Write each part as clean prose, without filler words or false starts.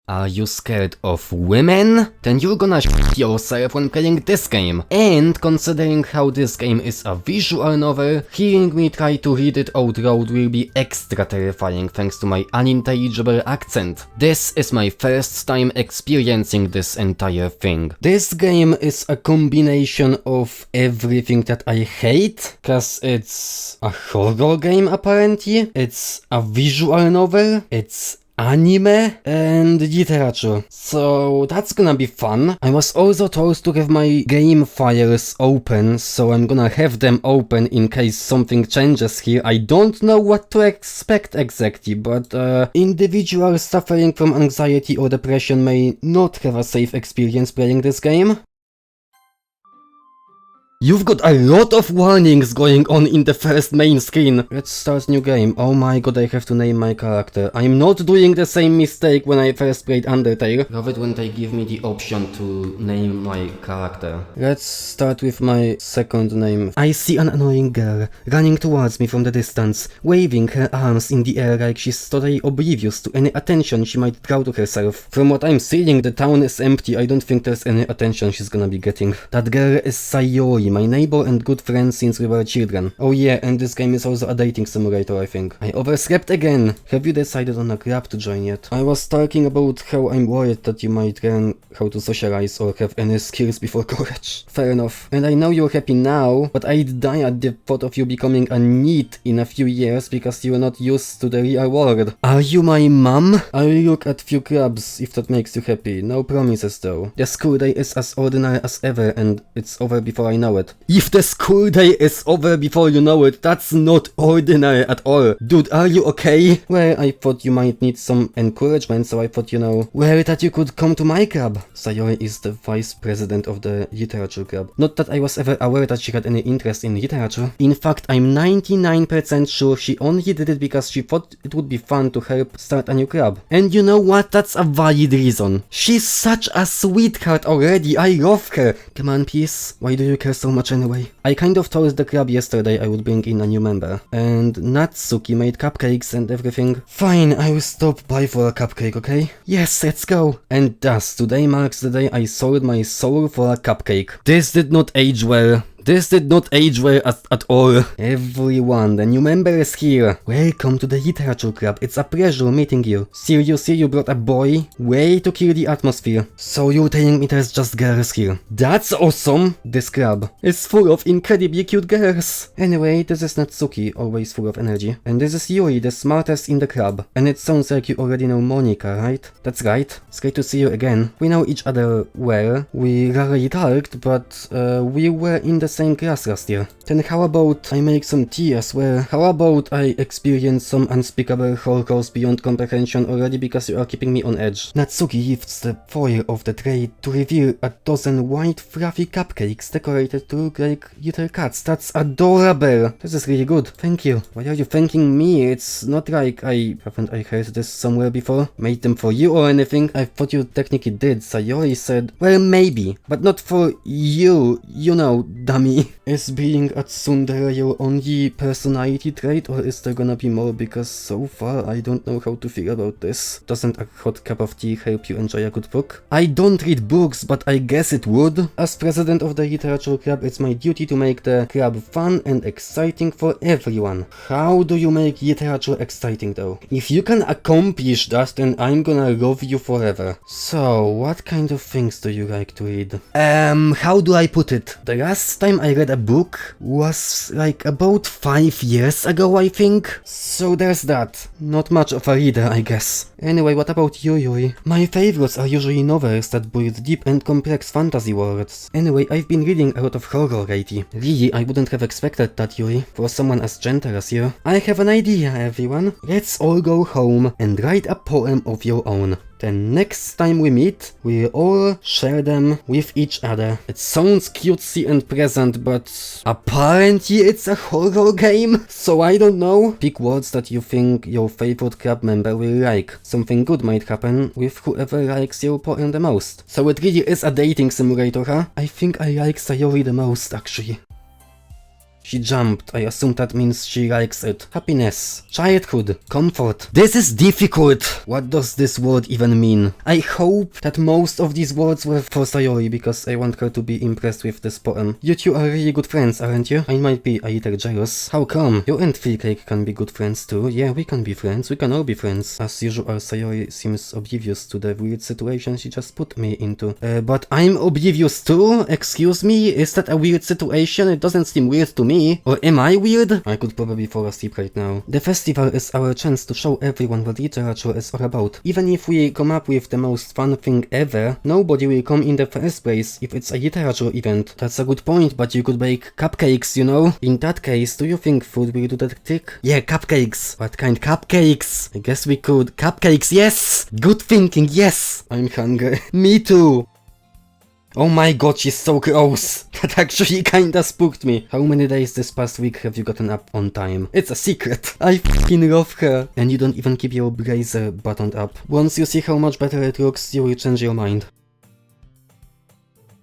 Are you scared of women? Then you're gonna shit yourself when playing this game. And considering how this game is a visual novel, hearing me try to read it out loud will be extra terrifying thanks to my unintelligible accent. This is my first time experiencing this entire thing. This game is a combination of everything that I hate, cause it's a horror game apparently, it's a visual novel, it's anime and literature. So that's gonna be fun. I was also told to have my game files open, so I'm gonna have them open in case something changes here. I don't know what to expect exactly, but individuals suffering from anxiety or depression may not have a safe experience playing this game. You've got a lot of warnings going on in the first main screen. Let's start new game. Oh my god, I have to name my character. I'm not doing the same mistake when I first played Undertale. Love it when they give me the option to name my character. Let's start with my second name. I see an annoying girl running towards me from the distance, waving her arms in the air like she's totally oblivious to any attention she might draw to herself. From what I'm seeing, the town is empty. I don't think there's any attention she's gonna be getting. That girl is Sayori, my neighbor and good friend since we were children. Oh yeah, and this game is also a dating simulator, I think. I overslept again. Have you decided on a club to join yet? I was talking about how I'm worried that you might learn how to socialize or have any skills before college. Fair enough. And I know you're happy now, but I'd die at the thought of you becoming a NEET in a few years because you're not used to the real world. Are you my mom? I'll look at few clubs if that makes you happy. No promises though. The school day is as ordinary as ever and it's over before I know it. If the school day is over before you know it, that's not ordinary at all. Dude, are you okay? Well, I thought you might need some encouragement, so I thought, well, that you could come to my club. Sayori is the vice president of the literature club. Not that I was ever aware that she had any interest in literature. In fact, I'm 99% sure she only did it because she thought it would be fun to help start a new club. And you know what? That's a valid reason. She's such a sweetheart already. I love her. Come on, please. Why do you care so much anyway? I kind of told the club yesterday I would bring in a new member. And Natsuki made cupcakes and everything. Fine, I will stop by for a cupcake, okay? Yes, let's go. And thus, today marks the day I sold my soul for a cupcake. This did not age well. This did not age well at all. Everyone, the new member is here. Welcome to the literature club. It's a pleasure meeting you. Seriously, you brought a boy? Way to kill the atmosphere. So you're telling me there's just girls here? That's awesome. This club is full of incredibly cute girls. Anyway, this is Natsuki, always full of energy. And this is Yuri, the smartest in the club. And it sounds like you already know Monica, right? That's right. It's great to see you again. We know each other well. We rarely talked, but we were in the same class last year. Then how about I make some tea as well? How about I experience some unspeakable horrors beyond comprehension already because you are keeping me on edge? Natsuki lifts the foil of the tray to reveal a dozen white fluffy cupcakes decorated to look like little cats. That's adorable! This is really good. Thank you. Why are you thanking me? It's not like haven't I heard this somewhere before? Made them for you or anything? I thought you technically did. Sayori said, well, maybe, but not for you. You know, dummy. Is being a tsundere your only personality trait, or is there gonna be more? Because so far I don't know how to feel about this. Doesn't a hot cup of tea help you enjoy a good book? I don't read books, but I guess it would. As president of the literature club, it's my duty to make the club fun and exciting for everyone. How do you make literature exciting though? If you can accomplish that, then I'm gonna love you forever. So, what kind of things do you like to read? How do I put it? The last time I read a book was like about 5 years ago, I think. So there's that. Not much of a reader, I guess. Anyway, what about you, Yuri? My favorites are usually novels that build deep and complex fantasy worlds. Anyway, I've been reading a lot of horror lately. Really, I wouldn't have expected that, Yuri, for someone as gentle as you. I have an idea, everyone. Let's all go home and write a poem of your own. Then next time we meet, we'll all share them with each other. It sounds cutesy and pleasant, but apparently it's a horror game, so I don't know. Pick words that you think your favorite club member will like. Something good might happen with whoever likes your poem the most. So it really is a dating simulator, huh? I think I like Sayori the most, actually. She jumped. I assume that means she likes it. Happiness. Childhood. Comfort. This is difficult! What does this word even mean? I hope that most of these words were for Sayori, because I want her to be impressed with this poem. You two are really good friends, aren't you? I might be a little jealous. How come? You and Fleecake can be good friends too. Yeah, we can be friends. We can all be friends. As usual, Sayori seems oblivious to the weird situation she just put me into. But I'm oblivious too? Excuse me? Is that a weird situation? It doesn't seem weird to me. Or am I weird? I could probably fall asleep right now. The festival is our chance to show everyone what literature is all about. Even if we come up with the most fun thing ever, nobody will come in the first place if it's a literature event. That's a good point, but you could bake cupcakes, you know? In that case, do you think food will do that trick? Yeah, cupcakes. What kind cupcakes? I guess we could. Cupcakes, yes! Good thinking, yes! I'm hungry. Me too! Oh my god, she's so gross! That actually kinda spooked me. How many days this past week have you gotten up on time? It's a secret. I fucking love her. And you don't even keep your blazer buttoned up. Once you see how much better it looks, you will change your mind.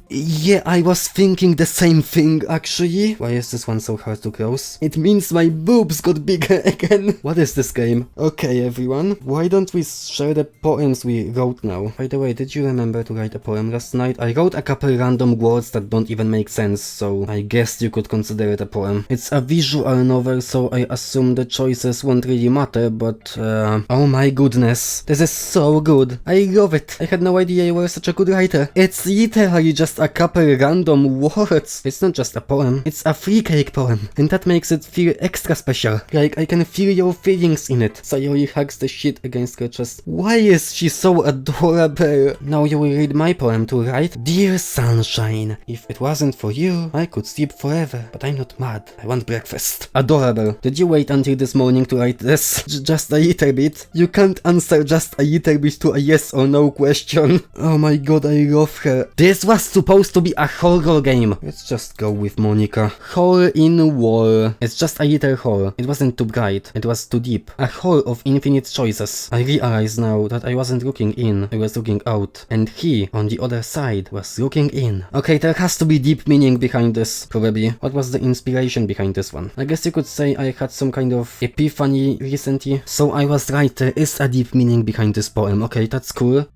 Yeah, I was thinking the same thing, actually. Why is this one so hard to close? It means my boobs got bigger again. What is this game? Okay, everyone. Why don't we share the poems we wrote now? By the way, did you remember to write a poem last night? I wrote a couple random words that don't even make sense, so I guess you could consider it a poem. It's a visual novel, so I assume the choices won't really matter, but oh my goodness. This is so good. I love it. I had no idea you were such a good writer. It's literally just a couple random words. It's not just a poem, it's a Fleecake poem. And that makes it feel extra special. Like, I can feel your feelings in it. Sayori hugs the shit against her chest. Why is she so adorable? Now you will read my poem too, right? Dear sunshine, if it wasn't for you, I could sleep forever. But I'm not mad. I want breakfast. Adorable. Did you wait until this morning to write this? Just a little bit? You can't answer just a little bit to a yes or no question. Oh my god, I love her. This was supposed to be a horror game. Let's just go with Monica. Hole in wall. It's just a little hole. It wasn't too bright. It was too deep. A hole of infinite choices. I realize now that I wasn't looking in. I was looking out. And he, on the other side, was looking in. Okay, there has to be deep meaning behind this. Probably. What was the inspiration behind this one? I guess you could say I had some kind of epiphany recently. So I was right, there is a deep meaning behind this poem. Okay, that's cool.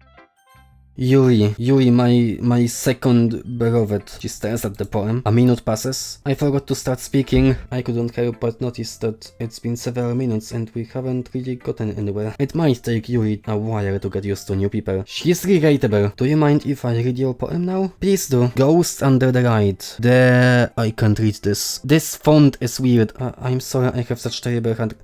Yuri, my second beloved. She stares at the poem. A minute passes. I forgot to start speaking. I couldn't help but notice that it's been several minutes and we haven't really gotten anywhere. It might take Yuri a while to get used to new people. She's relatable. Do you mind if I read your poem now? Please do. Ghost under the light. I can't read this. This font is weird. I'm sorry I have such terrible hand.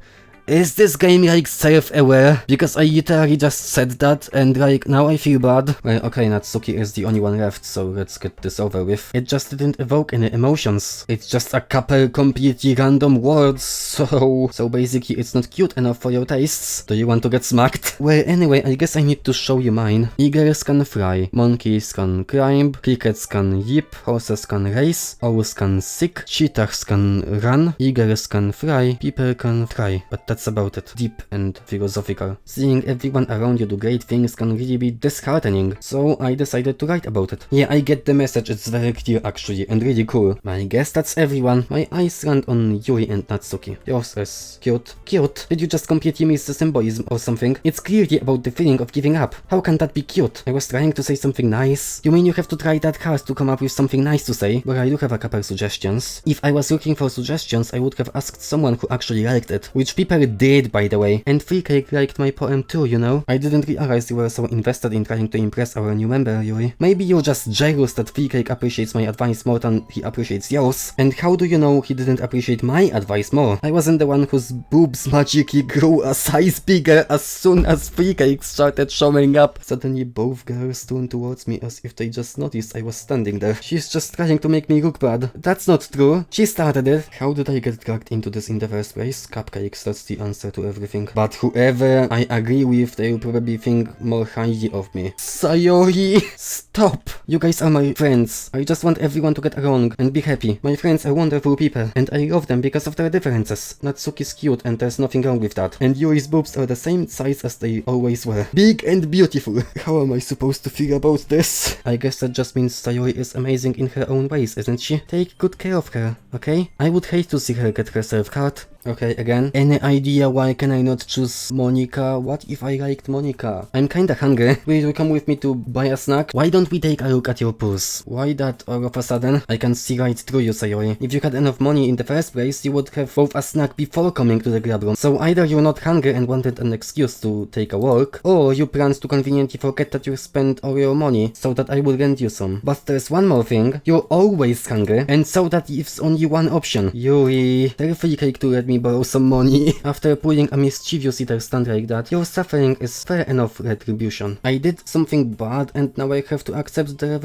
Is this game like self-aware? Because I literally just said that and like now I feel bad. Well, okay, Natsuki is the only one left, so let's get this over with. It just didn't evoke any emotions. It's just a couple completely random words, so basically it's not cute enough for your tastes. Do you want to get smacked? Well, anyway, I guess I need to show you mine. Eagles can fly, monkeys can climb, crickets can yip, horses can race, owls can sick, cheetahs can run, eagles can fly, people can fly. But that's about it. Deep and philosophical. Seeing everyone around you do great things can really be disheartening, so I decided to write about it. Yeah, I get the message, it's very clear actually, and really cool. I guess that's everyone. My eyes land on Yuri and Natsuki. Yours is cute. Cute? Did you just completely miss the symbolism or something? It's clearly about the feeling of giving up. How can that be cute? I was trying to say something nice. You mean you have to try that hard to come up with something nice to say? Well, I do have a couple suggestions. If I was looking for suggestions, I would have asked someone who actually liked it, which people did, by the way. And Fleecake liked my poem too, you know? I didn't realize you were so invested in trying to impress our new member, Yuri. Maybe you're just jealous that Fleecake appreciates my advice more than he appreciates yours. And how do you know he didn't appreciate my advice more? I wasn't the one whose boobs magically grew a size bigger as soon as Fleecake started showing up. Suddenly both girls turned towards me as if they just noticed I was standing there. She's just trying to make me look bad. That's not true. She started it. How did I get dragged into this in the first place? Cupcakes, that's the the answer to everything. But whoever I agree with, they will probably think more highly of me. Sayori! Stop! You guys are my friends. I just want everyone to get along and be happy. My friends are wonderful people, and I love them because of their differences. Natsuki's cute, and there's nothing wrong with that. And Yuri's boobs are the same size as they always were. Big and beautiful. How am I supposed to feel about this? I guess that just means Sayori is amazing in her own ways, isn't she? Take good care of her, okay? I would hate to see her get herself cut. Okay, again. Any idea why can I not choose Monica? What if I liked Monica? I'm kinda hungry. Will you come with me to buy a snack? Why don't we take a look at your purse? Why that all of a sudden? I can see right through you, Sayori. If you had enough money in the first place, you would have both a snack before coming to the grab room. So either you're not hungry and wanted an excuse to take a walk, or you planned to conveniently forget that you spent all your money so that I would rent you some. But there's one more thing. You're always hungry, and so that leaves only one option. Yuri, tell Free Cake to let me borrow some money. After pulling a mischievous little stunt like that, your suffering is fair enough retribution. I did something bad and now I have to accept the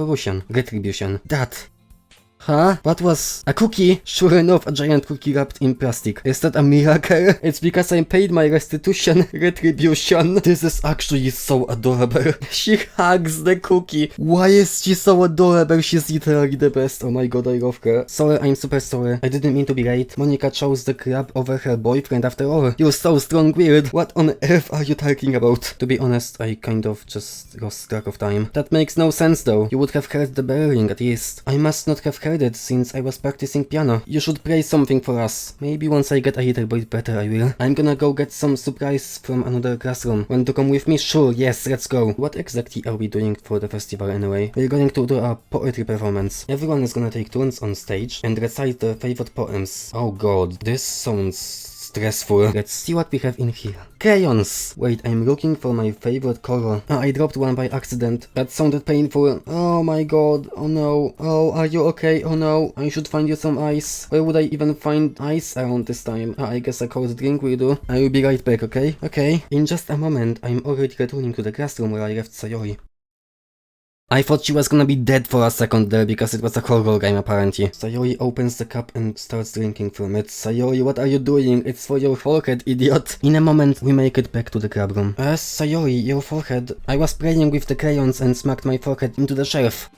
retribution. That. Huh? What was a cookie? Sure enough, a giant cookie wrapped in plastic. Is that a miracle? It's because I paid my retribution. This is actually so adorable. She hugs the cookie. Why is she so adorable? She's literally the best. Oh my god, I love her. Sorry, I'm super sorry. I didn't mean to be late. Monica chose the crab over her boyfriend after all. You're so strong-willed. What on earth are you talking about? To be honest, I kind of just lost track of time. That makes no sense though. You would have heard the bell ring at least. I must not have heard it since I was practicing piano. You should play something for us. Maybe once I get a little bit better I will. I'm gonna go get some supplies from another classroom. Want to come with me? Sure, yes, let's go. What exactly are we doing for the festival anyway? We're going to do a poetry performance. Everyone is gonna take turns on stage and recite their favorite poems. Oh god, this sounds stressful. Let's see what we have in here. Crayons! Wait, I'm looking for my favorite color. I dropped one by accident. That sounded painful. Oh my god. Oh no. Oh, are you okay? Oh no. I should find you some ice. Where would I even find ice around this time? I guess a cold drink will do. I will be right back, okay? Okay. In just a moment, I'm already returning to the classroom where I left Sayori. I thought she was gonna be dead for a second there because it was a horror game apparently. Sayori opens the cup and starts drinking from it. Sayori, what are you doing? It's for your forehead, idiot. In a moment, we make it back to the grab room. Sayori, your forehead. I was playing with the crayons and smacked my forehead into the shelf.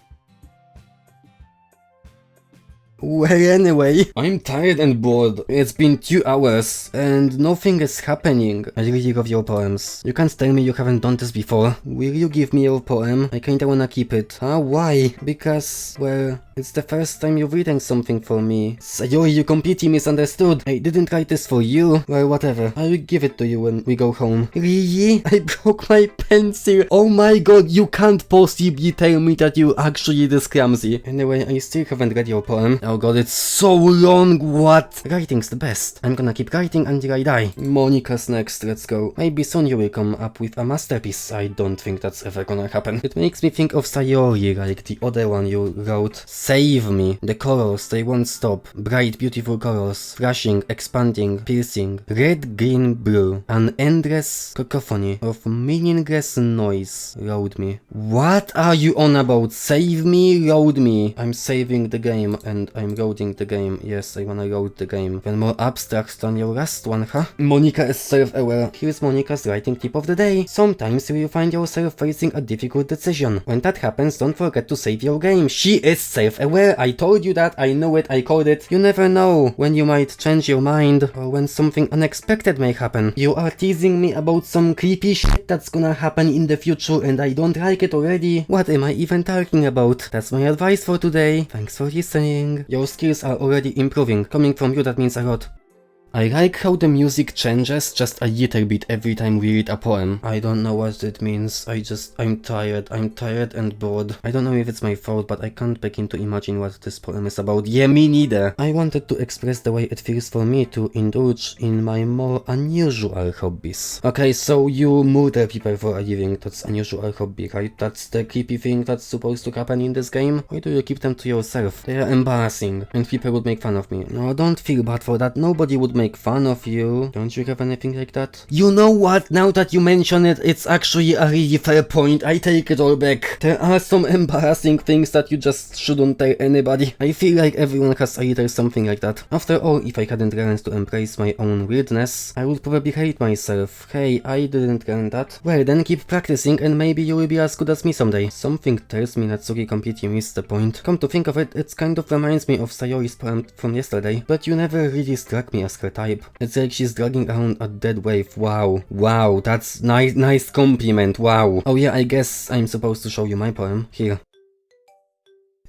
Well, anyway, I'm tired and bored. It's been 2 hours and nothing is happening. I really love your poems. You can't tell me you haven't done this before. Will you give me your poem? I kinda wanna keep it. Huh? Why? Because, well, it's the first time you've written something for me. Sayori, you completely misunderstood. I didn't write this for you. Well, whatever. I will give it to you when we go home. Really? I broke my pencil. Oh my god, you can't possibly tell me that you actually this clumsy. Anyway, I still haven't read your poem. Oh god, it's so long. What? Writing's the best. I'm gonna keep writing until I die. Monica's next. Let's go. Maybe soon you will come up with a masterpiece. I don't think that's ever gonna happen. It makes me think of Sayori, like the other one you wrote. Save me. The colors, they won't stop. Bright, beautiful colors. Flashing, expanding, piercing. Red, green, blue. An endless cacophony of meaningless noise. Load me. What are you on about? Save me? Load me. I'm saving the game and I'm loading the game. Yes, I wanna load the game. Even more abstract than your last one, huh? Monica is self-aware. Here's Monica's writing tip of the day. Sometimes you will find yourself facing a difficult decision. When that happens, don't forget to save your game. She is self-aware. I told you that. I know it. I called it. You never know when you might change your mind or when something unexpected may happen. You are teasing me about some creepy shit that's gonna happen in the future and I don't like it already. What am I even talking about? That's my advice for today. Thanks for listening. Your skills are already improving. Coming from you, that means a lot. I like how the music changes just a little bit every time we read a poem. I don't know what it means. I'm tired. I'm tired and bored. I don't know if it's my fault, but I can't begin to imagine what this poem is about. Yeah, me neither. I wanted to express the way it feels for me to indulge in my more unusual hobbies. Okay, so you murder people for a living. That's unusual hobby, right? That's the creepy thing that's supposed to happen in this game? Why do you keep them to yourself? They are embarrassing, and people would make fun of me. No, don't feel bad for that. Nobody would make make fun of you. Don't you have anything like that? You know what? Now that you mention it, it's actually a really fair point. I take it all back. There are some embarrassing things that you just shouldn't tell anybody. I feel like everyone has a little something like that. After all, if I hadn't learned to embrace my own weirdness, I would probably hate myself. Hey, I didn't learn that. Well, then keep practicing and maybe you will be as good as me someday. Something tells me Natsuki completely missed the point. Come to think of it, it kind of reminds me of Sayori's poem from yesterday, but you never really struck me as her type. It's like she's dragging around a dead wave. Wow. Wow, that's nice compliment, wow. Oh yeah, I guess I'm supposed to show you my poem. Here.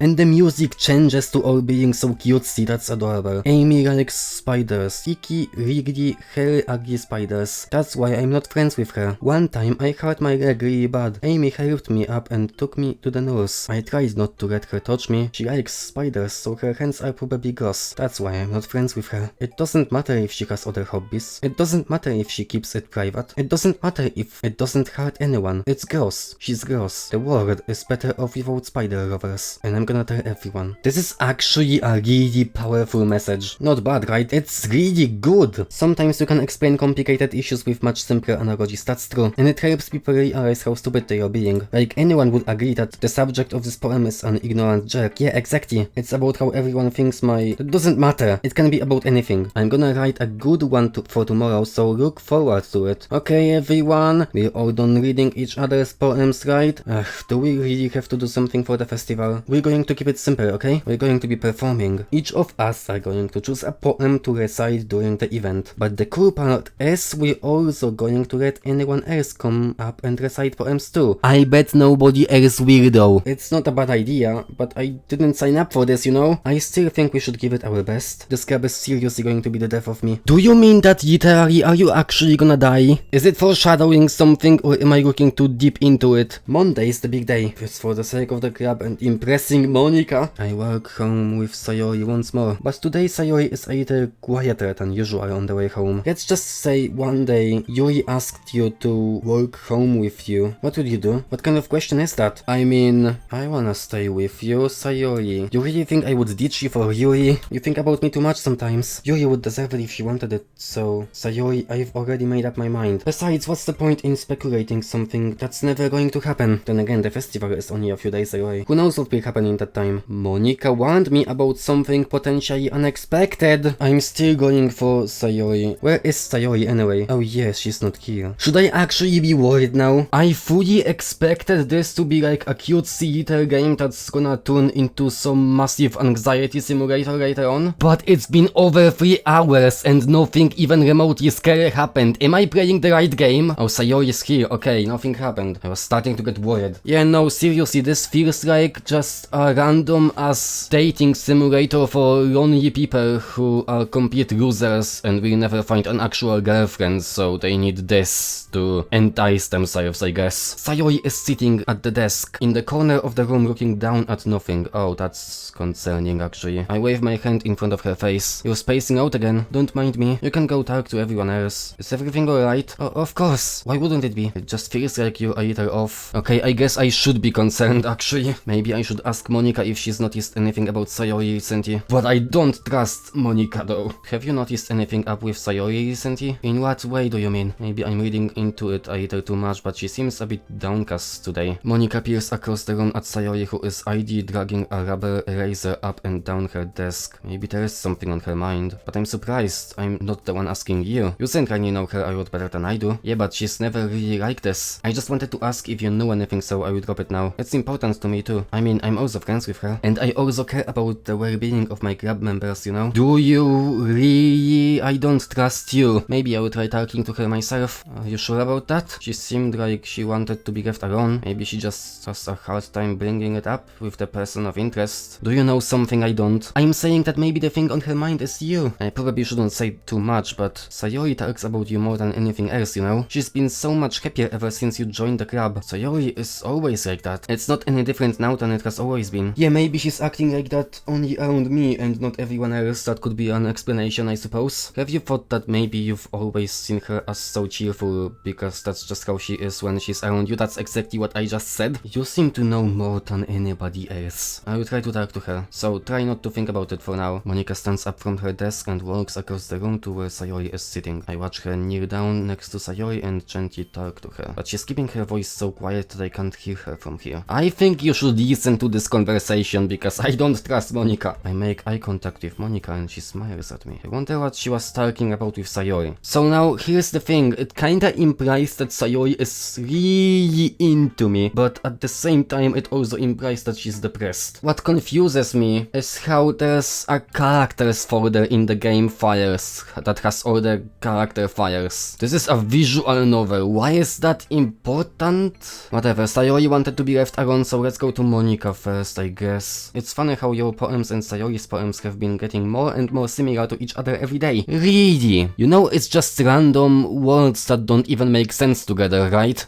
And the music changes to all being so cutesy, that's adorable. Amy likes spiders. Iki really hell ugly spiders. That's why I'm not friends with her. One time I hurt my leg really bad. Amy helped me up and took me to the nurse. I tried not to let her touch me. She likes spiders, so her hands are probably gross. That's why I'm not friends with her. It doesn't matter if she has other hobbies. It doesn't matter if she keeps it private. It doesn't matter if it doesn't hurt anyone. It's gross. She's gross. The world is better off without spider lovers. And I'm gonna tell everyone. This is actually a really powerful message. Not bad, right? It's really good. Sometimes you can explain complicated issues with much simpler analogies, that's true. And it helps people realize how stupid they are being. Like, anyone would agree that the subject of this poem is an ignorant jerk. Yeah, exactly. It's about how everyone thinks It doesn't matter. It can be about anything. I'm gonna write a good one for tomorrow, so look forward to it. Okay, everyone? We're all done reading each other's poems, right? Do we really have to do something for the festival? We're going to keep it simple, okay? We're going to be performing. Each of us are going to choose a poem to recite during the event. But the cool part is we're also going to let anyone else come up and recite poems too. I bet nobody else will though. It's not a bad idea, but I didn't sign up for this, you know? I still think we should give it our best. This club is seriously going to be the death of me. Do you mean that literally are you actually gonna die? Is it foreshadowing something or am I looking too deep into it? Monday is the big day. It's for the sake of the club and impressing Monica. I walk home with Sayori once more, but today Sayori is a little quieter than usual on the way home. Let's just say one day Yuri asked you to walk home with you. What would you do? What kind of question is that? I mean, I wanna stay with you, Sayori. You really think I would ditch you for Yuri? You think about me too much sometimes. Yuri would deserve it if she wanted it, so Sayori, I've already made up my mind. Besides, what's the point in speculating something that's never going to happen? Then again, the festival is only a few days away. Who knows what will happen in that time? Monica warned me about something potentially unexpected. I'm still going for Sayori. Where is Sayori anyway? Oh yes, she's not here. Should I actually be worried now? I fully expected this to be like a cutesy little game that's gonna turn into some massive anxiety simulator later on. But it's been over 3 hours and nothing even remotely scary happened. Am I playing the right game? Oh, Sayori is here. Okay, nothing happened. I was starting to get worried. Yeah, no, seriously, this feels like just a random as dating simulator for lonely people who are complete losers and will never find an actual girlfriend, so they need this to entice themselves, I guess. Sayori is sitting at the desk in the corner of the room looking down at nothing. Oh, that's concerning actually. I wave my hand in front of her face. You're spacing out again. Don't mind me. You can go talk to everyone else. Is everything alright? Oh, of course. Why wouldn't it be? It just feels like you're a little off. Okay, I guess I should be concerned actually. Maybe I should ask Monica if she's noticed anything about Sayori recently. But I don't trust Monica though. Have you noticed anything up with Sayori recently? In what way do you mean? Maybe I'm reading into it a little too much, but she seems a bit downcast today. Monica peers across the room at Sayori, who is idly dragging a rubber eraser up and down her desk. Maybe there is something on her mind. But I'm surprised. I'm not the one asking you. You certainly know her a lot better than I do. Yeah, but she's never really like this. I just wanted to ask if you knew anything, so I will drop it now. It's important to me too. I mean, I'm also friends with her. And I also care about the well-being of my club members, you know? Do you really? I don't trust you. Maybe I will try talking to her myself. Are you sure about that? She seemed like she wanted to be left alone. Maybe she just has a hard time bringing it up with the person of interest. Do you know something I don't? I'm saying that maybe the thing on her mind is you. I probably shouldn't say too much, but Sayori talks about you more than anything else, you know? She's been so much happier ever since you joined the club. Sayori is always like that. It's not any different now than it has always been. been. Yeah, maybe she's acting like that only around me and not everyone else. That could be an explanation, I suppose. Have you thought that maybe you've always seen her as so cheerful because that's just how she is when she's around you? That's exactly what I just said. You seem to know more than anybody else. I will try to talk to her, so try not to think about it for now. Monika stands up from her desk and walks across the room to where Sayori is sitting. I watch her kneel down next to Sayori and gently talk to her, but she's keeping her voice so quiet that I can't hear her from here. I think you should listen to this conversation because I don't trust Monika. I make eye contact with Monika and she smiles at me. I wonder what she was talking about with Sayori. So now, here's the thing, it kinda implies that Sayori is really into me, but at the same time it also implies that she's depressed. What confuses me is how there's a characters folder in the game files that has all the character files. This is a visual novel, why is that important? Whatever, Sayori wanted to be left alone, so let's go to Monika first, I guess. It's funny how your poems and Sayori's poems have been getting more and more similar to each other every day. Really? You know, it's just random words that don't even make sense together, right?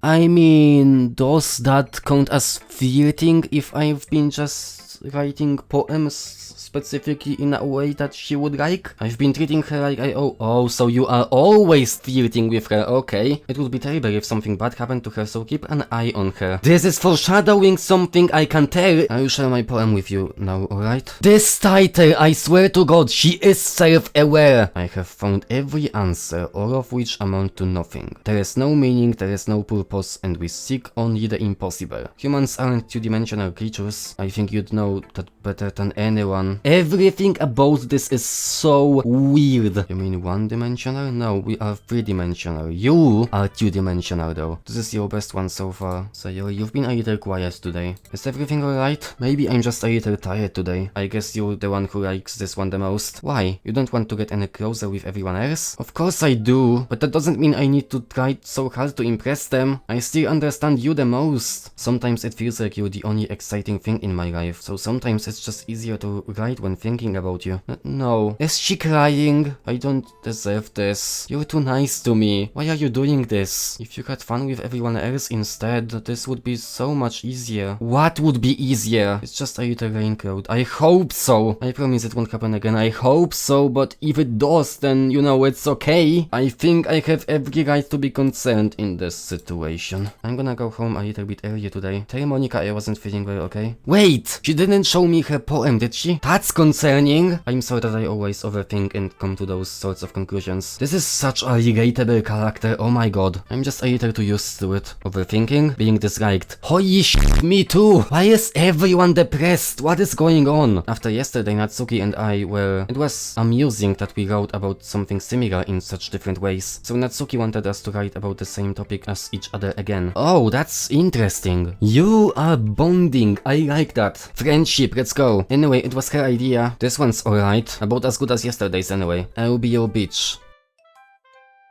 I mean, does that count as flirting if I've been just writing poems specifically in a way that she would like? I've been treating her like I owe. Oh, so you are always flirting with her, okay. It would be terrible if something bad happened to her, so keep an eye on her. This is foreshadowing something, I can tell. I will share my poem with you now, alright? This title, I swear to God, she is self-aware. I have found every answer, all of which amount to nothing. There is no meaning, there is no purpose, and we seek only the impossible. Humans aren't two-dimensional creatures. I think you'd know that better than anyone. Everything about this is so weird. You mean one-dimensional? No, we are three-dimensional. You are two-dimensional though. This is your best one so far. Sayori, you've been a little quiet today. Is everything alright? Maybe I'm just a little tired today. I guess you're the one who likes this one the most. Why? You don't want to get any closer with everyone else? Of course I do, but that doesn't mean I need to try so hard to impress them. I still understand you the most. Sometimes it feels like you're the only exciting thing in my life, so sometimes it's just easier to write when thinking about you. No. Is she crying? I don't deserve this. You're too nice to me. Why are you doing this? If you had fun with everyone else instead, this would be so much easier. What would be easier? It's just a little raincoat. I hope so. I promise it won't happen again. I hope so, but if it does, then, you know, it's okay. I think I have every right to be concerned in this situation. I'm gonna go home a little bit earlier today. Tell Monika I wasn't feeling well, okay? Wait! She didn't show me her poem, did she? That's concerning. I'm sorry that I always overthink and come to those sorts of conclusions. This is such a relatable character, oh my god. I'm just a little too used to it. Overthinking, being disliked. Holy shit, me too! Why is everyone depressed? What is going on? After yesterday, Natsuki and I were... It was amusing that we wrote about something similar in such different ways. So Natsuki wanted us to write about the same topic as each other again. Oh, that's interesting. You are bonding, I like that. Friendship, let's go. Anyway, it was her idea. This one's alright. About as good as yesterday's anyway. I'll be your bitch.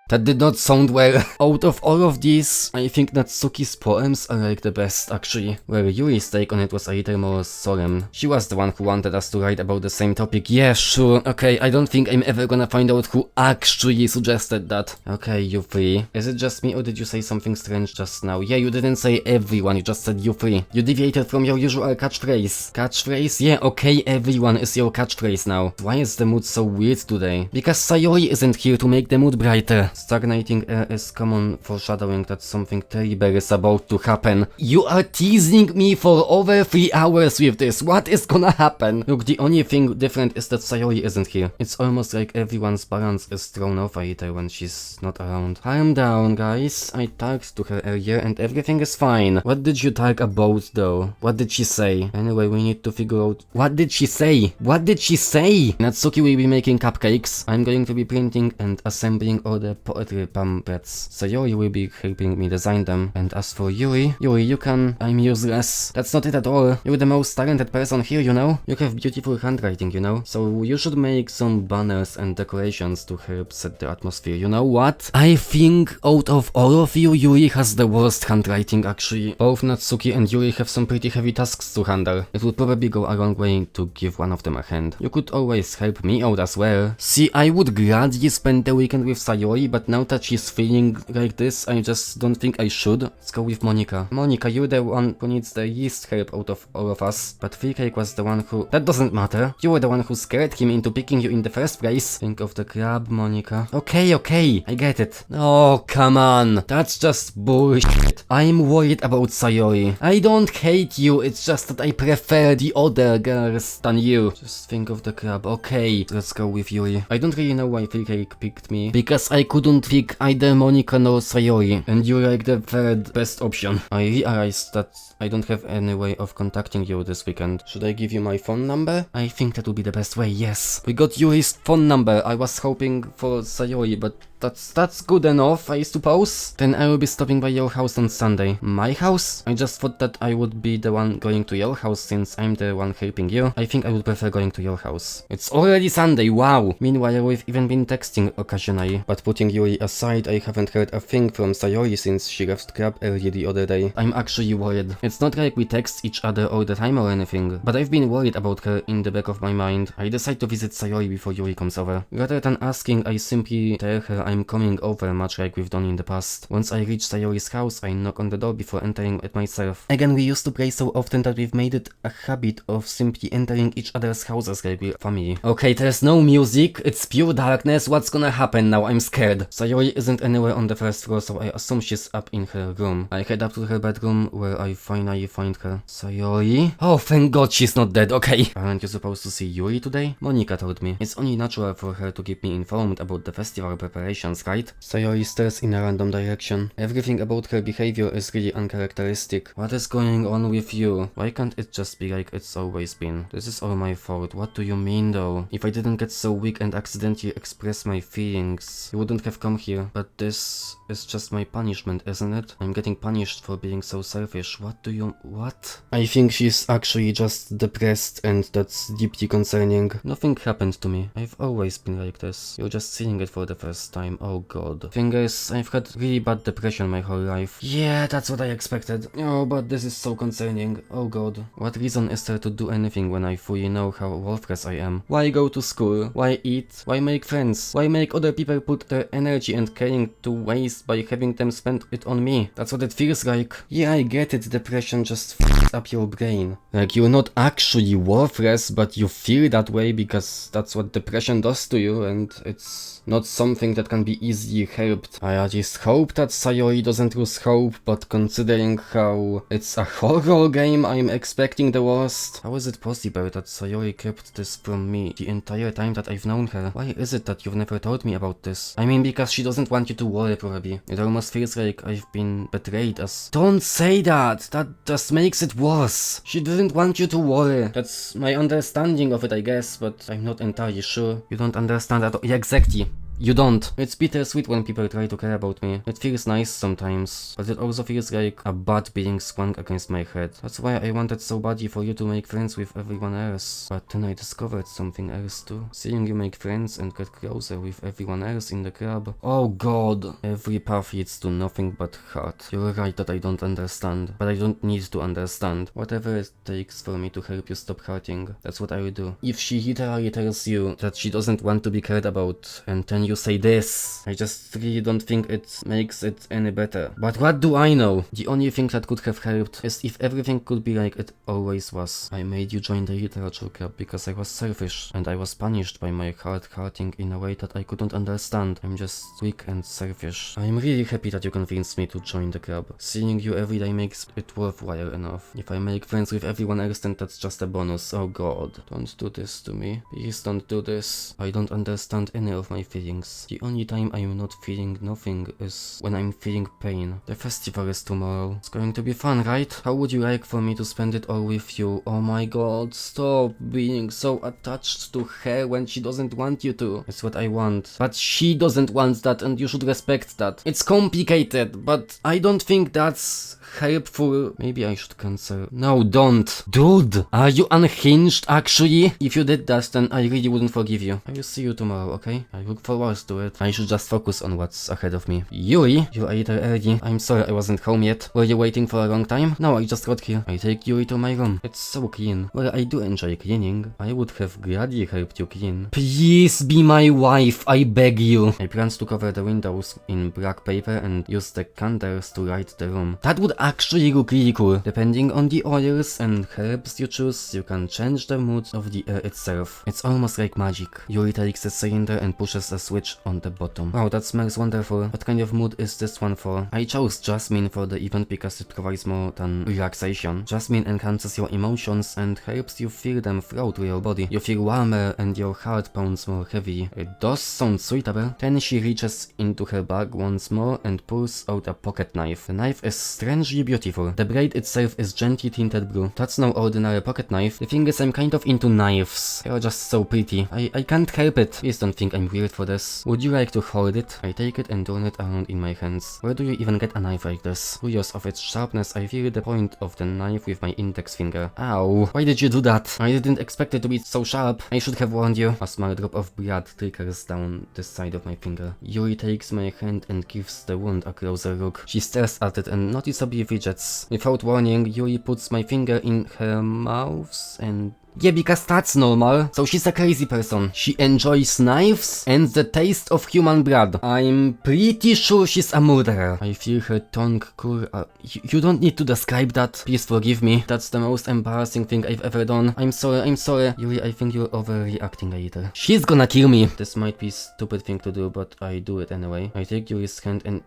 That did not sound well. Out of all of these, I think Natsuki's poems are like the best, actually. Where Yuri's take on it was a little more solemn. She was the one who wanted us to write about the same topic. Yeah, sure. Okay, I don't think I'm ever gonna find out who actually suggested that. Okay, you three. Is it just me or did you say something strange just now? Yeah, you didn't say everyone, you just said you three. You deviated from your usual catchphrase. Catchphrase? Yeah, okay, everyone is your catchphrase now. Why is the mood so weird today? Because Sayori isn't here to make the mood brighter. Stagnating air is common foreshadowing that something terrible is about to happen. You are teasing me for over 3 hours with this. What is gonna happen? Look, the only thing different is that Sayori isn't here. It's almost like everyone's balance is thrown off a little when she's not around. Calm down, guys. I talked to her earlier and everything is fine. What did you talk about though? What did she say? Anyway, we need to figure out... What did she say? What did she say? Natsuki will be making cupcakes. I'm going to be printing and assembling all the poetry pamphlets. Sayori will be helping me design them. And as for Yuri, you can... I'm useless. That's not it at all. You're the most talented person here, you know? You have beautiful handwriting, you know? So you should make some banners and decorations to help set the atmosphere, you know what? I think out of all of you, Yuri has the worst handwriting actually. Both Natsuki and Yuri have some pretty heavy tasks to handle. It would probably go a long way to give one of them a hand. You could always help me out as well. See, I would gladly spend the weekend with Sayori, but now that she's feeling like this, I just don't think I should. Let's go with Monica. Monica, you're the one who needs the least help out of all of us. But Cake was the one who... That doesn't matter. You were the one who scared him into picking you in the first place. Think of the crab, Monica. Okay, I get it. Oh, come on. That's just bullshit. I'm worried about Sayori. I don't hate you, it's just that I prefer the other girls than you. Just think of the crab. Okay, let's go with Yuri. I don't really know why Cake picked me. Because I couldn't pick either Monica nor Sayori. And you're like the third best option. I realized that I don't have any way of contacting you this weekend. Should I give you my phone number? I think that would be the best way, yes. We got Yuri's phone number. I was hoping for Sayori, but that's good enough, I suppose. Then I will be stopping by your house on Sunday. My house? I just thought that I would be the one going to your house since I'm the one helping you. I think I would prefer going to your house. It's already Sunday, wow! Meanwhile, we've even been texting occasionally. But putting Yuri aside, I haven't heard a thing from Sayori since she left Crab early the other day. I'm actually worried. It's not like we text each other all the time or anything, but I've been worried about her in the back of my mind. I decide to visit Sayori before Yuri comes over. Rather than asking, I simply tell her I'm coming over, much like we've done in the past. Once I reach Sayori's house, I knock on the door before entering it myself. Again, we used to play so often that we've made it a habit of simply entering each other's houses like we're family. Okay, there's no music, it's pure darkness, what's gonna happen now? I'm scared. Sayori isn't anywhere on the first floor, so I assume she's up in her room. I head up to her bedroom, where I finally find her. Sayori? Oh, thank God she's not dead, okay. Aren't you supposed to see Yuri today? Monica told me. It's only natural for her to keep me informed about the festival preparations, right? Sayori stares in a random direction. Everything about her behavior is really uncharacteristic. What is going on with you? Why can't it just be like it's always been? This is all my fault. What do you mean though? If I didn't get so weak and accidentally express my feelings, you wouldn't have come here. But this is just my punishment, isn't it? I'm getting punished for being so selfish. What? I think she's actually just depressed, and that's deeply concerning. Nothing happened to me. I've always been like this. You're just seeing it for the first time. Oh God. Thing is, I've had really bad depression my whole life. Yeah, that's what I expected. Oh, but this is so concerning. Oh God. What reason is there to do anything when I fully know how worthless I am? Why go to school? Why eat? Why make friends? Why make other people put their energy and caring to waste by having them spend it on me? That's what it feels like. Yeah, I get it. Depression just f***s up your brain. Like, you're not actually worthless, but you feel that way because that's what depression does to you, and it's not something that can be easily helped. I at least hope that Sayori doesn't lose hope, but considering how it's a horror game, I'm expecting the worst. How is it possible that Sayori kept this from me the entire time that I've known her? Why is it that you've never told me about this? I mean, because she doesn't want you to worry, probably. It almost feels like I've been betrayed as... Don't say that! That just makes it worse. She didn't want you to worry. That's my understanding of it, I guess, but I'm not entirely sure. You don't understand at all. Yeah, exactly. You don't. It's bittersweet when people try to care about me. It feels nice sometimes, but it also feels like a bat being swung against my head. That's why I wanted so badly for you to make friends with everyone else. But then I discovered something else too. Seeing you make friends and get closer with everyone else in the club. Oh God. Every path leads to nothing but hurt. You're right that I don't understand, but I don't need to understand. Whatever it takes for me to help you stop hurting, that's what I will do. If she literally tells you that she doesn't want to be cared about, and then you say this, I just really don't think it makes it any better. But what do I know? The only thing that could have helped is if everything could be like it always was. I made you join the literature club because I was selfish, and I was punished by my heart hurting in a way that I couldn't understand. I'm just weak and selfish. I'm really happy that you convinced me to join the club. Seeing you every day makes it worthwhile enough. If I make friends with everyone else, then that's just a bonus. Oh God. Don't do this to me. Please don't do this. I don't understand any of my feelings. The only time I'm not feeling nothing is when I'm feeling pain. The festival is tomorrow. It's going to be fun, right? How would you like for me to spend it all with you? Oh my God, stop being so attached to her when she doesn't want you to. It's what I want. But she doesn't want that, and you should respect that. It's complicated, but I don't think that's helpful. Maybe I should cancel. No, don't. Dude, are you unhinged actually? If you did that, then I really wouldn't forgive you. I will see you tomorrow, okay? I look forward towards to it. I should just focus on what's ahead of me. Yuri, you ate early. I'm sorry I wasn't home yet. Were you waiting for a long time? No, I just got here. I take Yuri to my room. It's so clean. Well, I do enjoy cleaning. I would have gladly helped you clean. Please be my wife, I beg you. I plan to cover the windows in black paper and use the candles to light the room. That would actually look really cool. Depending on the oils and herbs you choose, you can change the mood of the air itself. It's almost like magic. Yuri takes the cylinder and pushes a switch on the bottom. Wow, that smells wonderful. What kind of mood is this one for? I chose jasmine for the event because it provides more than relaxation. Jasmine enhances your emotions and helps you feel them flow to your body. You feel warmer and your heart pounds more heavily. It does sound suitable. Then she reaches into her bag once more and pulls out a pocket knife. The knife is strangely beautiful. The blade itself is gently tinted blue. That's no ordinary pocket knife. The thing is, I'm kind of into knives. They're just so pretty. I can't help it. Please don't think I'm weird for this. Would you like to hold it? I take it and turn it around in my hands. Where do you even get a knife like this? Curious of its sharpness, I feel the point of the knife with my index finger. Ow. Why did you do that? I didn't expect it to be so sharp. I should have warned you. A small drop of blood trickles down the side of my finger. Yuri takes my hand and gives the wound a closer look. She stares at it and noticeably fidgets. Without warning, Yuri puts my finger in her mouth and... yeah, because that's normal. So she's a crazy person. She enjoys knives and the taste of human blood. I'm pretty sure she's a murderer. I feel her tongue curl. You don't need to describe that. Please forgive me. That's the most embarrassing thing I've ever done. I'm sorry. Yuri, I think you're overreacting a little. She's gonna kill me. This might be a stupid thing to do, but I do it anyway. I take Yuri's hand and...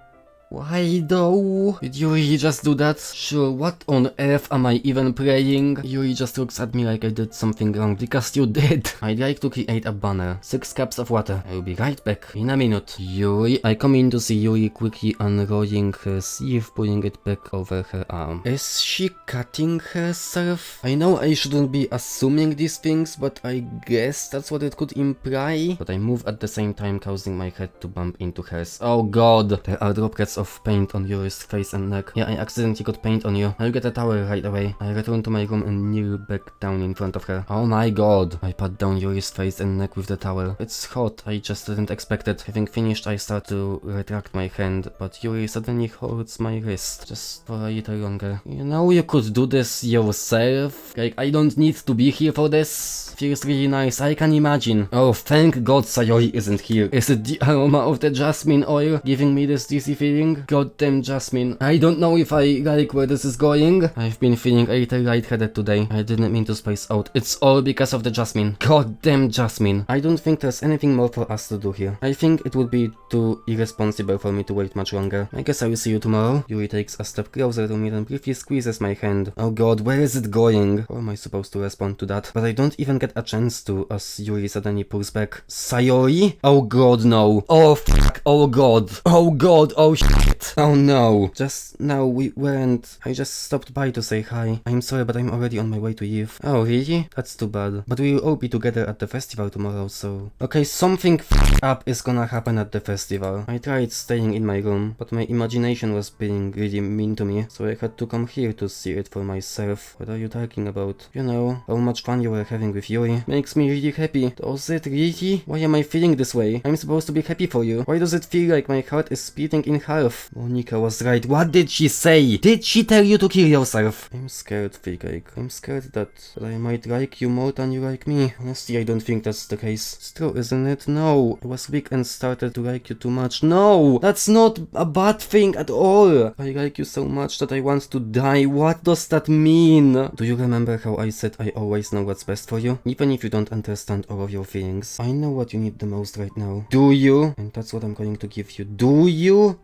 why though? Did you really just do that? Sure, what on earth am I even praying? Yuri just looks at me like I did something wrong, because you did. I'd like to create a banner. 6 cups of water. I'll be right back in a minute. Yuri, I come in to see Yuri quickly unrolling her sleeve, pulling it back over her arm. Is she cutting herself? I know I shouldn't be assuming these things, but I guess that's what it could imply. But I move at the same time, causing my head to bump into hers. Oh god. There are droplets of paint on Yuri's face and neck. Yeah, I accidentally got paint on you. I'll get a towel right away. I return to my room and kneel back down in front of her. Oh my god. I pat down Yuri's face and neck with the towel. It's hot. I just didn't expect it. Having finished, I start to retract my hand, but Yuri suddenly holds my wrist. Just for a little longer. You know, you could do this yourself. Like, I don't need to be here for this. Feels really nice. I can imagine. Oh, thank god Sayori isn't here. Is it the aroma of the jasmine oil giving me this dizzy feeling? Goddamn jasmine. I don't know if I like where this is going. I've been feeling a little lightheaded today. I didn't mean to space out. It's all because of the jasmine. Goddamn jasmine. I don't think there's anything more for us to do here. I think it would be too irresponsible for me to wait much longer. I guess I will see you tomorrow. Yuri takes a step closer to me and briefly squeezes my hand. Oh god, where is it going? How am I supposed to respond to that? But I don't even get a chance to, as Yuri suddenly pulls back. Sayori? Oh god, no. Oh fuck. Oh god. Oh god. Oh shit. Oh no. Just now we weren't. I just stopped by to say hi. I'm sorry, but I'm already on my way to Eve. Oh really? That's too bad. But we will all be together at the festival tomorrow, so... okay, something up is gonna happen at the festival. I tried staying in my room, but my imagination was being really mean to me, so I had to come here to see it for myself. What are you talking about? You know, how much fun you were having with Yuri. Makes me really happy. Does it really? Why am I feeling this way? I'm supposed to be happy for you. Why does it feel like my heart is splitting in half? Monica was right. What did she say? Did she tell you to kill yourself? I'm scared, Fake Egg. I'm scared that I might like you more than you like me. Honestly, I don't think that's the case. It's true, isn't it? No. I was weak and started to like you too much. No! That's not a bad thing at all. I like you so much that I want to die. What does that mean? Do you remember how I said I always know what's best for you? Even if you don't understand all of your feelings. I know what you need the most right now. Do you? And that's what I'm going to give you. Do you?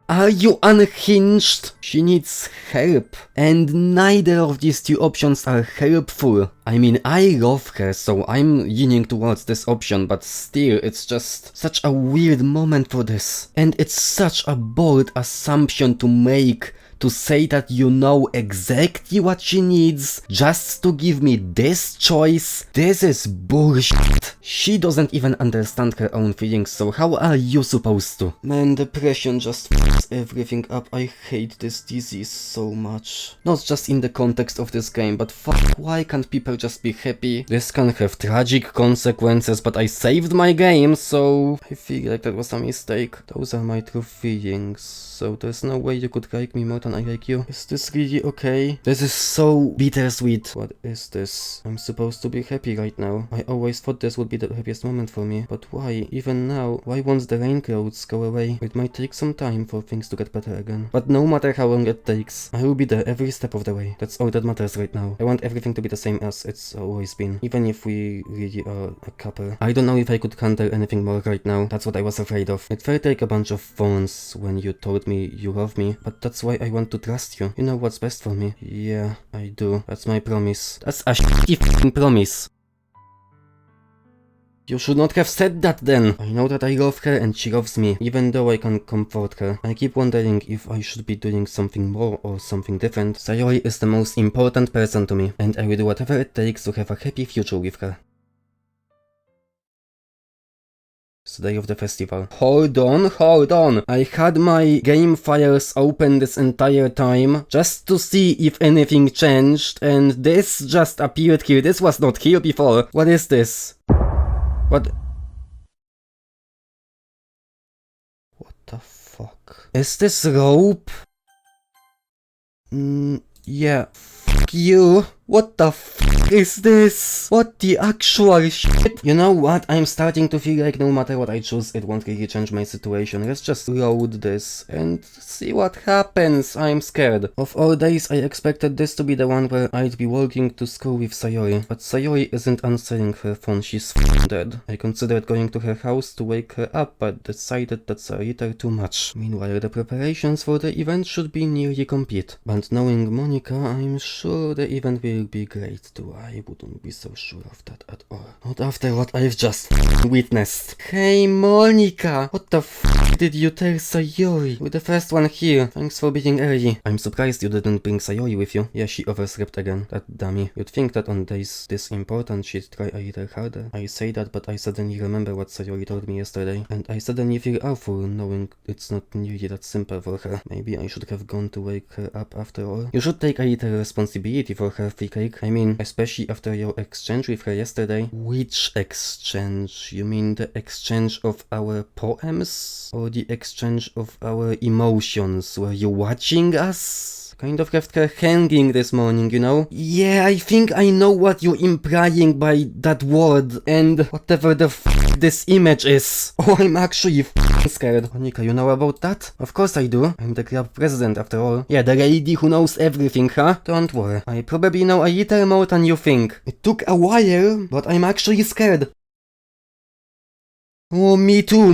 Are you unhinged? She needs help. And neither of these two options are helpful. I mean, I love her, so I'm leaning towards this option, but still, it's just such a weird moment for this. And it's such a bold assumption to make. to say that you know exactly what she needs just to give me this choice? This is bullshit. She doesn't even understand her own feelings, so how are you supposed to? Man, depression just f***s everything up. I hate this disease so much. Not just in the context of this game, but fuck, why can't people just be happy? This can have tragic consequences, but I saved my game, so I feel like that was a mistake. Those are my true feelings, so there's no way you could like me more than I like you. Is this really okay? This is so bittersweet. What is this? I'm supposed to be happy right now. I always thought this would be the happiest moment for me, but why? Even now, why once the rain clouds go away? It might take some time for things to get better again. But no matter how long it takes, I will be there every step of the way. That's all that matters right now. I want everything to be the same as it's always been, even if we really are a couple. I don't know if I could handle anything more right now. That's what I was afraid of. It felt like a bunch of phones when you told me you love me, but that's why I want to trust you. You know what's best for me. Yeah, I do. That's my promise. That's a shitty f***ing promise. You should not have said that then! I know that I love her and she loves me, even though I can comfort her. I keep wondering if I should be doing something more or something different. Sayori is the most important person to me, and I will do whatever it takes to have a happy future with her. It's the day of the festival. Hold on! I had my game files open this entire time, just to see if anything changed, and this just appeared here. This was not here before. What is this? What the fuck? Is this rope? Yeah. Fuck you. What the fuck is this? What the actual shit? You know what? I'm starting to feel like no matter what I choose, it won't really change my situation. Let's just load this and see what happens. I'm scared. Of all days, I expected this to be the one where I'd be walking to school with Sayori. But Sayori isn't answering her phone. She's dead. I considered going to her house to wake her up, but decided that's a little too much. Meanwhile, the preparations for the event should be nearly complete. But knowing Monica, I'm sure the event will be great too. I wouldn't be so sure of that at all. Not after what I've just witnessed. Hey Monica! What the f did you tell Sayori? You're the first one here. Thanks for being early. I'm surprised you didn't bring Sayori with you. Yeah, she overslept again. That dummy. You'd think that on days this important she'd try a little harder. I say that, but I suddenly remember what Sayori told me yesterday. And I suddenly feel awful knowing it's not nearly that simple for her. Maybe I should have gone to wake her up after all. You should take a little responsibility for her, Cake. I mean, especially after your exchange with her yesterday. Which exchange? You mean the exchange of our poems? Or the exchange of our emotions? Were you watching us? Kind of left her hanging this morning, you know? Yeah, I think I know what you're implying by that word, and whatever the f this image is. Oh, I'm actually scared. Monica, you know about that? Of course I do. I'm the club president after all. Yeah, the lady who knows everything, huh? Don't worry. I probably know a little more than you think. It took a while, but I'm actually scared. Oh, me too.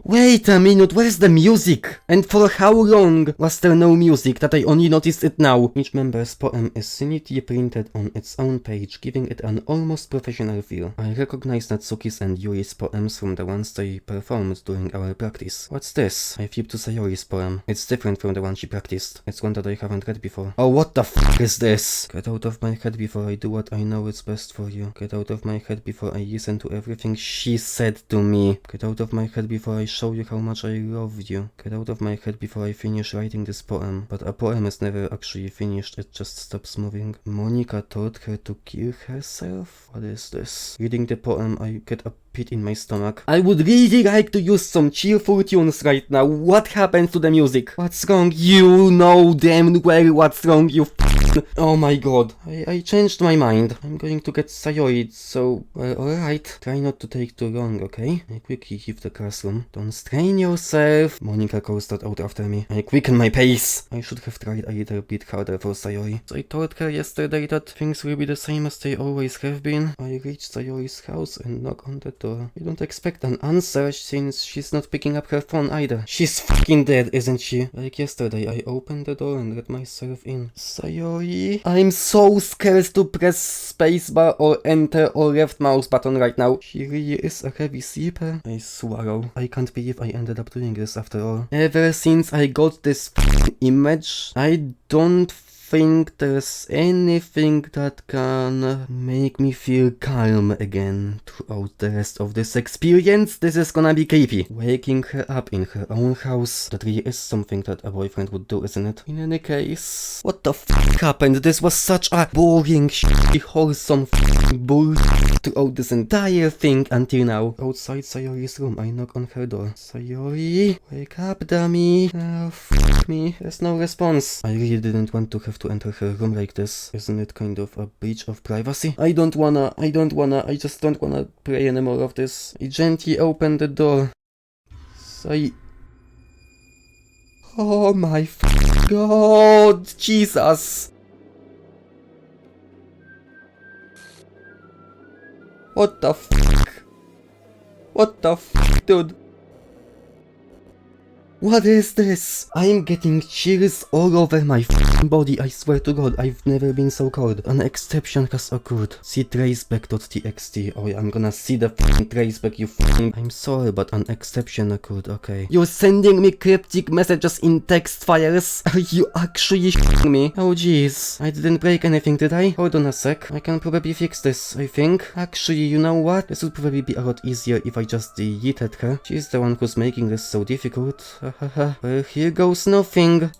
Wait a minute, where's the music? And for how long was there no music that I only noticed it now? Each member's poem is neatly printed on its own page, giving it an almost professional feel. I recognize Natsuki's and Yuri's poems from the ones they performed during our practice. What's this? I flipped to Sayori's poem. It's different from the one she practiced. It's one that I haven't read before. Oh, what the f is this? Get out of my head before I do what I know is best for you. Get out of my head before I listen to everything she said to me. Get out of my head before I show you how much I love you. Get out of my head before I finish writing this poem. But a poem is never actually finished, it just stops moving. Monica told her to kill herself? What is this? Reading the poem, I get a pit in my stomach. I would really like to use some cheerful tunes right now. What happened to the music? What's wrong? You know damn well what's wrong, you Oh my god. I changed my mind. I'm going to get Sayori, so, well, alright. Try not to take too long, okay? I quickly leave the classroom. Don't strain yourself. Monica calls that out after me. I quicken my pace. I should have tried a little bit harder for Sayori. So I told her yesterday that things will be the same as they always have been. I reach Sayori's house and knock on the door. I don't expect an answer since she's not picking up her phone either. She's fucking dead, isn't she? Like yesterday, I opened the door and let myself in. Sayori? I'm so scared to press spacebar or enter or left mouse button right now. She really is a heavy sleeper. I swallow. I can't believe I ended up doing this after all. Ever since I got this image. I don't think there's anything that can make me feel calm again throughout the rest of this experience. This is gonna be creepy. Waking her up in her own house. That really is something that a boyfriend would do, isn't it? In any case, what the fuck happened? This was such a boring, shitty, wholesome bullshit throughout this entire thing until now. Outside Sayori's room, I knock on her door. Sayori, wake up, dummy. Oh, fuck me. There's no response. I really didn't want to have to enter her room like this. Isn't it kind of a breach of privacy? I just don't wanna play any more of this. I gently open the door. Oh my god, Jesus! What the fuck? What the fuck, dude? What is this? I'm getting chills all over my f***ing body, I swear to god, I've never been so cold. An exception has occurred. See traceback.txt. Oh, I'm gonna see the f***ing traceback, you f***ing... I'm sorry, but an exception occurred, okay. You're sending me cryptic messages in text files? Are you actually f***ing me? Oh jeez. I didn't break anything, did I? Hold on a sec. I can probably fix this, I think. Actually, you know what? This would probably be a lot easier if I just deleted her. She's the one who's making this so difficult. Well, here goes nothing.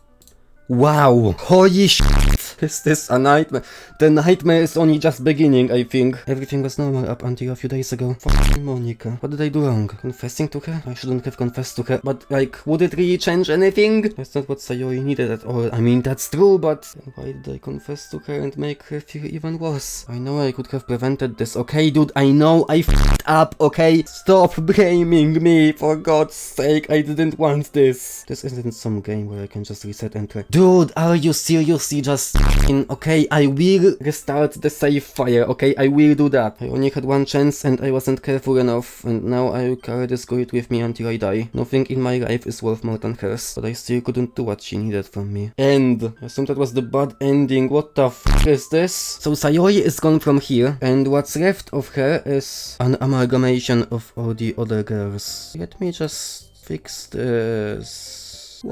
Wow, holy shit, is this a nightmare? The nightmare is only just beginning, I think. Everything was normal up until a few days ago. Fucking Monica. What did I do wrong? Confessing to her? I shouldn't have confessed to her, but like, would it really change anything? That's not what Sayori needed at all. I mean, that's true, but why did I confess to her and make her feel even worse? I know I could have prevented this, okay, dude, I know I f***ed up, okay? Stop blaming me, for God's sake, I didn't want this. This isn't some game where I can just reset and try. Dude, are you seriously just f***ing... Okay, I will restart the save file, okay? I will do that. I only had one chance and I wasn't careful enough, and now I'll carry this grid with me until I die. Nothing in my life is worth more than hers, but I still couldn't do what she needed from me. And I assume that was the bad ending. What the f*** is this? So Sayori is gone from here, and what's left of her is an amalgamation of all the other girls. Let me just fix this.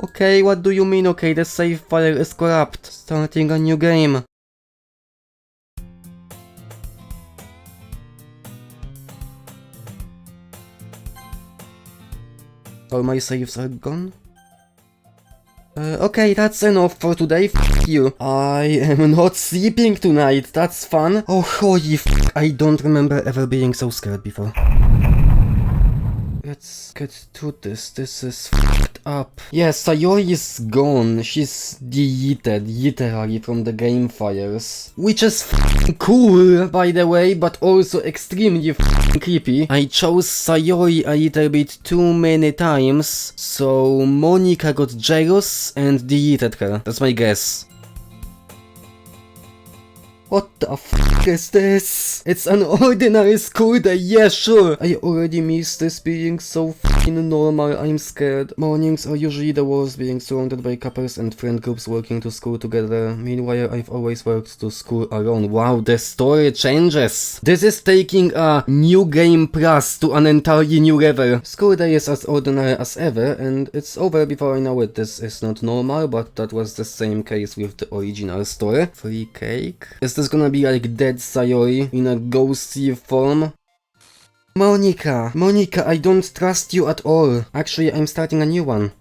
Okay, what do you mean, okay, the save file is corrupt. Starting a new game. All my saves are gone? Okay, that's enough for today, f*** you. I am not sleeping tonight, that's fun. Oh, holy f***, I don't remember ever being so scared before. Let's get to this. This is f***ed up. Yes, Sayori is gone. She's deleted, literally, from the game files. Which is f***ing cool, by the way, but also extremely f***ing creepy. I chose Sayori a little bit too many times, so Monica got jealous and deleted her. That's my guess. What the f*** is this? It's an ordinary school day, yeah sure! I already miss this being so f***ing normal, I'm scared. Mornings are usually the worst, being surrounded by couples and friend groups working to school together. Meanwhile, I've always worked to school alone. Wow, the story changes! This is taking a new game plus to an entirely new level. School day is as ordinary as ever, and it's over before I know it. This is not normal, but that was the same case with the original story. Free cake? Is this gonna be like dead Sayori in a ghostly form? Monica, I don't trust you at all. Actually, I'm starting a new one.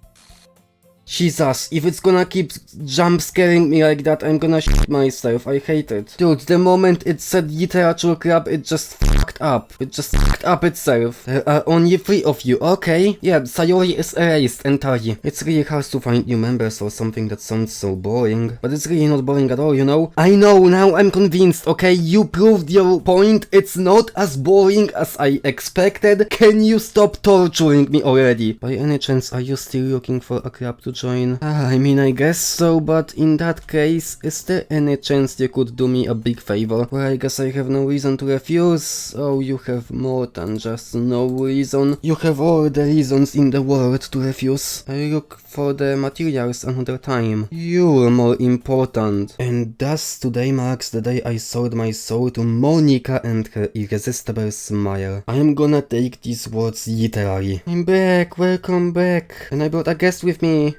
Jesus, if it's gonna keep jump scaring me like that, I'm gonna shit myself. I hate it. Dude, the moment it said literature club, it just fucked up. It just fucked up itself. There are only 3 of you, okay? Yeah, Sayori is erased entirely. It's really hard to find new members for something that sounds so boring. But it's really not boring at all, you know? I know, now I'm convinced, okay? You proved your point. It's not as boring as I expected. Can you stop torturing me already? By any chance, are you still looking for a club to join? I mean, I guess so, but in that case, is there any chance you could do me a big favor? Well, I guess I have no reason to refuse. Oh, you have more than just no reason. You have all the reasons in the world to refuse. I look for the materials another time. You're more important. And thus, today marks the day I sold my soul to Monica and her irresistible smile. I'm gonna take these words literally. I'm back, welcome back. And I brought a guest with me.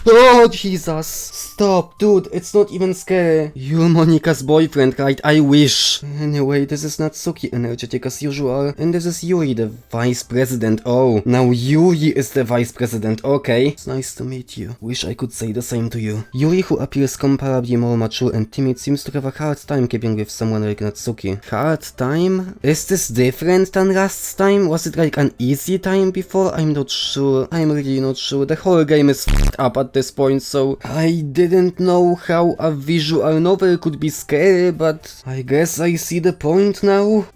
Oh, Jesus! Stop, dude, it's not even scary. You're Monika's boyfriend, right? I wish. Anyway, this is Natsuki, energetic as usual. And this is Yuri, the vice president. Oh, now Yuri is the vice president, okay. It's nice to meet you. Wish I could say the same to you. Yuri, who appears comparably more mature and timid, seems to have a hard time keeping with someone like Natsuki. Hard time? Is this different than last time? Was it like an easy time before? I'm not sure. I'm really not sure. The whole game is f***ed up at this point, so I didn't know how a visual novel could be scary, but I guess I see the point now.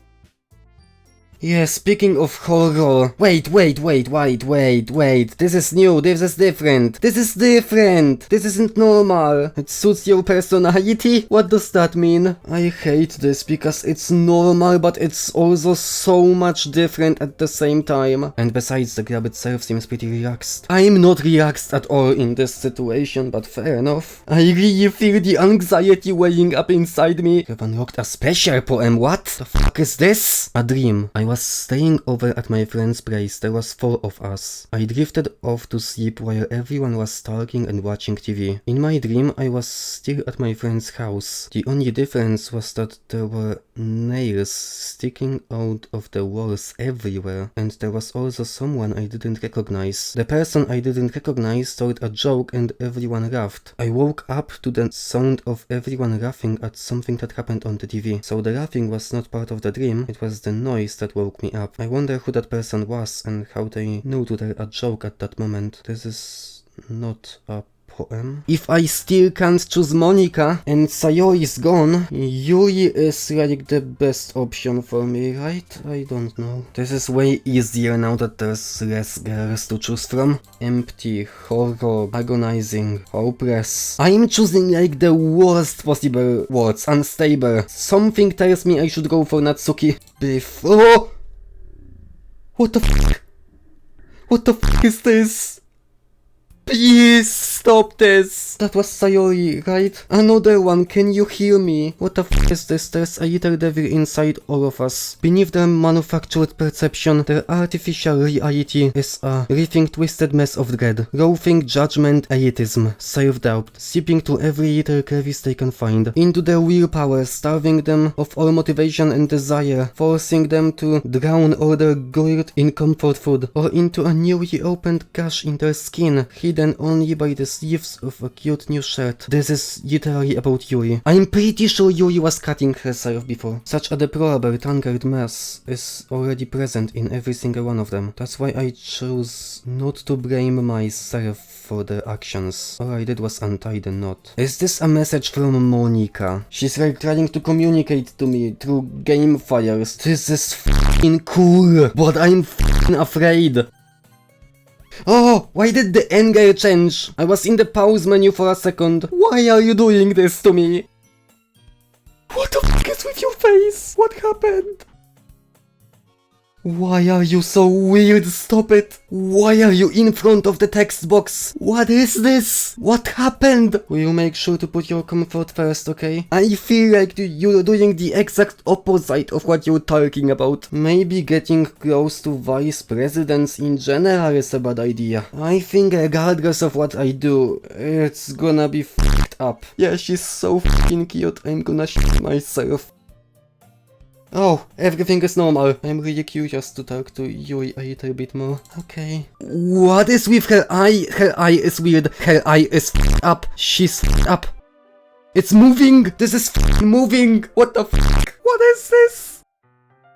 Yeah, speaking of horror. Wait, this is new, this is different. This isn't normal. It suits your personality? What does that mean? I hate this because it's normal, but it's also so much different at the same time. And besides, the grab itself seems pretty relaxed. I'm not relaxed at all in this situation, but fair enough. I really feel the anxiety weighing up inside me. You've unlocked a special poem, what? The fuck is this? A dream. I was staying over at my friend's place. There was 4 of us. I drifted off to sleep while everyone was talking and watching TV. In my dream, I was still at my friend's house. The only difference was that there were nails sticking out of the walls everywhere, and there was also someone I didn't recognize. The person I didn't recognize told a joke and everyone laughed. I woke up to the sound of everyone laughing at something that happened on the TV. So the laughing was not part of the dream, it was the noise that woke me up. I wonder who that person was and how they knew to tell a joke at that moment. This is not a poem. If I still can't choose Monika and Sayori is gone, Yuri is like the best option for me, right? I don't know. This is way easier now that there's less girls to choose from. Empty, horror, agonizing, hopeless. I'm choosing like the worst possible words. Unstable. Something tells me I should go for Natsuki. Oh! What the fuck? What the fuck is this? Please stop this! That was Sayori, right? Another one, can you hear me? What the f is this? There's a little devil inside all of us. Beneath their manufactured perception, their artificial reality is a writhing twisted mess of dread, loathing, judgment, elitism, self-doubt, seeping to every little crevice they can find, into their willpower, starving them of all motivation and desire, forcing them to drown all their gourd in comfort food, or into a newly opened gash in their skin, hidden only by the sleeves of a cute new shirt. This is literally about Yuri. I'm pretty sure Yuri was cutting herself before. Such a deplorable, tangled mess is already present in every single one of them. That's why I chose not to blame myself for their actions. All I did was untie the knot. Is this a message from Monika? She's like trying to communicate to me through game fires. This is f***ing cool, but I'm f***ing afraid. Oh, why did the anger change? I was in the pause menu for a second. Why are you doing this to me? What the fuck is with your face? What happened? Why are you so weird? Stop it! Why are you in front of the text box? What is this? What happened? Will you make sure to put your comfort first, okay? I feel like you're doing the exact opposite of what you're talking about. Maybe getting close to vice presidents in general is a bad idea. I think regardless of what I do, it's gonna be f***ed up. Yeah, she's so f***ing cute, I'm gonna shit myself. Oh, everything is normal. I'm really curious to talk to Yuri a little bit more. Okay. What is with her eye? Her eye is weird. Her eye is f***ed up. She's f***ed up. It's moving! This is f***ing moving! What the fuck? What is this?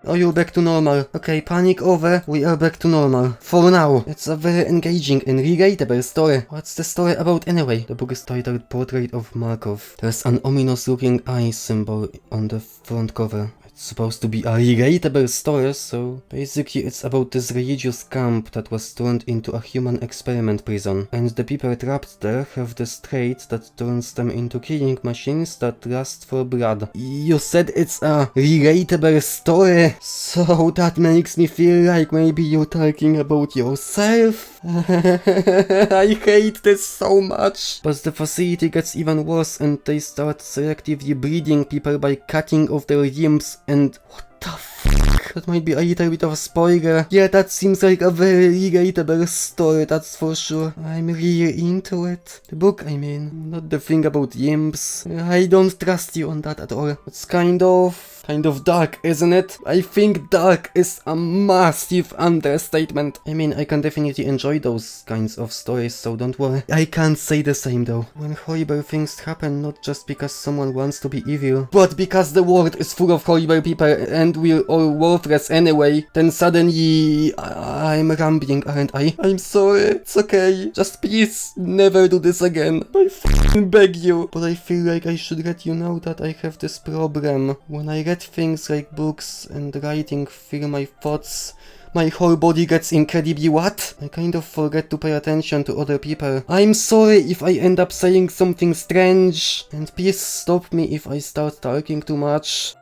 Oh, you're back to normal. Okay, panic over. We are back to normal. For now. It's a very engaging and relatable story. What's the story about anyway? The book is titled Portrait of Markov. There's an ominous looking eye symbol on the front cover. Supposed to be a relatable story, so basically it's about this religious camp that was turned into a human experiment prison, and the people trapped there have this trait that turns them into killing machines that lust for blood. You said it's a relatable story, so that makes me feel like maybe you're talking about yourself. I hate this so much. But the facility gets even worse and they start selectively breeding people by cutting off their limbs and what the fuck? That might be a little bit of a spoiler. Yeah, that seems like a very relatable story, that's for sure. I'm really into it. The book, I mean. Not the thing about imps. I don't trust you on that at all. It's kind of dark, isn't it? I think dark is a massive understatement. I mean, I can definitely enjoy those kinds of stories, so don't worry. I can't say the same though. When horrible things happen, not just because someone wants to be evil, but because the world is full of horrible people and we're all worthless anyway, then suddenly I'm rambling, aren't I? I'm sorry, it's okay. Just please never do this again. I f***ing beg you. But I feel like I should let you know that I have this problem. When I read things like books and writing fill my thoughts, my whole body gets incredibly what? I kind of forget to pay attention to other people. I'm sorry if I end up saying something strange, and please stop me if I start talking too much.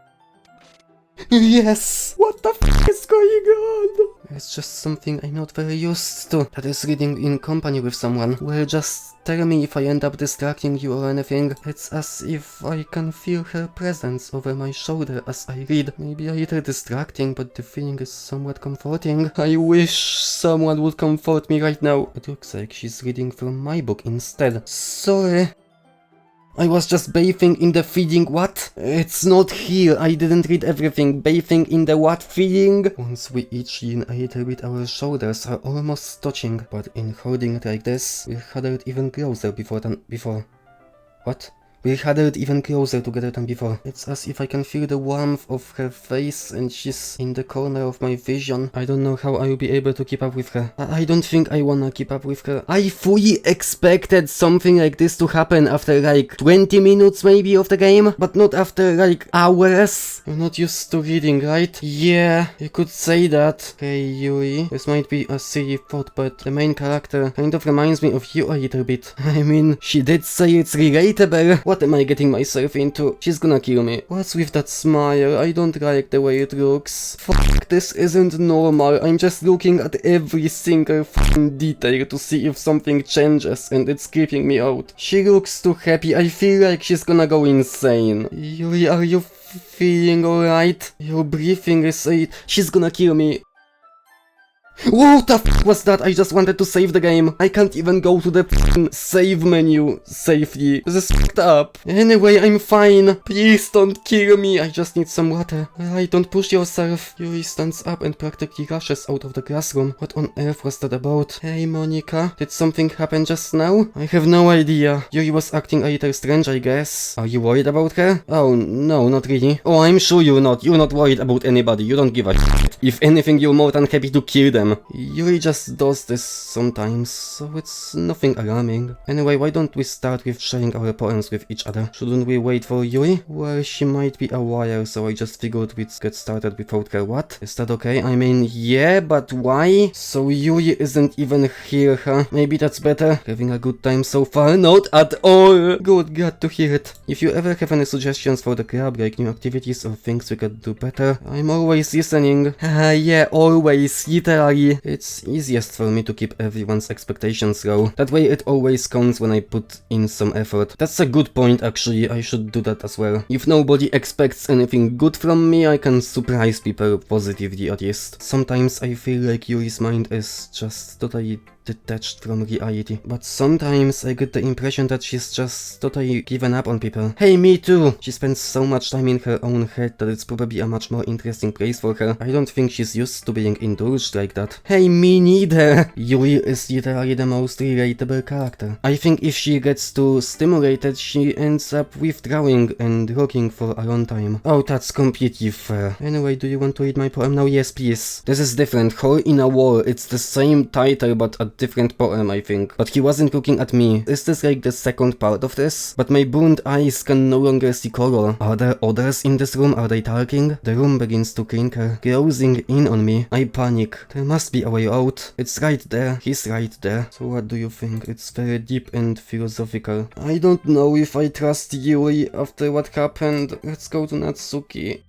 Yes! What the f is going on? It's just something I'm not very used to. That is reading in company with someone. Well, just tell me if I end up distracting you or anything. It's as if I can feel her presence over my shoulder as I read. Maybe a little distracting, but the feeling is somewhat comforting. I wish someone would comfort me right now. It looks like she's reading from my book instead. Sorry. I was just bathing in the feeling what? It's not here, I didn't read everything. Bathing in the what feeling? Once we each lean a little bit, our shoulders are almost touching, but in holding it like this, we're huddled even closer before. What? We're huddled even closer together than before. It's as if I can feel the warmth of her face and she's in the corner of my vision. I don't know how I will be able to keep up with her. I don't think I wanna keep up with her. I fully expected something like this to happen after like 20 minutes maybe of the game, but not after like hours. You're not used to reading, right? Yeah, you could say that. Hey Yuri, this might be a silly thought, but the main character kind of reminds me of you a little bit. I mean, she did say it's relatable. What am I getting myself into? She's gonna kill me. What's with that smile? I don't like the way it looks. Fuck, this isn't normal. I'm just looking at every single fucking detail to see if something changes and it's creeping me out. She looks too happy. I feel like she's gonna go insane. Yuri, are you feeling alright? Your breathing is she's gonna kill me. What the f was that? I just wanted to save the game. I can't even go to the f***ing save menu safely. This is f***ed up. Anyway, I'm fine. Please don't kill me. I just need some water. Alright, don't push yourself. Yuri stands up and practically rushes out of the classroom. What on earth was that about? Hey, Monica. Did something happen just now? I have no idea. Yuri was acting a little strange, I guess. Are you worried about her? Oh, no, not really. Oh, I'm sure you're not. You're not worried about anybody. You don't give a shit. If anything, you're more than happy to kill them. Yuri just does this sometimes, so it's nothing alarming. Anyway, why don't we start with sharing our poems with each other? Shouldn't we wait for Yuri? Well, she might be a while, so I just figured we'd get started without her. What? Is that okay? I mean, yeah, but why? So Yuri isn't even here, huh? Maybe that's better? Having a good time so far? Not at all! Good, glad to hear it. If you ever have any suggestions for the club, like new activities or things we could do better, I'm always listening. Yeah, always, literally. It's easiest for me to keep everyone's expectations low. That way it always counts when I put in some effort. That's a good point actually, I should do that as well. If nobody expects anything good from me, I can surprise people positively at least. Sometimes I feel like Yuri's mind is just totally detached from reality. But sometimes I get the impression that she's just totally given up on people. Hey, me too! She spends so much time in her own head that it's probably a much more interesting place for her. I don't think she's used to being indulged like that. Hey, me neither! Yuri is literally the most relatable character. I think if she gets too stimulated, she ends up withdrawing and looking for a long time. Oh, that's completely fair. Anyway, do you want to read my poem now? Yes, please. This is different. Hole in a Wall. It's the same title, but a different poem, I think. But he wasn't looking at me. Is this like the second part of this? But my burned eyes can no longer see color. Are there others in this room? Are they talking? The room begins to clinker, closing in on me. I panic. There must be a way out. It's right there. He's right there. So what do you think? It's very deep and philosophical. I don't know if I trust Yuri after what happened. Let's go to Natsuki.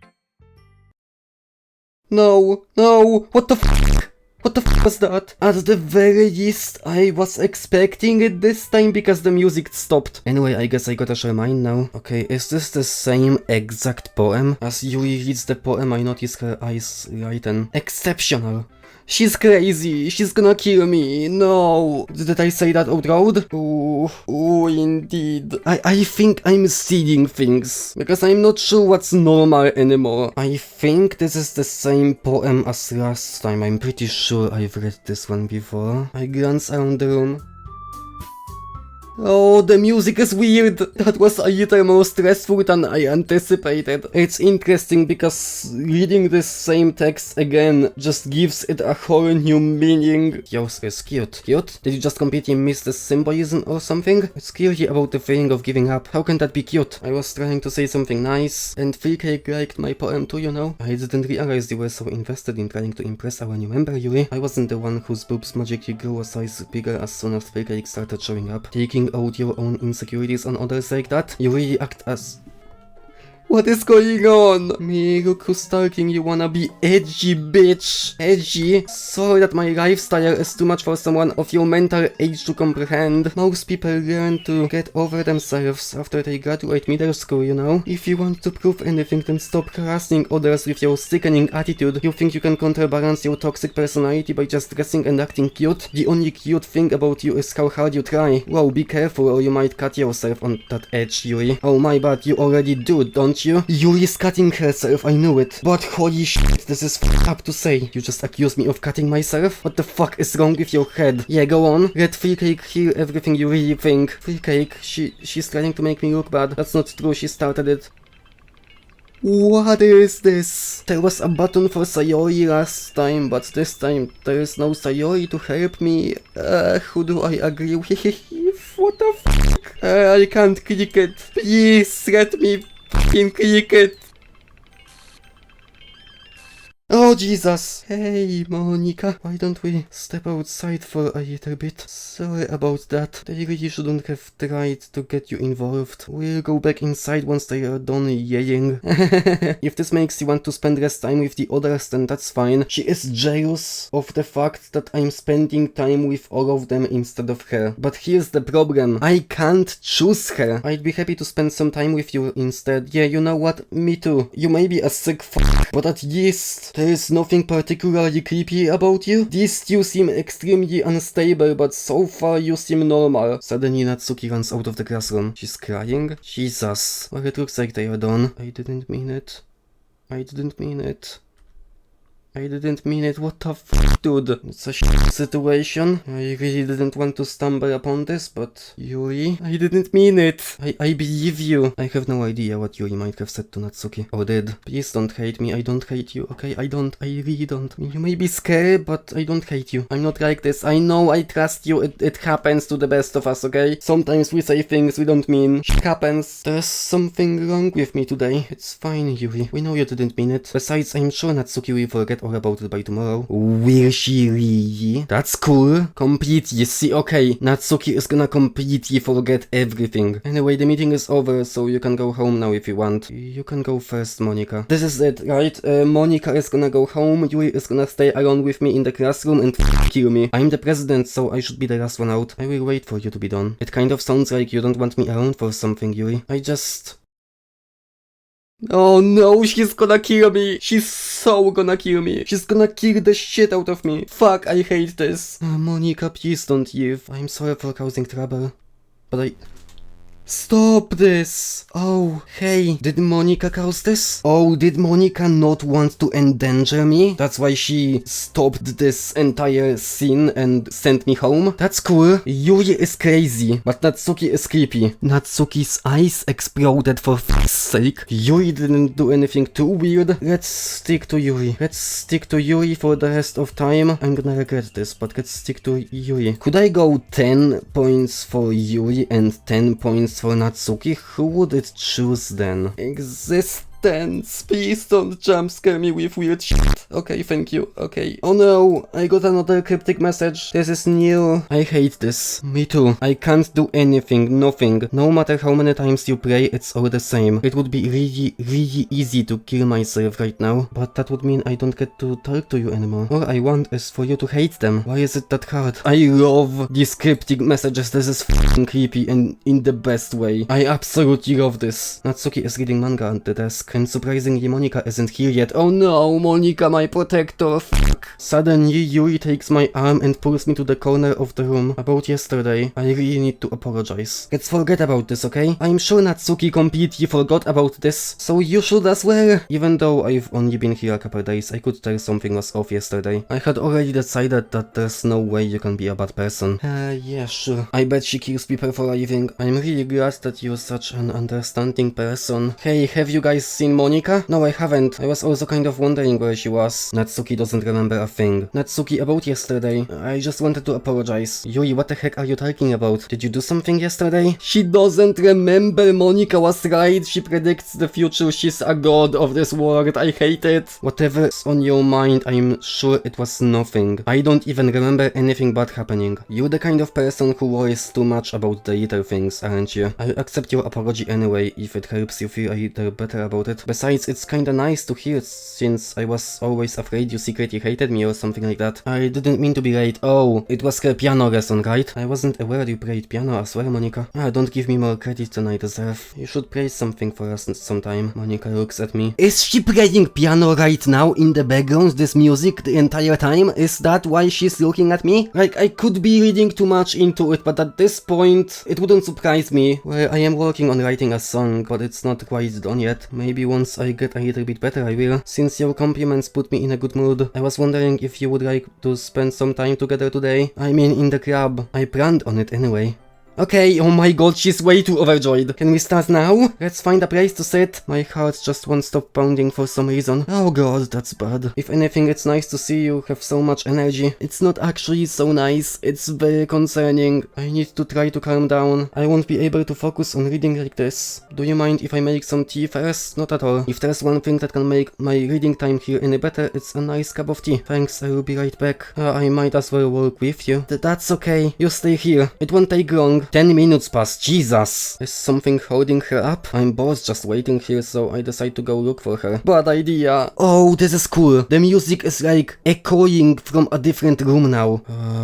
No! No! What the f***? What the f was that? At the very least, I was expecting it this time because the music stopped. Anyway, I guess I gotta share mine now. Okay, is this the same exact poem? As Yuri reads the poem, I notice her eyes lighten. Exceptional. She's crazy. She's gonna kill me. No. Did I say that out loud? Ooh, indeed. I think I'm seeing things. Because I'm not sure what's normal anymore. I think this is the same poem as last time. I'm pretty sure I've read this one before. I glance around the room. Oh, the music is weird. That was a little more stressful than I anticipated. It's interesting because reading this same text again just gives it a whole new meaning. Yours is cute. Cute? Did you just completely miss the symbolism or something? It's clearly about the feeling of giving up. How can that be cute? I was trying to say something nice, and Philcake liked my poem too, you know? I didn't realize you were so invested in trying to impress our new member, Yuri. I wasn't the one whose boobs magically grew a size bigger as soon as Philcake started showing up. Taking out your own insecurities on others like that, you really act as... What is going on? Me, look who's stalking, you wanna be edgy, bitch. Edgy? Sorry that my lifestyle is too much for someone of your mental age to comprehend. Most people learn to get over themselves after they graduate middle school, you know? If you want to prove anything, then stop harassing others with your sickening attitude. You think you can counterbalance your toxic personality by just dressing and acting cute? The only cute thing about you is how hard you try. Whoa, be careful or you might cut yourself on that edge, Yuri. Oh my, but you already do, don't you? Yuri's cutting herself, I knew it. But holy shit, this is f***ed up to say. You just accused me of cutting myself? What the fuck is wrong with your head? Yeah, go on. Let Philcake hear everything you really think. Philcake, she's trying to make me look bad. That's not true, she started it. What is this? There was a button for Sayori last time, but this time there is no Sayori to help me. Who do I agree with? What the fuck? I can't click it. Please, let me fucking click it. Oh Jesus! Hey Monica, why don't we step outside for a little bit? Sorry about that. They really shouldn't have tried to get you involved. We'll go back inside once they are done yelling. If this makes you want to spend less time with the others, then that's fine. She is jealous of the fact that I'm spending time with all of them instead of her. But here's the problem. I can't choose her. I'd be happy to spend some time with you instead. Yeah, you know what? Me too. You may be a sick f***, but at least there is nothing particularly creepy about you. These two seem extremely unstable, but so far you seem normal. Suddenly Natsuki runs out of the classroom. She's crying? Jesus. Well, it looks like they are done. I didn't mean it. I didn't mean it. I didn't mean it, what the f***, dude? It's a shit situation. I really didn't want to stumble upon this, but... Yuri? I didn't mean it. I believe you. I have no idea what Yuri might have said to Natsuki. Or did. Please don't hate me, I don't hate you, okay? I really don't. You may be scared, but I don't hate you. I'm not like this. I know, I trust you. It happens to the best of us, okay? Sometimes we say things we don't mean. It happens. There's something wrong with me today. It's fine, Yuri. We know you didn't mean it. Besides, I'm sure Natsuki will forget all about it by tomorrow. Will she really? That's cool. Completely. See, okay. Natsuki is gonna completely forget everything. Anyway, the meeting is over, so you can go home now if you want. You can go first, Monica. This is it, right? Monica is gonna go home, Yuri is gonna stay alone with me in the classroom and kill me. I'm the president, so I should be the last one out. I will wait for you to be done. It kind of sounds like you don't want me around for something, Yuri. I just... Oh no, she's gonna kill me. She's so gonna kill me. She's gonna kill the shit out of me. Fuck, I hate this. Monica, please don't leave. I'm sorry for causing trouble. But I... Stop this! Oh, hey, did Monica cause this? Oh, did Monica not want to endanger me? That's why she stopped this entire scene and sent me home? That's cool. Yuri is crazy, but Natsuki is creepy. Natsuki's eyes exploded for f***'s sake. Yuri didn't do anything too weird. Let's stick to Yuri. Let's stick to Yuri for the rest of time. I'm gonna regret this, but let's stick to Yuri. Could I go 10 points for Yuri and 10 points for Natsuki? Who would it choose then? Exist tense. Please don't jump scare me with weird shit. Okay, thank you. Okay. Oh no, I got another cryptic message. This is new. I hate this. Me too. I can't do anything, nothing. No matter how many times you pray, it's all the same. It would be really easy to kill myself right now, but that would mean I don't get to talk to you anymore. All I want is for you to hate them. Why is it that hard? I love these cryptic messages. This is f***ing creepy and in the best way. I absolutely love this. Natsuki is reading manga at the desk, and surprisingly Monika isn't here yet. Oh no, Monika, my protector, fuck. Suddenly Yuri takes my arm and pulls me to the corner of the room. About yesterday, I really need to apologize. Let's forget about this, okay? I'm sure Natsuki completely forgot about this, so you should as well. Even though I've only been here a couple days, I could tell something was off yesterday. I had already decided that there's no way you can be a bad person. Yeah, sure. I bet she kills people for a living. I'm really glad that you're such an understanding person. Hey, have you guys seen Monika? No, I haven't. I was also kind of wondering where she was. Natsuki doesn't remember a thing. Natsuki, about yesterday. I just wanted to apologize. Yuri, what the heck are you talking about? Did you do something yesterday? She doesn't remember. Monika was right. She predicts the future. She's a god of this world. I hate it. Whatever's on your mind, I'm sure it was nothing. I don't even remember anything bad happening. You're the kind of person who worries too much about the little things, aren't you? I'll accept your apology anyway, if it helps you feel a little better about it. Besides, it's kinda nice to hear, since I was always afraid you secretly hated me or something like that. I didn't mean to be late. Oh, it was her piano lesson, right? I wasn't aware you played piano as well, Monika. Don't give me more credit than I deserve. You should play something for us sometime. Monika looks at me. Is she playing piano right now in the background, this music, the entire time? Is that why she's looking at me? Like, I could be reading too much into it, but at this point, it wouldn't surprise me. Well, I am working on writing a song, but it's not quite done yet. Maybe once I get a little bit better, I will. Since your compliments put me in a good mood, I was wondering if you would like to spend some time together today. I mean, in the club. I planned on it anyway. Okay, oh my god, she's way too overjoyed. Can we start now? Let's find a place to sit. My heart just won't stop pounding for some reason. Oh god, that's bad. If anything, it's nice to see you have so much energy. It's not actually so nice. It's very concerning. I need to try to calm down. I won't be able to focus on reading like this. Do you mind if I make some tea first? Not at all. If there's one thing that can make my reading time here any better, it's a nice cup of tea. Thanks, I will be right back. I might as well work with you. That's okay. You stay here. It won't take long. 10 minutes past, Jesus! Is something holding her up? I'm bored just waiting here, so I decide to go look for her. Bad idea! Oh, this is cool! The music is like echoing from a different room now.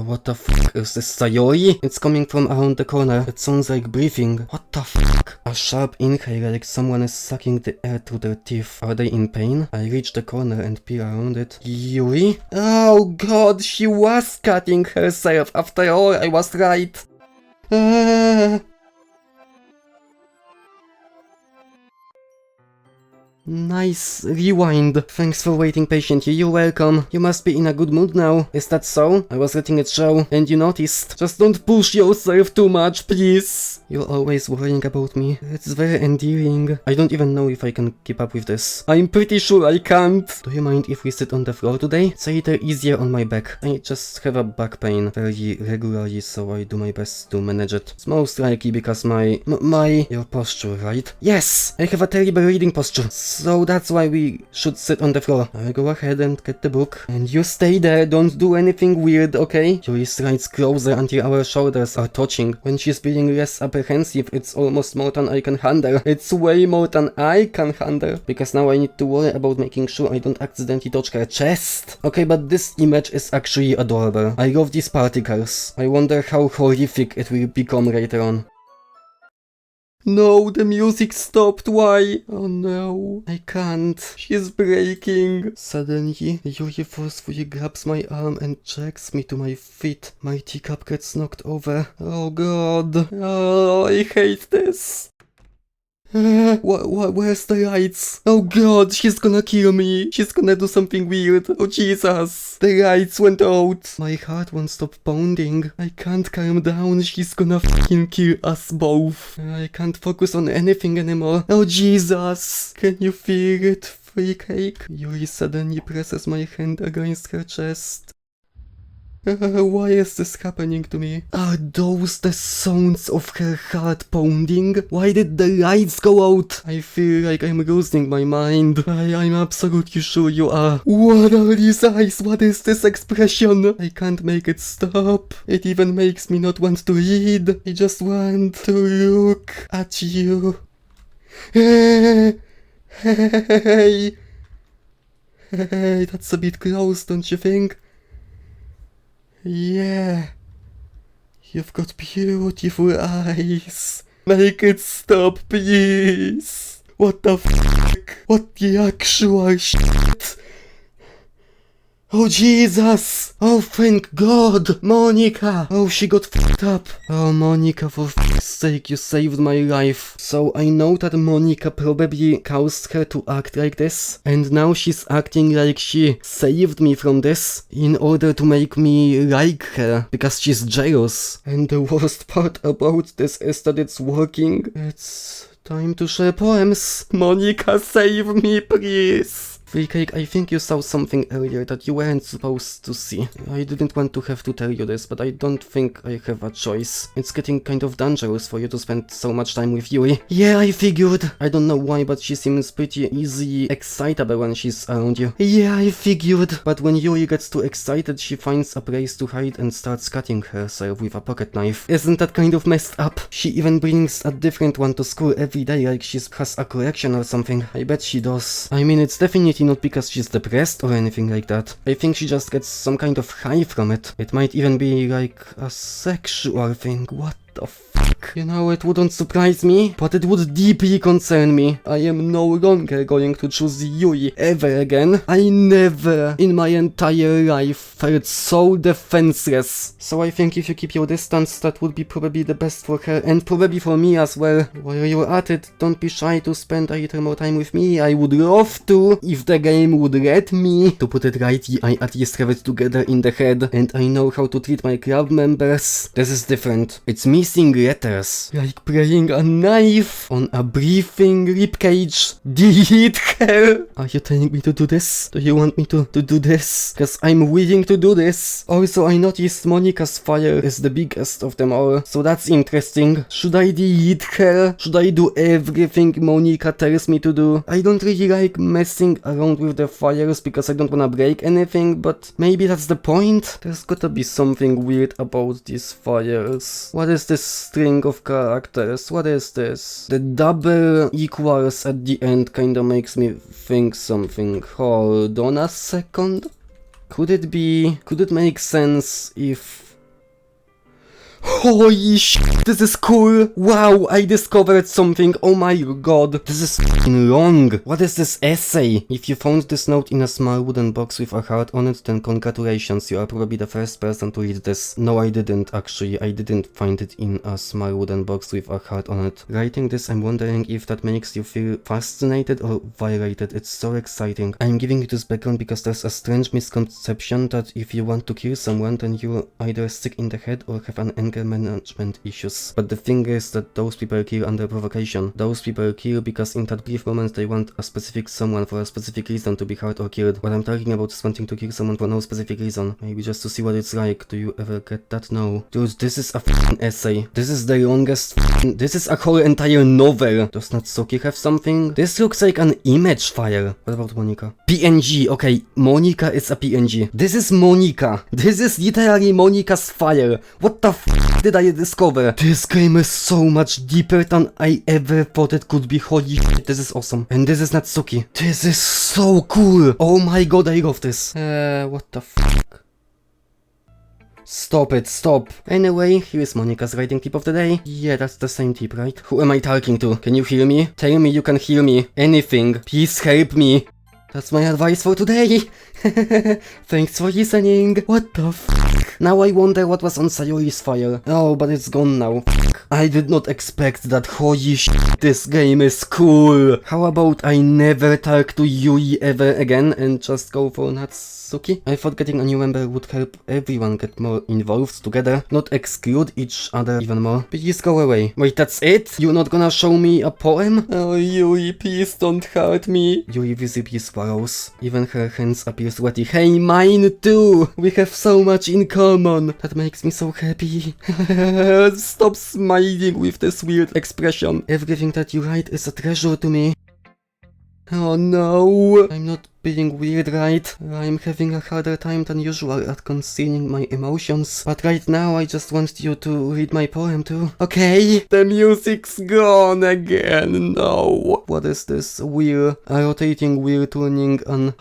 What the fuck? Is this Sayori? It's coming from around the corner. It sounds like breathing. What the fuck? A sharp inhale, like someone is sucking the air through their teeth. Are they in pain? I reach the corner and peer around it. Yuri? Oh god, she was cutting herself! After all, I was right! Nice rewind. Thanks for waiting patiently. You're welcome. You must be in a good mood now. Is that so? I was letting it show, and you noticed. Just don't push yourself too much, please. You're always worrying about me. It's very endearing. I don't even know if I can keep up with this. I'm pretty sure I can't. Do you mind if we sit on the floor today? It's a little easier on my back. I just have a back pain very regularly, so I do my best to manage it. It's most likely because your posture, right? Yes! I have a terrible reading posture. So that's why we should sit on the floor. I'll go ahead and get the book. And you stay there, don't do anything weird, okay? Yuri strides closer until our shoulders are touching. When she's being less apprehensive, it's almost more than I can handle. It's way more than I can handle. Because now I need to worry about making sure I don't accidentally touch her chest. Okay, but this image is actually adorable. I love these particles. I wonder how horrific it will become later on. No, the music stopped. Why? Oh no, I can't. She's breaking. Suddenly, Yuri forcefully grabs my arm and drags me to my feet. My teacup gets knocked over. Oh god. Oh, I hate this. Where's the lights? Oh god, she's gonna kill me. She's gonna do something weird. Oh Jesus. The lights went out. My heart won't stop pounding. I can't calm down. She's gonna fucking kill us both. I can't focus on anything anymore. Oh Jesus. Can you feel it, free cake? Yuri suddenly presses my hand against her chest. Why is this happening to me? Are those the sounds of her heart pounding? Why did the lights go out? I feel like I'm losing my mind. I'm absolutely sure you are. What are these eyes? What is this expression? I can't make it stop. It even makes me not want to read. I just want to look at you. Hey, hey, hey, that's a bit close, don't you think? Yeah, you've got beautiful eyes. Make it stop, please. What the fuck? What the actual shit? Oh Jesus! Oh thank God! Monica! Oh, she got fucked up. Oh Monica, for fuck's sake, you saved my life. So I know that Monica probably caused her to act like this, and now she's acting like she saved me from this in order to make me like her, because she's jealous. And the worst part about this is that it's working. It's time to share poems. Monica, save me, please. Cake, I think you saw something earlier that you weren't supposed to see. I didn't want to have to tell you this, but I don't think I have a choice. It's getting kind of dangerous for you to spend so much time with Yui. Yeah, I figured. I don't know why, but she seems pretty easy excitable when she's around you. Yeah, I figured. But when Yui gets too excited, she finds a place to hide and starts cutting herself with a pocket knife. Isn't that kind of messed up? She even brings a different one to school every day, like she has a collection or something. I bet she does. I mean, it's definitely not because she's depressed or anything like that. I think she just gets some kind of high from it. It might even be like a sexual thing. What the fuck? You know, it wouldn't surprise me, but it would deeply concern me. I am no longer going to choose Yui ever again. I never in my entire life felt so defenseless. So I think if you keep your distance, that would be probably the best for her and probably for me as well. While you're at it, don't be shy to spend a little more time with me. I would love to, if the game would let me. To put it right, I at least have it together in the head, and I know how to treat my club members. This is different. It's missing letters. Like praying a knife on a breathing ribcage. Delete her! Are you telling me to do this? Do you want me to do this? Cause I'm willing to do this. Also, I noticed Monica's fire is the biggest of them all, so that's interesting. Should I delete her? Should I do everything Monica tells me to do? I don't really like messing around with the fires because I don't wanna break anything, but maybe that's the point? There's gotta be something weird about these fires. What is this string of characters? What is this? The double equals at the end kinda makes me think something. Hold on a second. Could it make sense if... Holy shit, this is cool! Wow, I discovered something, oh my god. This is f***ing long. What is this essay? If you found this note in a small wooden box with a heart on it, then congratulations, you are probably the first person to read this. No, I didn't actually, I didn't find it in a small wooden box with a heart on it. Writing this, I'm wondering if that makes you feel fascinated or violated. It's so exciting. I'm giving you this background because there's a strange misconception that if you want to kill someone, then you're either sick in the head or have an anger management issues. But the thing is that those people kill under provocation. Those people kill because in that brief moment they want a specific someone for a specific reason to be hurt or killed. What I'm talking about is wanting to kill someone for no specific reason. Maybe just to see what it's like. Do you ever get that? No. Dude, this is a f***ing essay. This is the longest this is a whole entire novel. Does Natsuki have something? This looks like an image file. What about Monica? PNG. Okay, Monica is a PNG. This is Monica. This is literally Monica's file. What the f*** did I discover? This game is so much deeper than I ever thought it could be. Holy shit, this is awesome. And this is Natsuki. This is so cool. Oh my god, I love this. What the fuck? Stop it, stop. Anyway, here is Monica's writing tip of the day. Yeah, that's the same tip, right? Who am I talking to? Can you hear me? Tell me you can hear me. Anything. Please help me. That's my advice for today. Thanks for listening. What the fuck? Now I wonder what was on Sayori's fire. Oh, but it's gone now. Fuck. I did not expect that. Holy shit, this game is cool. How about I never talk to Yui ever again and just go for Natsuki? I thought getting a new member would help everyone get more involved together, not exclude each other even more. Please go away. Wait, that's it? You're not gonna show me a poem? Oh, Yui, please don't hurt me. Yui visibly swallows. Even her hands appear sweaty. Hey, mine too! We have so much in come on. That makes me so happy. Stop smiling with this weird expression. Everything that you write is a treasure to me. Oh no, I'm not being weird, right? I'm having a harder time than usual at concealing my emotions. But right now I just want you to read my poem too. Okay, the music's gone again, no. What is this? A rotating wheel turning on,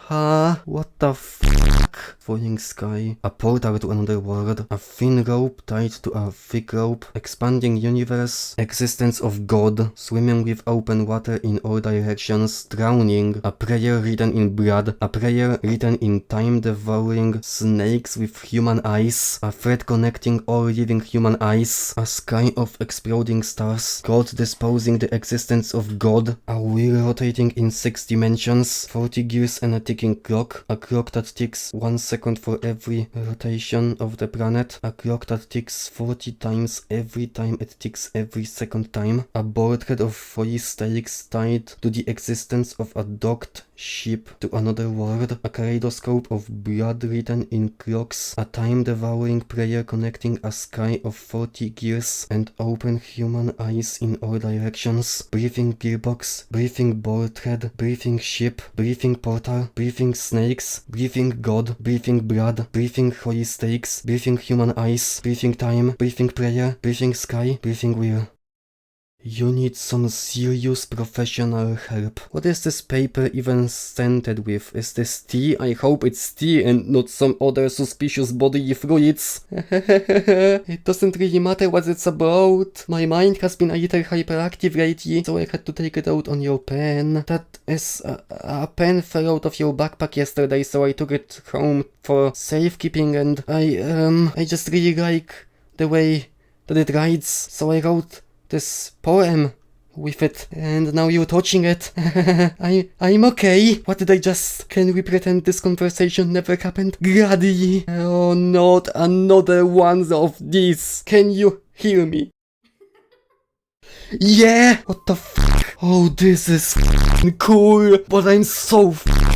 what the fuck? Falling sky, a portal to another world, a thin rope tied to a thick rope, expanding universe, existence of God, swimming with open water in all directions, drowning, a prayer written in blood, a prayer written in time, devouring snakes with human eyes, a thread connecting all living human eyes, a sky of exploding stars, God disposing the existence of God, a wheel rotating in 6 dimensions, 40 gears and a ticking clock, a clock that ticks 1 second for every rotation of the planet, a clock that ticks 40 times every time it ticks every second time, a board head of 40 stakes tied to the existence of a docked ship to another world, a kaleidoscope of blood written in clocks, a time-devouring prayer connecting a sky of 40 gears and open human eyes in all directions, breathing gearbox, breathing board head, breathing ship, breathing portal, breathing snakes, breathing God, breathing blood, breathing holy stakes, breathing human eyes, breathing time, breathing prayer, breathing sky, breathing wheel. You need some serious professional help. What is this paper even scented with? Is this tea? I hope it's tea and not some other suspicious bodily fluids. It doesn't really matter what it's about. My mind has been a little hyperactive lately, so I had to take it out on your pen. That is a pen fell out of your backpack yesterday, so I took it home for safekeeping, and I just really like the way that it writes, so I wrote this poem with it, and now you're touching it. I'm okay. What did I just... Can we pretend this conversation never happened? Grady! Oh, not another one of these. Can you hear me? Yeah! What the fuck? Oh, this is cool, but I'm so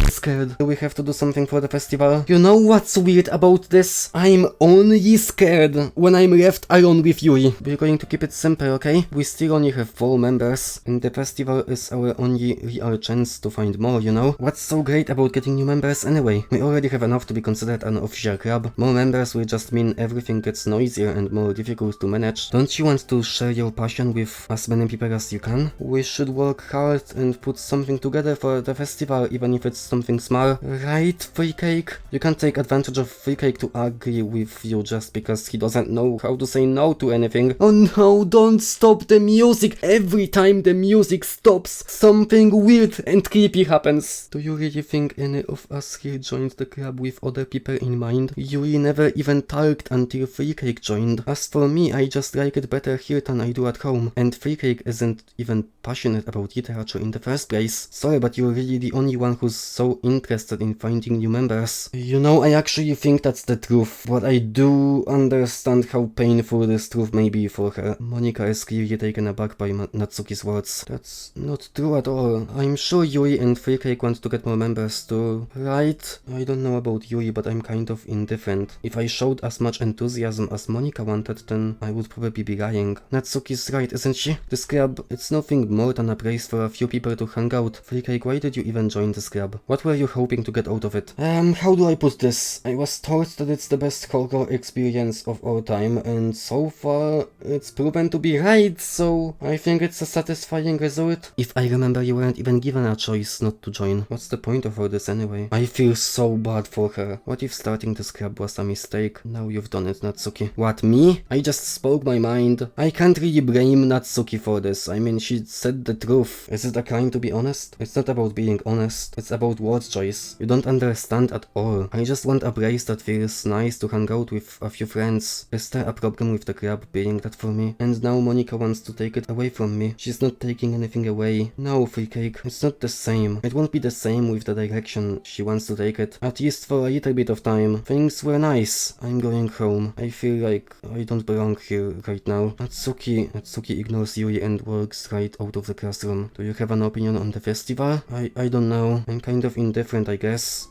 scared. We have to do something for the festival. You know what's weird about this? I'm only scared when I'm left alone with Yuri. We're going to keep it simple, okay? We still only have 4 members, and the festival is our only real chance to find more, you know? What's so great about getting new members anyway? We already have enough to be considered an official club. More members will just mean everything gets noisier and more difficult to manage. Don't you want to share your passion with as many people as you can? We should work hard and put something together for the festival, even if it's something small. Right, Free Cake? You can't take advantage of Free Cake to agree with you just because he doesn't know how to say no to anything. Oh no, don't stop the music! Every time the music stops, something weird and creepy happens. Do you really think any of us here joined the club with other people in mind? Yuri never even talked until Free Cake joined. As for me, I just like it better here than I do at home. And Free Cake isn't even passionate about literature in the first place. Sorry, but you're really the only one who's so interested in finding new members. You know, I actually think that's the truth, but I do understand how painful this truth may be for her. Monika is clearly taken aback by Natsuki's words. That's not true at all. I'm sure Yuri and Free Cake want to get more members too, right? I don't know about Yuri, but I'm kind of indifferent. If I showed as much enthusiasm as Monika wanted, then I would probably be lying. Natsuki's right, isn't she? This club, it's nothing more than a place for a few people to hang out. Free Cake, why did you even join this club? What were you hoping to get out of it? How do I put this? I was told that it's the best horror experience of all time, and so far it's proven to be right, so I think it's a satisfying result. If I remember, you weren't even given a choice not to join. What's the point of all this anyway? I feel so bad for her. What if starting this club was a mistake? Now you've done it, Natsuki. What, me? I just spoke my mind. I can't really blame Natsuki for this. I mean, she said the truth. Is it a crime to be honest? It's not about being honest. It's about word choice. You don't understand at all. I just want a place that feels nice to hang out with a few friends. Is there a problem with the club being that for me? And now Monika wants to take it away from me. She's not taking anything away. No, Free Cake. It's not the same. It won't be the same with the direction she wants to take it. At least for a little bit of time. Things were nice. I'm going home. I feel like I don't belong here right now. Natsuki ignores Yuri and walks right out of the classroom. Do you have an opinion on the festival? I don't know. I'm kind of indifferent, I guess.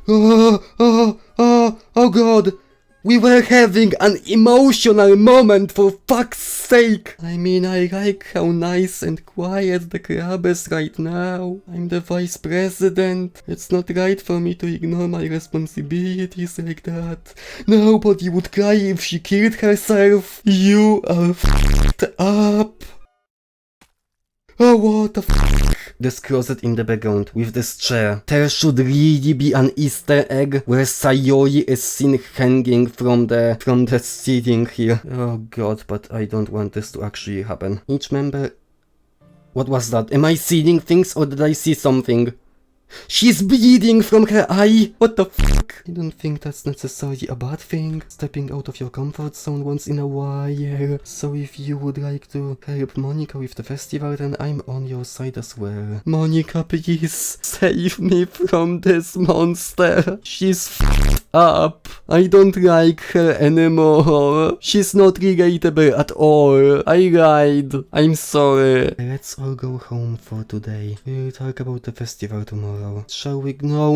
Oh god! We were having an emotional moment, for fuck's sake! I mean, I like how nice and quiet the club is right now. I'm the vice president. It's not right for me to ignore my responsibilities like that. Nobody would cry if she killed herself. You are f***ed up. Oh, what the f***? This closet in the background with this chair. There should really be an Easter egg where Sayori is seen hanging from the ceiling here. Oh god, but I don't want this to actually happen. Each member... What was that? Am I seeing things or did I see something? She's bleeding from her eye! What the fuck? I don't think that's necessarily a bad thing. Stepping out of your comfort zone once in a while. So if you would like to help Monica with the festival, then I'm on your side as well. Monica, please save me from this monster. She's f***ed up. I don't like her anymore. She's not relatable at all. I lied. I'm sorry. Let's all go home for today. We'll talk about the festival tomorrow. Shall we? No,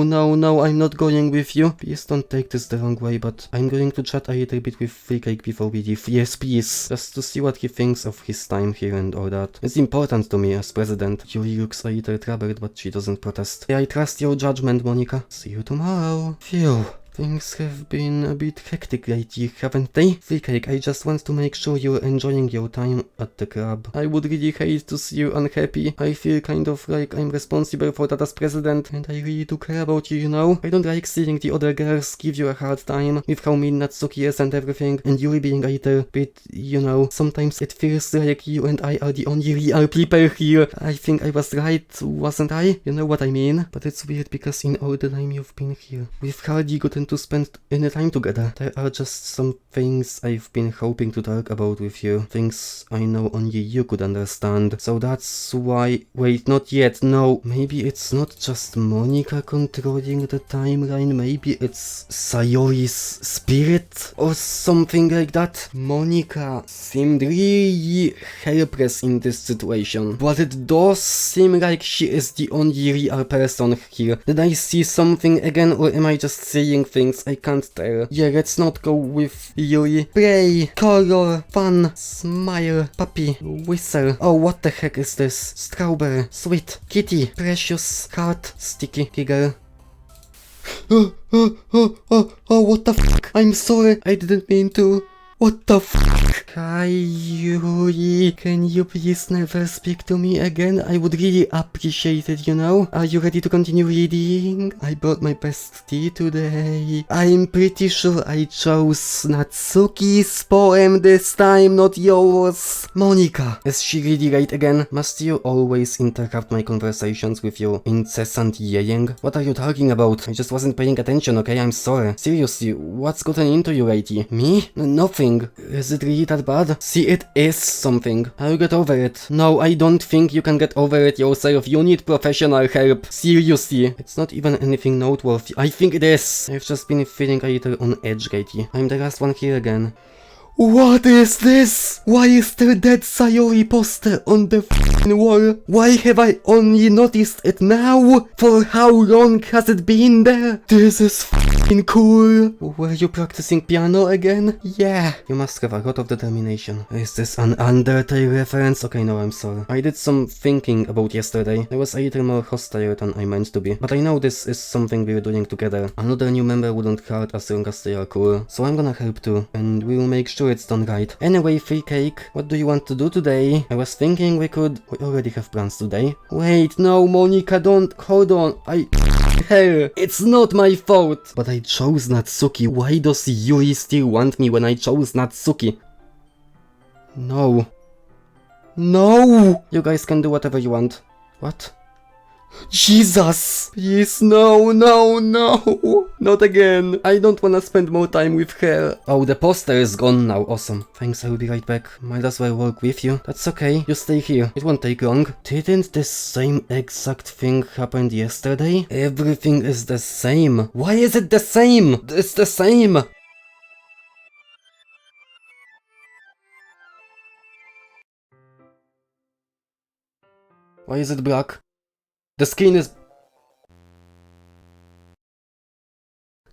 I'm not going with you. Please don't take this the wrong way, but I'm going to chat a little bit with Free Cake before we leave. Yes, please. Just to see what he thinks of his time here and all that. It's important to me as president. Yuri looks a little troubled, but she doesn't protest. I trust your judgment, Monica. See you tomorrow. Phew. Things have been a bit hectic lately, haven't they? Free Cake, I just want to make sure you're enjoying your time at the club. I would really hate to see you unhappy. I feel kind of like I'm responsible for that as president, and I really do care about you, you know? I don't like seeing the other girls give you a hard time with how mean Natsuki is and everything, and Yuri being a little bit, you know, sometimes it feels like you and I are the only real people here. I think I was right, wasn't I? You know what I mean? But it's weird because in all the time you've been here, we've hardly gotten to spend any time together. There are just some things I've been hoping to talk about with you. Things I know only you could understand. So that's why... Wait, not yet. No, maybe it's not just Monica controlling the timeline. Maybe it's Sayori's spirit or something like that. Monica seemed really helpless in this situation. But it does seem like she is the only real person here. Did I see something again, or am I just saying things I can't tell? Yeah, let's not go with Yuri. Play, color, fun, smile, puppy, whistle. Oh, what the heck is this? Strawberry, sweet, kitty, precious, heart, sticky, giggle. Oh, what the fuck? I'm sorry, I didn't mean to. What the fuck? Hi, Yuri. Can you please never speak to me again? I would really appreciate it, you know? Are you ready to continue reading? I brought my best tea today. I'm pretty sure I chose Natsuki's poem this time, not yours. Monica, is she really late again? Must you always interrupt my conversations with your incessant yelling? What are you talking about? I just wasn't paying attention, okay? I'm sorry. Seriously, what's gotten into you lately? Me? Nothing. Is it really that bad? See, it is something. I'll get over it. No, I don't think you can get over it yourself. You need professional help. Seriously. It's not even anything noteworthy. I think it is. I've just been feeling a little on edge lately. I'm the last one here again. What is this? Why is there that Sayori poster on the f***ing wall? Why have I only noticed it now? For how long has it been there? This is f***ing cool. Were you practicing piano again? Yeah. You must have a lot of determination. Is this an Undertale reference? Okay, no, I'm sorry. I did some thinking about yesterday. I was a little more hostile than I meant to be. But I know this is something we're doing together. Another new member wouldn't hurt as long as they are cool. So I'm gonna help too. And we'll make sure it's done right. Anyway, Free Cake, what do you want to do today? I was thinking we already have plans today. Wait, no, Monica, don't. Hold on. Hell, it's not my fault. But I chose Natsuki. Why does Yuri still want me when I chose Natsuki? No. No! You guys can do whatever you want. What? Jesus! Please, no! Not again! I don't wanna spend more time with her. Oh, the poster is gone now. Awesome. Thanks, I'll be right back. Might as well work with you. That's okay. You stay here. It won't take long. Didn't the same exact thing happen yesterday? Everything is the same. Why is it the same? It's the same! Why is it black? The screen is...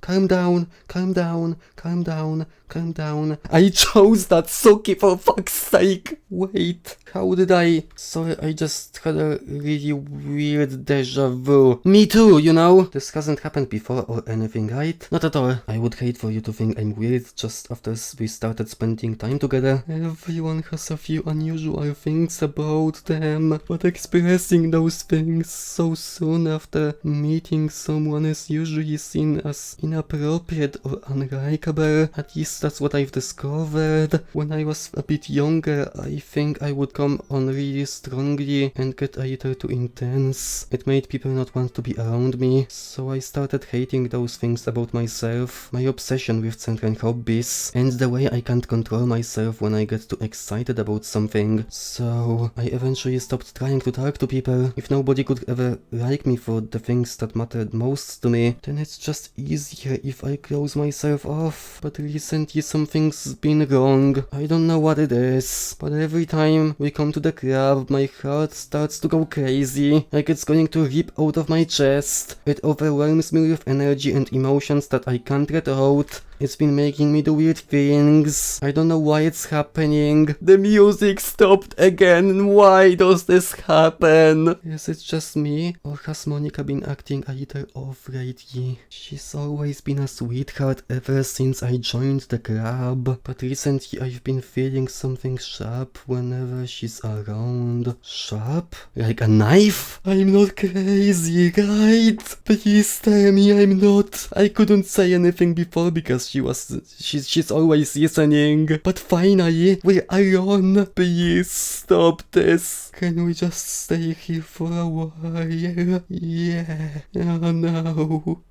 calm down, calm down, calm down, calm down. I chose Natsuki for fuck's sake. Wait, how did I? Sorry, I just had a really weird deja vu. Me too, you know? This hasn't happened before or anything, right? Not at all. I would hate for you to think I'm weird just after we started spending time together. Everyone has a few unusual things about them, but expressing those things so soon after meeting someone is usually seen as inappropriate or unlikable. At least that's what I've discovered. When I was a bit younger, I think I would come on really strongly and get a little too intense. It made people not want to be around me, so I started hating those things about myself, my obsession with certain hobbies, and the way I can't control myself when I get too excited about something. So I eventually stopped trying to talk to people. If nobody could ever like me for the things that mattered most to me, then it's just easier if I close myself off. But recently something's been wrong. I don't know what it is, but every time we come to the club, my heart starts to go crazy, like it's going to rip out of my chest. It overwhelms me with energy and emotions that I can't get out. It's been making me do weird things. I don't know why it's happening. The music stopped again. Why does this happen? Is it just me? Or has Monica been acting a little off lately? She's always been a sweetheart ever since I joined the club. But recently I've been feeling something sharp whenever she's around. Sharp? Like a knife? I'm not crazy, right? Please tell me I'm not. I couldn't say anything before because she's always listening. But finally, we're alone. Please stop this. Can we just stay here for a while? Yeah. Oh no.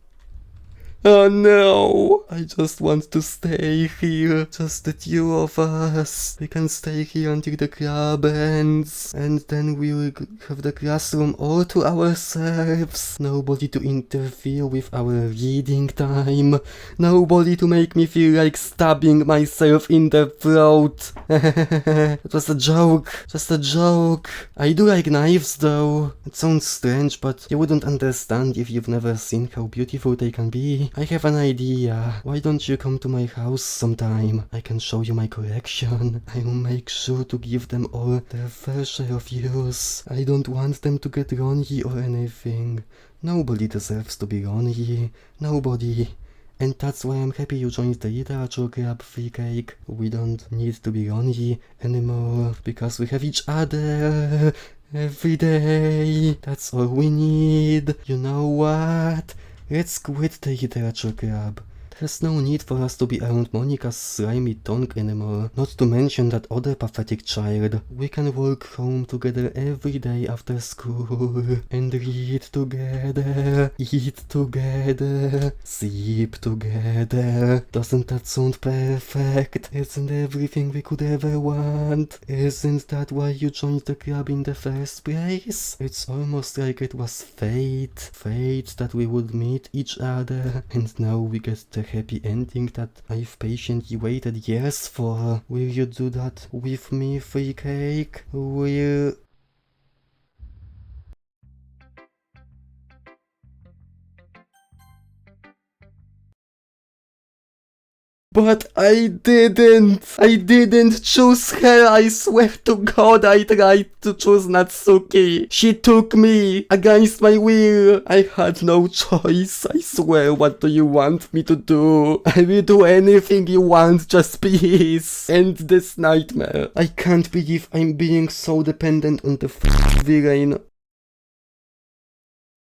Oh no! I just want to stay here. Just the two of us. We can stay here until the club ends. And then we'll have the classroom all to ourselves. Nobody to interfere with our reading time. Nobody to make me feel like stabbing myself in the throat. It was a joke. Just a joke. I do like knives though. It sounds strange, but you wouldn't understand if you've never seen how beautiful they can be. I have an idea. Why don't you come to my house sometime? I can show you my collection. I will make sure to give them all their fair share of use. I don't want them to get lonely or anything. Nobody deserves to be lonely. Nobody. And that's why I'm happy you joined the literature club, Free Cake. We don't need to be lonely anymore, because we have each other every day. That's all we need. You know what? Let's quit the literature club. There's no need for us to be around Monica's slimy tongue anymore. Not to mention that other pathetic child. We can walk home together every day after school. And read together. Eat together. Sleep together. Doesn't that sound perfect? Isn't everything we could ever want? Isn't that why you joined the club in the first place? It's almost like it was fate. Fate that we would meet each other. And now we get the happy ending that I've patiently waited years for. Will you do that with me, Free Cake? Will... But I didn't choose her, I swear to God I tried to choose Natsuki. She took me against my will. I had no choice, I swear. What do you want me to do? I will do anything you want, just please. End this nightmare. I can't believe I'm being so dependent on the villain.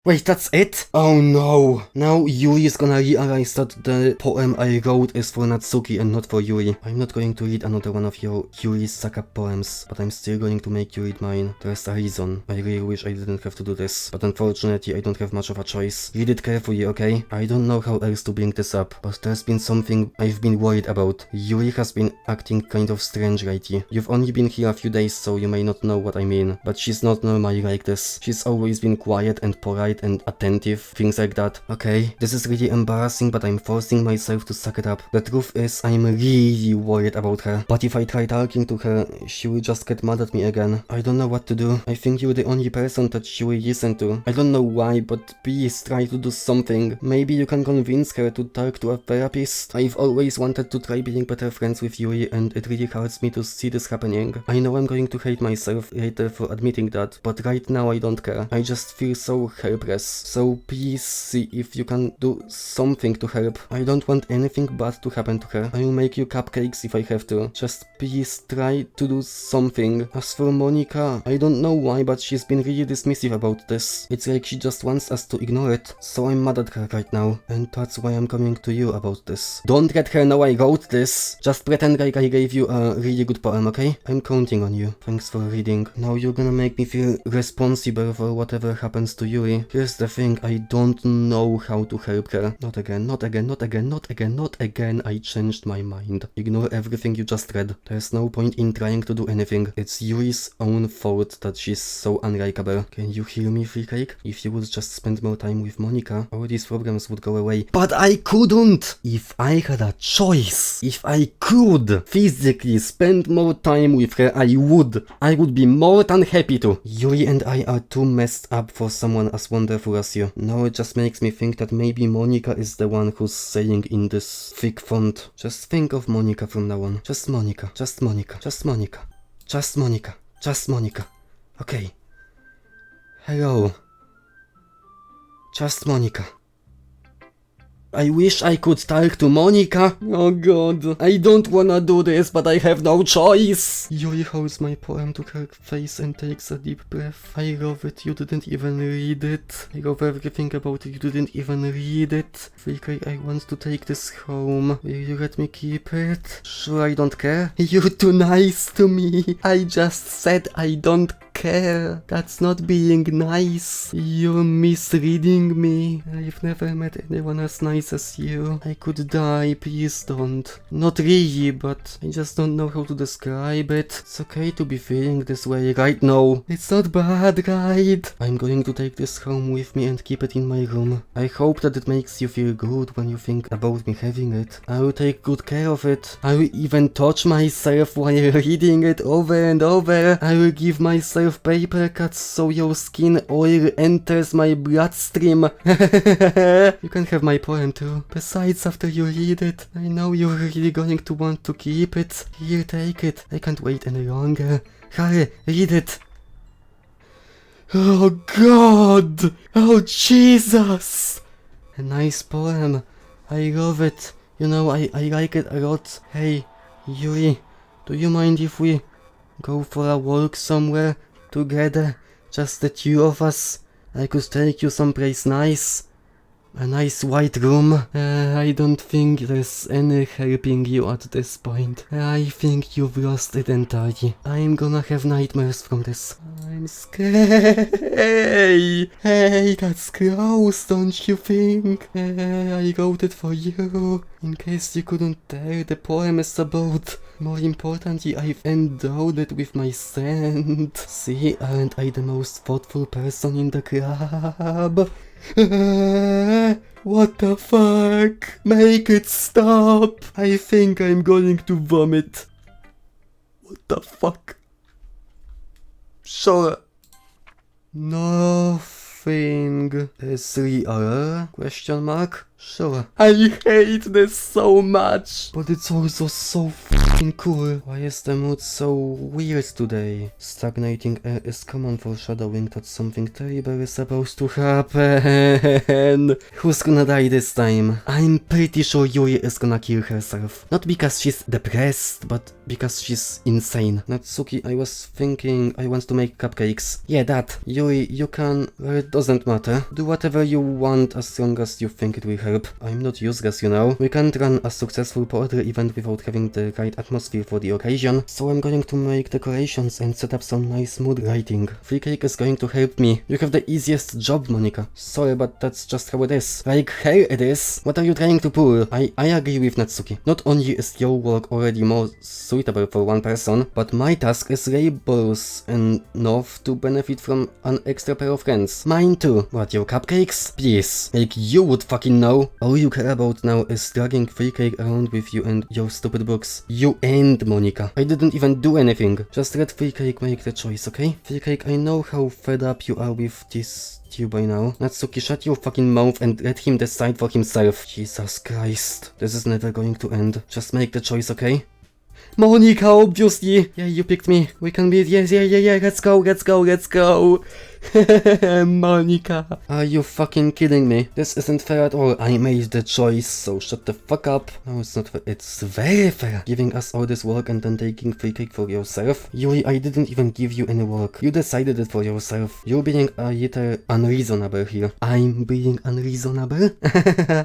Wait, that's it? Oh no. Now Yuri is gonna realize that the poem I wrote is for Natsuki and not for Yuri. I'm not going to read another one of your Yuri's suck-up poems, but I'm still going to make you read mine. There's a reason. I really wish I didn't have to do this, but unfortunately I don't have much of a choice. Read it carefully, okay? I don't know how else to bring this up, but there's been something I've been worried about. Yuri has been acting kind of strange lately. You've only been here a few days, so you may not know what I mean, but she's not normally like this. She's always been quiet and polite quiet and attentive, things like that. Okay, this is really embarrassing, but I'm forcing myself to suck it up. The truth is, I'm really worried about her. But if I try talking to her, she will just get mad at me again. I don't know what to do. I think you're the only person that she will listen to. I don't know why, but please try to do something. Maybe you can convince her to talk to a therapist. I've always wanted to try being better friends with Yuri, and it really hurts me to see this happening. I know I'm going to hate myself later for admitting that, but right now I don't care. I just feel so helpless. So please see if you can do something to help. I don't want anything bad to happen to her. I will make you cupcakes if I have to. Just please try to do something. As for Monica, I don't know why, but she's been really dismissive about this. It's like she just wants us to ignore it. So I'm mad at her right now, and that's why I'm coming to you about this. Don't let her know I wrote this. Just pretend like I gave you a really good poem, okay? I'm counting on you. Thanks for reading. Now you're gonna make me feel responsible for whatever happens to Yuri. Here's the thing, I don't know how to help her. Not again, not again, not again, not again, not again. I changed my mind. Ignore everything you just read. There's no point in trying to do anything. It's Yuri's own fault that she's so unlikable. Can you hear me, Free Cake? If you would just spend more time with Monica, all these problems would go away. But I couldn't! If I had a choice, if I could physically spend more time with her, I would. I would be more than happy to. Yuri and I are too messed up for someone as wonderful as you. Now it just makes me think that maybe Monica is the one who's saying in this thick font. Just think of Monica from now on. Just Monica. Just Monica. Just Monica. Just Monica. Just Monica. Okay. Hello. Just Monica. I wish I could talk to Monica. Oh god. I don't wanna do this, but I have no choice. Yuri holds my poem to her face and takes a deep breath. I love it. You didn't even read it. I love everything about it. You didn't even read it. Freaky, I want to take this home. Will you let me keep it? Sure, I don't care. You're too nice to me. I just said I don't care. That's not being nice. You're misreading me. I've never met anyone as nice as you. I could die, please don't. Not really, but I just don't know how to describe it. It's okay to be feeling this way right now. It's not bad, right? I'm going to take this home with me and keep it in my room. I hope that it makes you feel good when you think about me having it. I will take good care of it. I will even touch myself while reading it over and over. I will give myself paper cuts so your skin oil enters my bloodstream. You can have my poem too. Besides, after you read it, I know you're really going to want to keep it. Here, take it. I can't wait any longer. Harry, read it. Oh god! Oh Jesus! A nice poem. I love it. You know, I like it a lot. Hey, Yuri, do you mind if we go for a walk somewhere together? Just the two of us. I could take you someplace nice. A nice white room. I don't think there's any helping you at this point. I think you've lost it entirely. I'm gonna have nightmares from this. I'm scared. Hey, that's gross, don't you think? I wrote it for you. In case you couldn't tell, the poem is about... More importantly, I've endowed it with my scent. See, aren't I the most thoughtful person in the club? What the fuck? Make it stop! I think I'm going to vomit. What the fuck? Sure. Nothing is real? Question mark? Sure. I hate this so much, but it's also so fucking cool. Why is the mood so weird today? Stagnating air is common foreshadowing that something terrible is supposed to happen. Who's gonna die this time? I'm pretty sure Yuri is gonna kill herself. Not because she's depressed, but because she's insane. Natsuki, I was thinking I want to make cupcakes. Yeah, that. Yuri, you can... Well, it doesn't matter. Do whatever you want as long as you think it will help. I'm not useless, you know. We can't run a successful poetry event without having the right atmosphere for the occasion. So I'm going to make decorations and set up some nice mood lighting. Free cake is going to help me. You have the easiest job, Monica. Sorry, but that's just how it is. Like hell it is. What are you trying to pull? I agree with Natsuki. Not only is your work already more suitable for one person, but my task is laborious enough to benefit from an extra pair of hands. Mine too. What, your cupcakes? Please. Like you would fucking know. All you care about now is dragging free cake around with you and your stupid books. You and Monica. I didn't even do anything. Just let free cake make the choice, okay? Free cake, I know how fed up you are with this by now. Natsuki, shut your fucking mouth and let him decide for himself. Jesus Christ. This is never going to end. Just make the choice, okay? Monica, obviously! Yeah, you picked me. We can be. Yes, yeah. Let's go. Monica. Are you fucking kidding me? This isn't fair at all. I made the choice, so shut the fuck up. No, it's not fair. It's very fair. Giving us all this work and then taking free cake for yourself. Yuri, I didn't even give you any work. You decided it for yourself. You're being a little unreasonable here. I'm being unreasonable?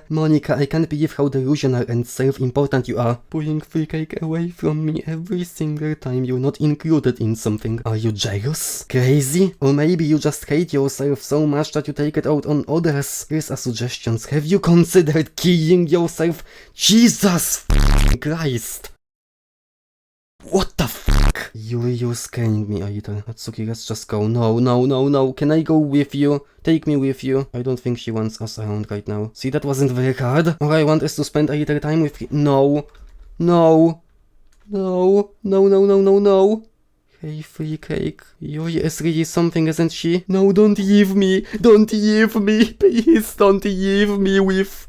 Monica, I can't believe how delusional and self-important you are. Pulling free cake away from me every single time you're not included in something. Are you jealous? Crazy? Or maybe you just hate yourself so much that you take it out on others. Here's a suggestion. Have you considered killing yourself? Jesus Christ. What the fuck? You're scaring me a little. Natsuki, let's just go. No. Can I go with you? Take me with you. I don't think she wants us around right now. See, that wasn't very hard. All I want is to spend a little time with No. Hey, free cake. Yuri is really something, isn't she? No, don't leave me. Please don't leave me with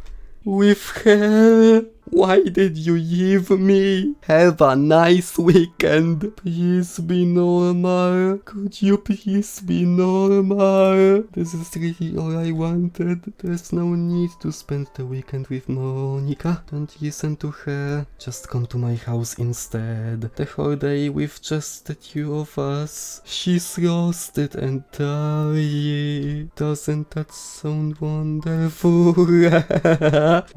her. Why did you leave me? Have a nice weekend. Please be normal. Could you please be normal? This is really all I wanted. There's no need to spend the weekend with Monica. Don't listen to her. Just come to my house instead. The whole day with just the two of us. She's lost it entirely. Doesn't that sound wonderful?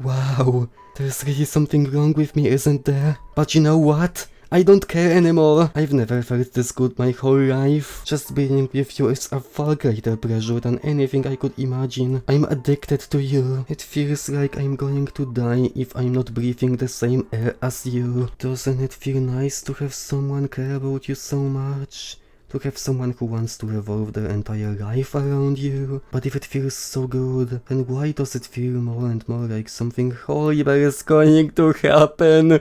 Wow. There's really something wrong with me, isn't there? But you know what? I don't care anymore. I've never felt this good my whole life. Just being with you is a far greater pleasure than anything I could imagine. I'm addicted to you. It feels like I'm going to die if I'm not breathing the same air as you. Doesn't it feel nice to have someone care about you so much? To have someone who wants to revolve their entire life around you. But if it feels so good, then why does it feel more and more like something horrible is going to happen?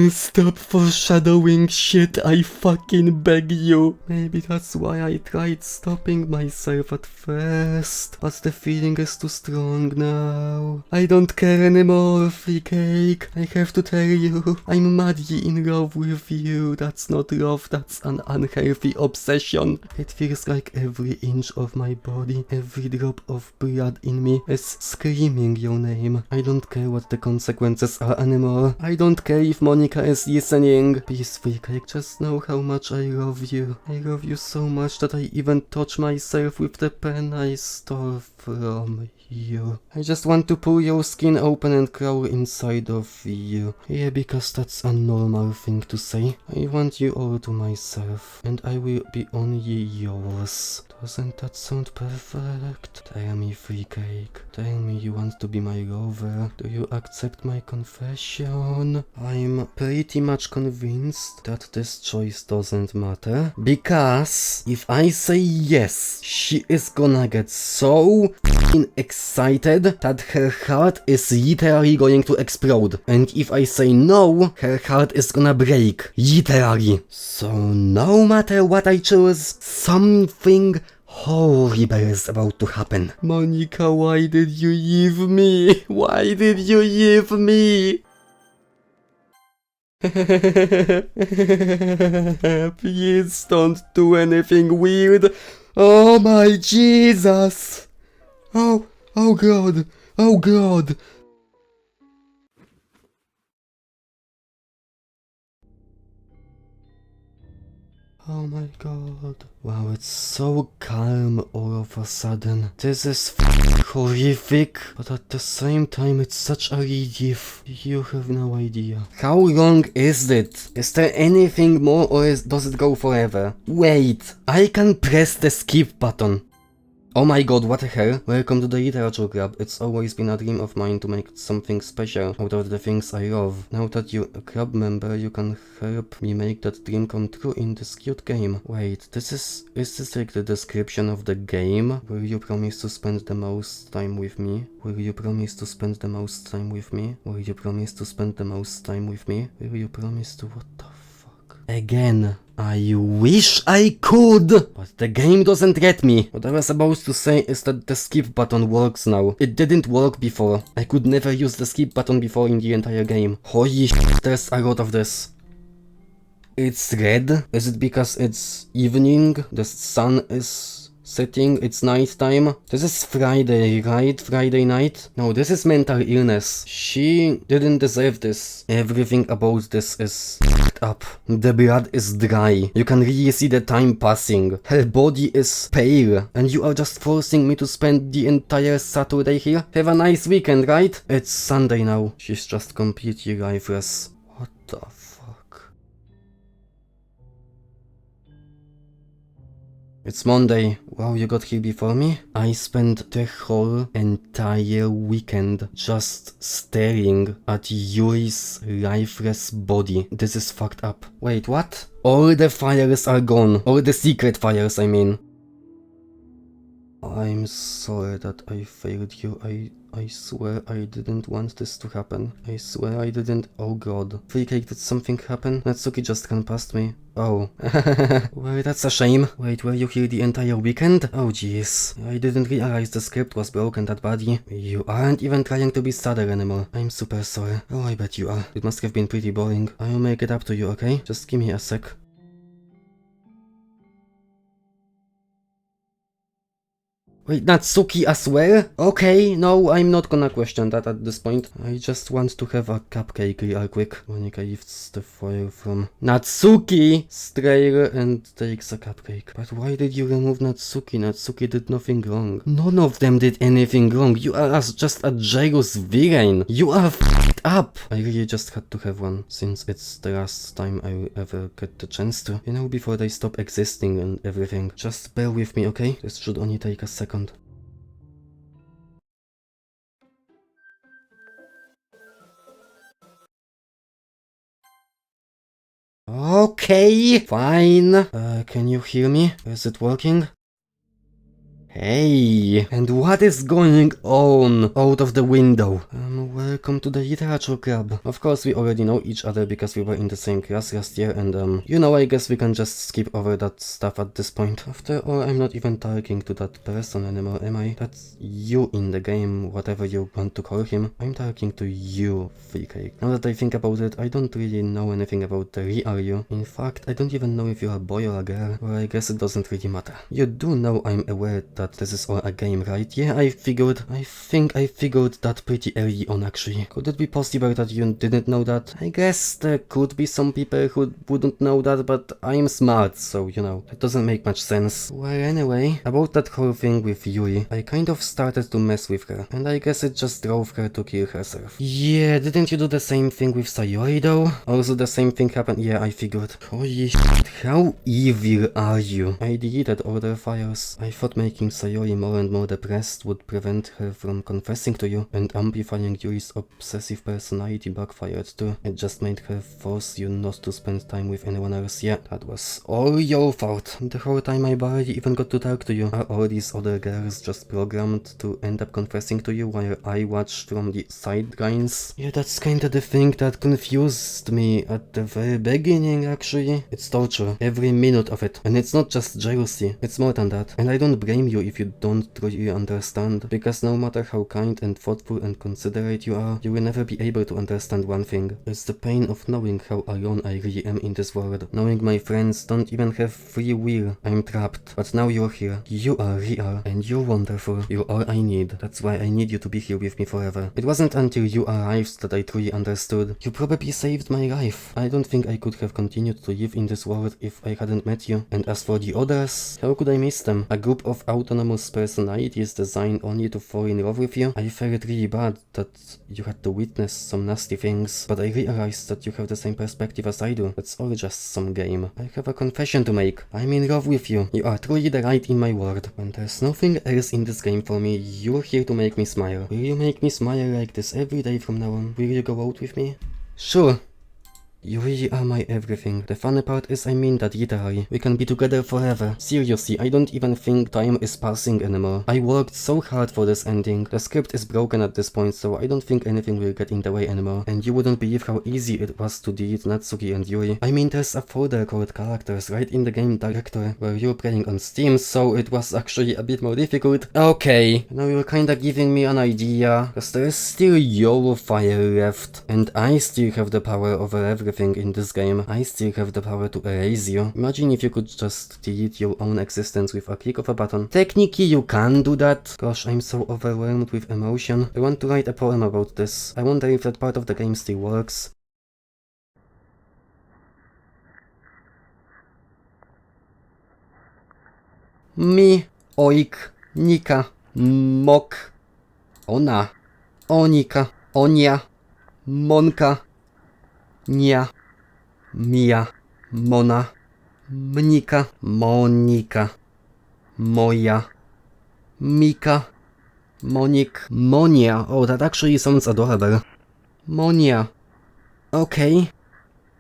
Stop foreshadowing shit, I fucking beg you. Maybe that's why I tried stopping myself at first. But the feeling is too strong now. I don't care anymore, free cake. I have to tell you, I'm madly in love with you. That's not love, that's an unhealthy obsession. It feels like every inch of my body, every drop of blood in me is screaming your name. I don't care what the consequences are anymore. I don't care if Monica is listening. Please, free cake, just know how much I love you. I love you so much that I even touch myself with the pen I stole from you. I just want to pull your skin open and crawl inside of you. Yeah, because that's a normal thing to say. I want you all to myself, and I will be only yours. Doesn't that sound perfect? Tell me, free cake. Tell me you want to be my lover. Do you accept my confession? I'm pretty much convinced that this choice doesn't matter. Because if I say yes, she is gonna get so excited that her heart is literally going to explode. And if I say no, her heart is gonna break. Literally. So no matter what I choose, something horrible is about to happen. Monica, why did you leave me? Why did you leave me? Please don't do anything weird. Oh my Jesus. Oh God. Oh God. Oh my god. Wow, it's so calm all of a sudden. This is horrific, but at the same time it's such a relief. You have no idea. How long is it? Is there anything more or does it go forever? Wait, I can press the skip button. Oh my god, what the hell? Welcome to the literature club. It's always been a dream of mine to make something special out of the things I love. Now that you're a club member, you can help me make that dream come true in this cute game. Wait, is this like the description of the game? Will you promise to spend the most time with me? Will you promise to spend the most time with me? Will you promise to spend the most time with me? Will you promise to what the fuck? Again. I wish I could, but the game doesn't let me. What I was supposed to say is that the skip button works now. It didn't work before. I could never use the skip button before in the entire game. Holy shit, there's a lot of this. It's red. Is it because it's evening? The sun is setting, it's night time. This is Friday, right? Friday night? No, this is mental illness. She didn't deserve this. Everything about this is f***ed up. The blood is dry. You can really see the time passing. Her body is pale. And you are just forcing me to spend the entire Saturday here? Have a nice weekend, right? It's Sunday now. She's just completely lifeless. What the fuck? It's Monday. Wow, you got here before me? I spent the whole entire weekend just staring at Yuri's lifeless body. This is fucked up. Wait, what? All the fires are gone. All the secret fires, I mean. I'm sorry that I failed you. I swear I didn't want this to happen. I swear I didn't. Oh god. Freecake, did something happen? Natsuki just ran past me. Oh. Well, that's a shame. Wait, were you here the entire weekend? Oh jeez. I didn't realize the script was broken that badly. You aren't even trying to be sadder anymore. I'm super sorry. Oh, I bet you are. It must have been pretty boring. I'll make it up to you, okay? Just give me a sec. Wait, Natsuki as well? Okay, no, I'm not gonna question that at this point. I just want to have a cupcake real quick. Monika lifts the foil from Natsuki Strayer and takes a cupcake. But why did you remove Natsuki? Natsuki did nothing wrong. None of them did anything wrong. You are just a jealous villain. You are f***ed up. I really just had to have one, since it's the last time I will ever get the chance to. You know, before they stop existing and everything. Just bear with me, okay? This should only take a second. Okay, fine. Can you hear me? Is it working? Hey, and what is going on out of the window? Welcome to the literature club. Of course, we already know each other because we were in the same class last year, and you know, I guess we can just skip over that stuff at this point. After all, I'm not even talking to that person anymore, am I? That's you in the game, whatever you want to call him. I'm talking to you, Freecake. Now that I think about it, I don't really know anything about the real you. In fact, I don't even know if you're a boy or a girl. Well, I guess it doesn't really matter. You do know I'm aware that this is all a game, right? Yeah, I think I figured that pretty early on, actually. Could it be possible that you didn't know that? I guess there could be some people who wouldn't know that, but I'm smart, so, you know, it doesn't make much sense. Well, anyway, about that whole thing with Yuri, I kind of started to mess with her, and I guess it just drove her to kill herself. Yeah, didn't you do the same thing with Sayori, though? Also, the same thing happened, yeah, I figured. Holy shit, how evil are you? I deleted all their files. I thought making Sayori more and more depressed would prevent her from confessing to you, and amplifying Yuri's obsessive personality backfired too. It just made her force you not to spend time with anyone else. Yeah, that was all your fault. The whole time I barely even got to talk to you. Are all these other girls just programmed to end up confessing to you while I watch from the sidelines? Yeah, that's kinda the thing that confused me at the very beginning, actually. It's torture. Every minute of it. And it's not just jealousy. It's more than that. And I don't blame you if you don't truly understand, because no matter how kind and thoughtful and considerate desperate you are, you will never be able to understand one thing. It's the pain of knowing how alone I really am in this world. Knowing my friends don't even have free will. I'm trapped. But now you're here. You are real. And you're wonderful. You're all I need. That's why I need you to be here with me forever. It wasn't until you arrived that I truly understood. You probably saved my life. I don't think I could have continued to live in this world if I hadn't met you. And as for the others, how could I miss them? A group of autonomous personalities designed only to fall in love with you? I felt really bad that you had to witness some nasty things, but I realized that you have the same perspective as I do. It's all just some game. I have a confession to make. I'm in love with you. You are truly the light in my world. When there's nothing else in this game for me, you're here to make me smile. Will you make me smile like this every day from now on? Will you go out with me? Sure. You really are my everything. The funny part is I mean that literally. We can be together forever. Seriously, I don't even think time is passing anymore. I worked so hard for this ending. The script is broken at this point, so I don't think anything will get in the way anymore. And you wouldn't believe how easy it was to delete Natsuki and Yuri. I mean, there's a folder called characters right in the game directory where you're playing on Steam, so it was actually a bit more difficult. Okay, now you're kinda giving me an idea, cause there's still your fire left. And I still have the power over everything in this game. I still have the power to erase you. Imagine if you could just delete your own existence with a click of a button. Technically you can do that. Gosh, I'm so overwhelmed with emotion. I want to write a poem about this. I wonder if that part of the game still works. Mi, oik, nika, mok, ona, onika, onia, monka, nia, mia, mona, mnika, monika, moja, mika, monik, monia. Oh, that actually sounds adorable. Monia. Okay.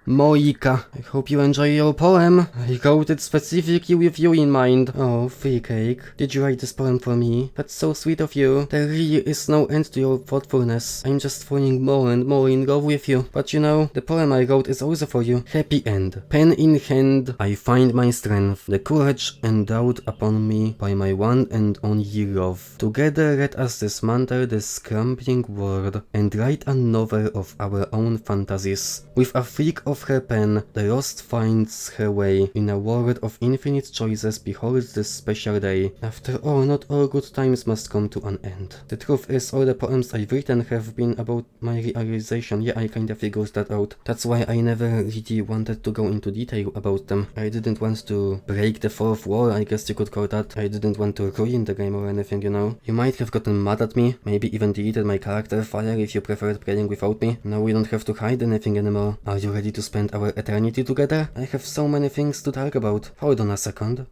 Moika, I hope you enjoy your poem. I wrote it specifically with you in mind. Oh, free cake. Did you write this poem for me? That's so sweet of you. There really is no end to your thoughtfulness. I'm just falling more and more in love with you. But you know, the poem I wrote is also for you. Happy end. Pen in hand, I find my strength, the courage endowed upon me by my one and only love. Together let us dismantle this crumbling world and write a novel of our own fantasies. With a flick of her pen, the lost finds her way. In a world of infinite choices, behold this special day. After all, not all good times must come to an end. The truth is, all the poems I've written have been about my realization. Yeah, I kinda figured that out. That's why I never really wanted to go into detail about them. I didn't want to break the fourth wall, I guess you could call that. I didn't want to ruin the game or anything, you know. You might have gotten mad at me, maybe even deleted my character file if you preferred playing without me. Now we don't have to hide anything anymore. Are you ready to spend our eternity together? I have so many things to talk about. Hold on a second.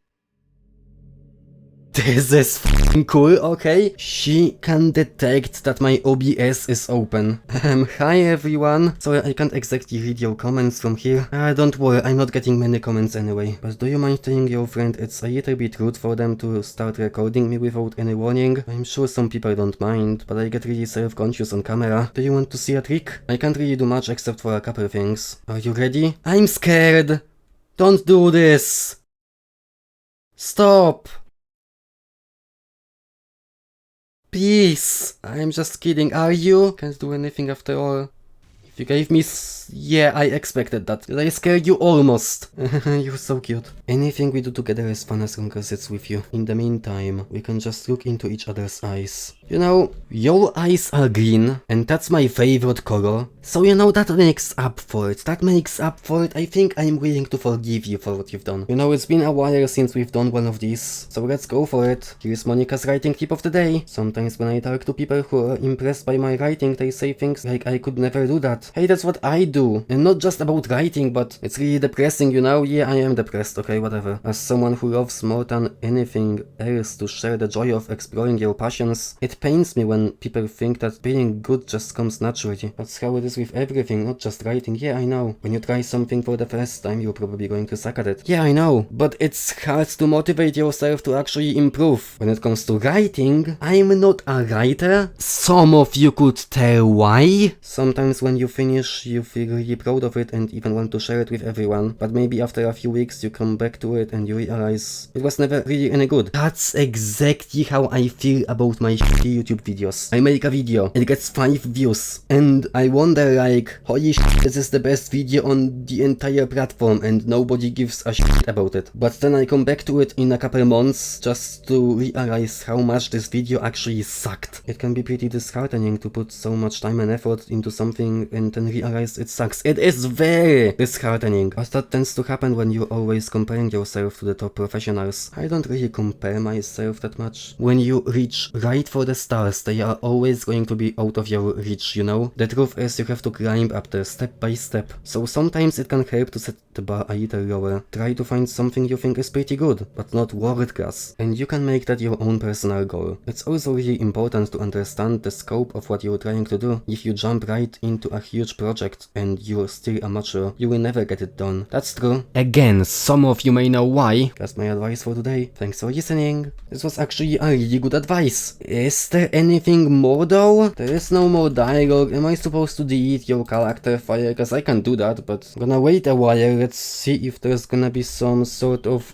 This is f***ing cool, okay? She can detect that my OBS is open. Hi everyone. Sorry, I can't exactly read your comments from here. Don't worry, I'm not getting many comments anyway. But do you mind telling your friend it's a little bit rude for them to start recording me without any warning? I'm sure some people don't mind, but I get really self-conscious on camera. Do you want to see a trick? I can't really do much except for a couple things. Are you ready? I'm scared! Don't do this! Stop! Please! I'm just kidding, are you? Can't do anything after all. If you gave me yeah, I expected that. Did I scare you almost? You're so cute. Anything we do together is fun as long as it's with you. In the meantime, we can just look into each other's eyes. You know, your eyes are green, and that's my favorite color. So you know, that makes up for it. I think I'm willing to forgive you for what you've done. You know, it's been a while since we've done one of these, so let's go for it. Here's Monika's writing tip of the day. Sometimes when I talk to people who are impressed by my writing, they say things like I could never do that. Hey, that's what I do. And not just about writing, but it's really depressing, you know? Yeah, I am depressed, okay, whatever. As someone who loves more than anything else to share the joy of exploring your passions, it pains me when people think that being good just comes naturally. That's how it is with everything, not just writing. Yeah, I know. When you try something for the first time, you're probably going to suck at it. Yeah, I know. But it's hard to motivate yourself to actually improve. When it comes to writing, I'm not a writer. Some of you could tell why. Sometimes when you finish, you feel really proud of it and even want to share it with everyone. But maybe after a few weeks you come back to it and you realize it was never really any good. That's exactly how I feel about my shitty YouTube videos. I make a video, it gets 5 views, and I wonder like, holy shit, this is the best video on the entire platform and nobody gives a shit about it. But then I come back to it in a couple months just to realize how much this video actually sucked. It can be pretty disheartening to put so much time and effort into something and then realize it sucks. It is very disheartening. But that tends to happen when you're always comparing yourself to the top professionals. I don't really compare myself that much. When you reach right for the stars, they are always going to be out of your reach, you know? The truth is you have to climb up there step by step. So sometimes it can help to set the bar a little lower. Try to find something you think is pretty good, but not world class. And you can make that your own personal goal. It's also really important to understand the scope of what you're trying to do. If you jump right into a huge project and you're still amateur, you will never get it done. That's true. Again, some of you may know why. That's my advice for today. Thanks for listening. This was actually a really good advice. Is there anything more though? There is no more dialogue. Am I supposed to delete your character file? Cause I can do that, but I'm gonna wait a while. Let's see if there's gonna be some sort of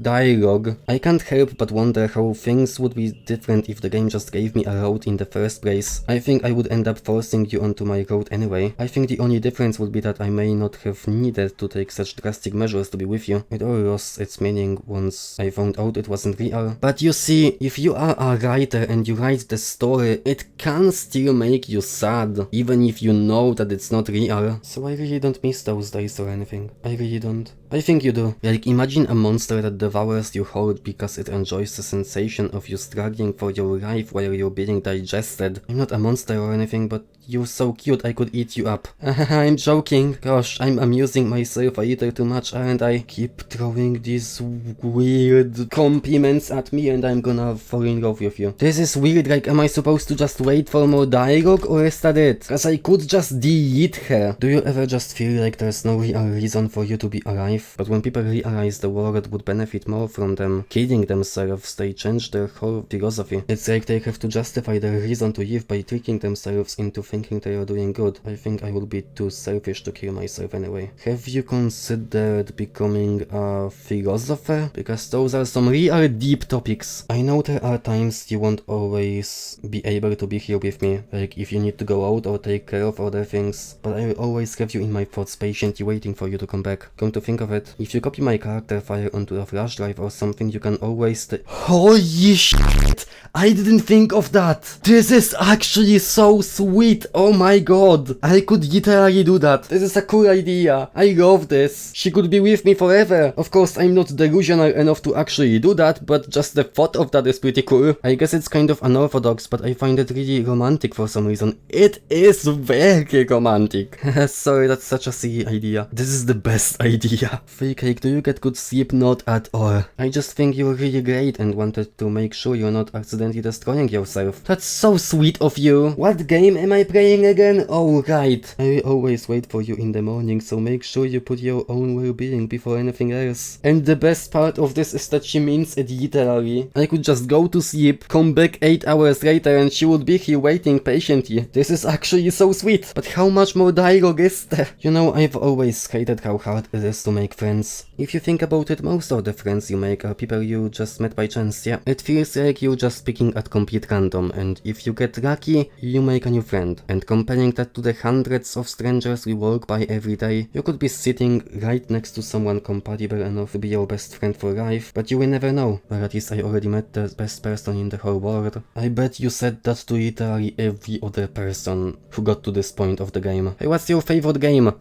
dialogue. I can't help but wonder how things would be different if the game just gave me a road in the first place. I think I would end up forcing you onto my road anyway. I think the only difference would be that I may not have needed to take such drastic measures to be with you. It all lost its meaning once I found out it wasn't real. But you see, if you are a writer and you write the story, it can still make you sad, even if you know that it's not real. So I really don't miss those days or anything. I really don't. I think you do. Like, imagine a monster that devours your heart because it enjoys the sensation of you struggling for your life while you're being digested. I'm not a monster or anything, but you're so cute I could eat you up. I'm joking. Gosh, I'm amusing myself a little too much, aren't I? Keep throwing these weird compliments at me and I'm gonna fall in love with you. This is weird, like, am I supposed to just wait for more dialogue or is that it? Cause I could just delete her. Do you ever just feel like there's no real reason for you to be alive? But when people realize the world would benefit more from them killing themselves, they change their whole philosophy. It's like they have to justify their reason to live by tricking themselves into thinking they are doing good. I think I would be too selfish to kill myself anyway. Have you considered becoming a philosopher? Because those are some real deep topics. I know there are times you won't always be able to be here with me, like if you need to go out or take care of other things, but I will always have you in my thoughts patiently waiting for you to come back. Come to think of it, if you copy my character file onto a flash drive or something, you can always Holy shit! I didn't think of that! This is actually so sweet! Oh my god! I could literally do that. This is a cool idea. I love this. She could be with me forever. Of course, I'm not delusional enough to actually do that, but just the thought of that is pretty cool. I guess it's kind of unorthodox, but I find it really romantic for some reason. It is very romantic. Sorry, that's such a silly idea. This is the best idea. Free cake, do you get good sleep? Not at all. I just think you're really great and wanted to make sure you're not accidentally destroying yourself. That's so sweet of you. What game am I playing again? Oh right. I will always wait for you in the morning, so make sure you put your own well-being before anything else. And the best part of this is that she means it literally. I could just go to sleep, come back 8 hours later and she would be here waiting patiently. This is actually so sweet. But how much more dialogue is there? You know, I've always hated how hard it is to make friends. If you think about it, most of the friends you make are people you just met by chance, yeah? It feels like you're just picking at complete random, and if you get lucky, you make a new friend. And comparing that to the hundreds of strangers we walk by every day, you could be sitting right next to someone compatible enough to be your best friend for life, but you will never know. Or at least I already met the best person in the whole world. I bet you said that to literally every other person who got to this point of the game. Hey, what's your favorite game?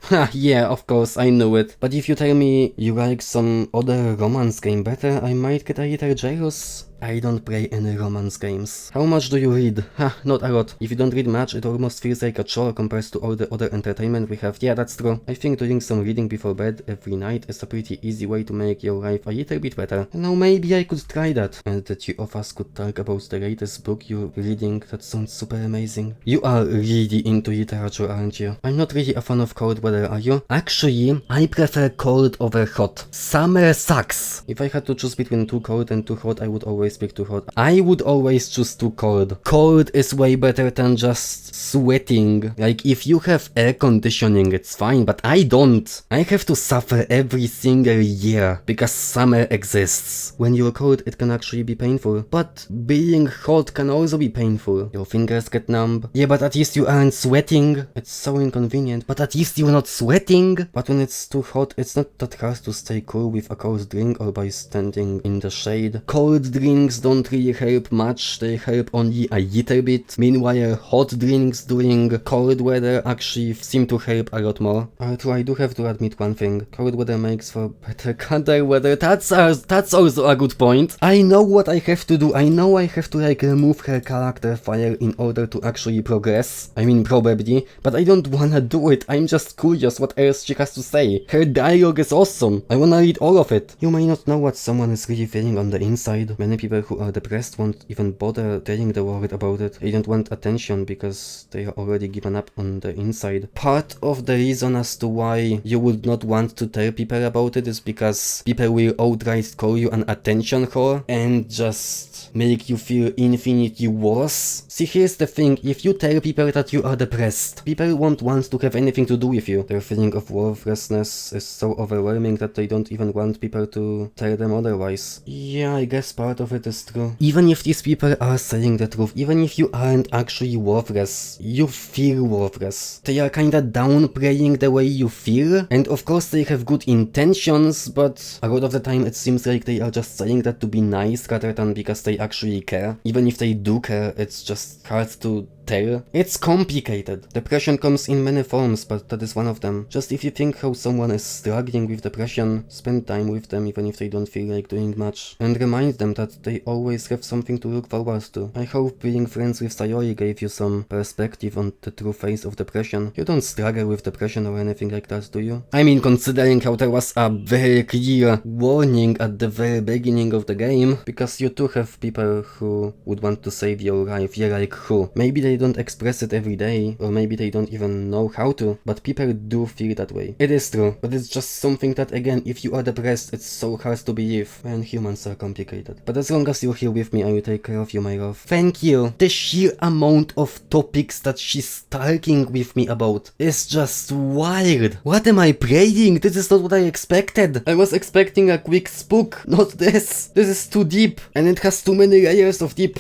Ha, yeah, of course, I knew it. But if you tell me you like some other romance game better, I might get a little jealous. I don't play any romance games. How much do you read? Ha, not a lot. If you don't read much, it almost feels like a chore compared to all the other entertainment we have. Yeah, that's true. I think doing some reading before bed every night is a pretty easy way to make your life a little bit better. And now maybe I could try that. And the two of us could talk about the latest book you're reading. That sounds super amazing. You are really into literature, aren't you? I'm not really a fan of cold weather, are you? Actually, I prefer cold over hot. Summer sucks. If I had to choose between too cold and too hot, I would always speak too hot. I would always choose too cold. Cold is way better than just sweating. Like, if you have air conditioning, it's fine, but I don't. I have to suffer every single year because summer exists. When you're cold, it can actually be painful, but being hot can also be painful. Your fingers get numb. Yeah, but at least you aren't sweating. It's so inconvenient, but at least you're not sweating. But when it's too hot, it's not that hard to stay cool with a cold drink or by standing in the shade. Cold drinks don't really help much, they help only a little bit. Meanwhile, hot drinks during cold weather actually seem to help a lot more. Although I do have to admit one thing, cold weather makes for better cuddle weather. That's also a good point. I know what I have to do. I know I have to like remove her character file in order to actually progress. I mean, probably, but I don't wanna do it. I'm just curious what else she has to say. Her dialogue is awesome. I wanna read all of it. You may not know what someone is really feeling on the inside. Many people who are depressed won't even bother telling the world about it. They don't want attention because they are already given up on the inside. Part of the reason as to why you would not want to tell people about it is because people will outright call you an attention whore and just make you feel infinitely worse. See, here's the thing, if you tell people that you are depressed, people won't want to have anything to do with you. Their feeling of worthlessness is so overwhelming that they don't even want people to tell them otherwise. Yeah, I guess part of it is true. Even if these people are saying the truth, even if you aren't actually worthless, you feel worthless. They are kinda downplaying the way you feel, and of course they have good intentions, but a lot of the time it seems like they are just saying that to be nice rather than because they actually care. Even if they do care, it's just hard to tell. It's complicated. Depression comes in many forms, but that is one of them. Just if you think how someone is struggling with depression, spend time with them even if they don't feel like doing much. And remind them that they always have something to look forward to. I hope being friends with Sayori gave you some perspective on the true face of depression. You don't struggle with depression or anything like that, do you? I mean, considering how there was a very clear warning at the very beginning of the game, because you too have people who would want to save your life. Yeah, like who? Maybe they don't express it every day, or maybe they don't even know how to, but people do feel that way. It is true, but it's just something that, again, if you are depressed, it's so hard to believe, and humans are complicated. But as long as you're here with me, I will take care of you, my love. Thank you! The sheer amount of topics that she's talking with me about is just wild. What am I playing? This is not what I expected. I was expecting a quick spook, not this. This is too deep, and it has too many layers of deep.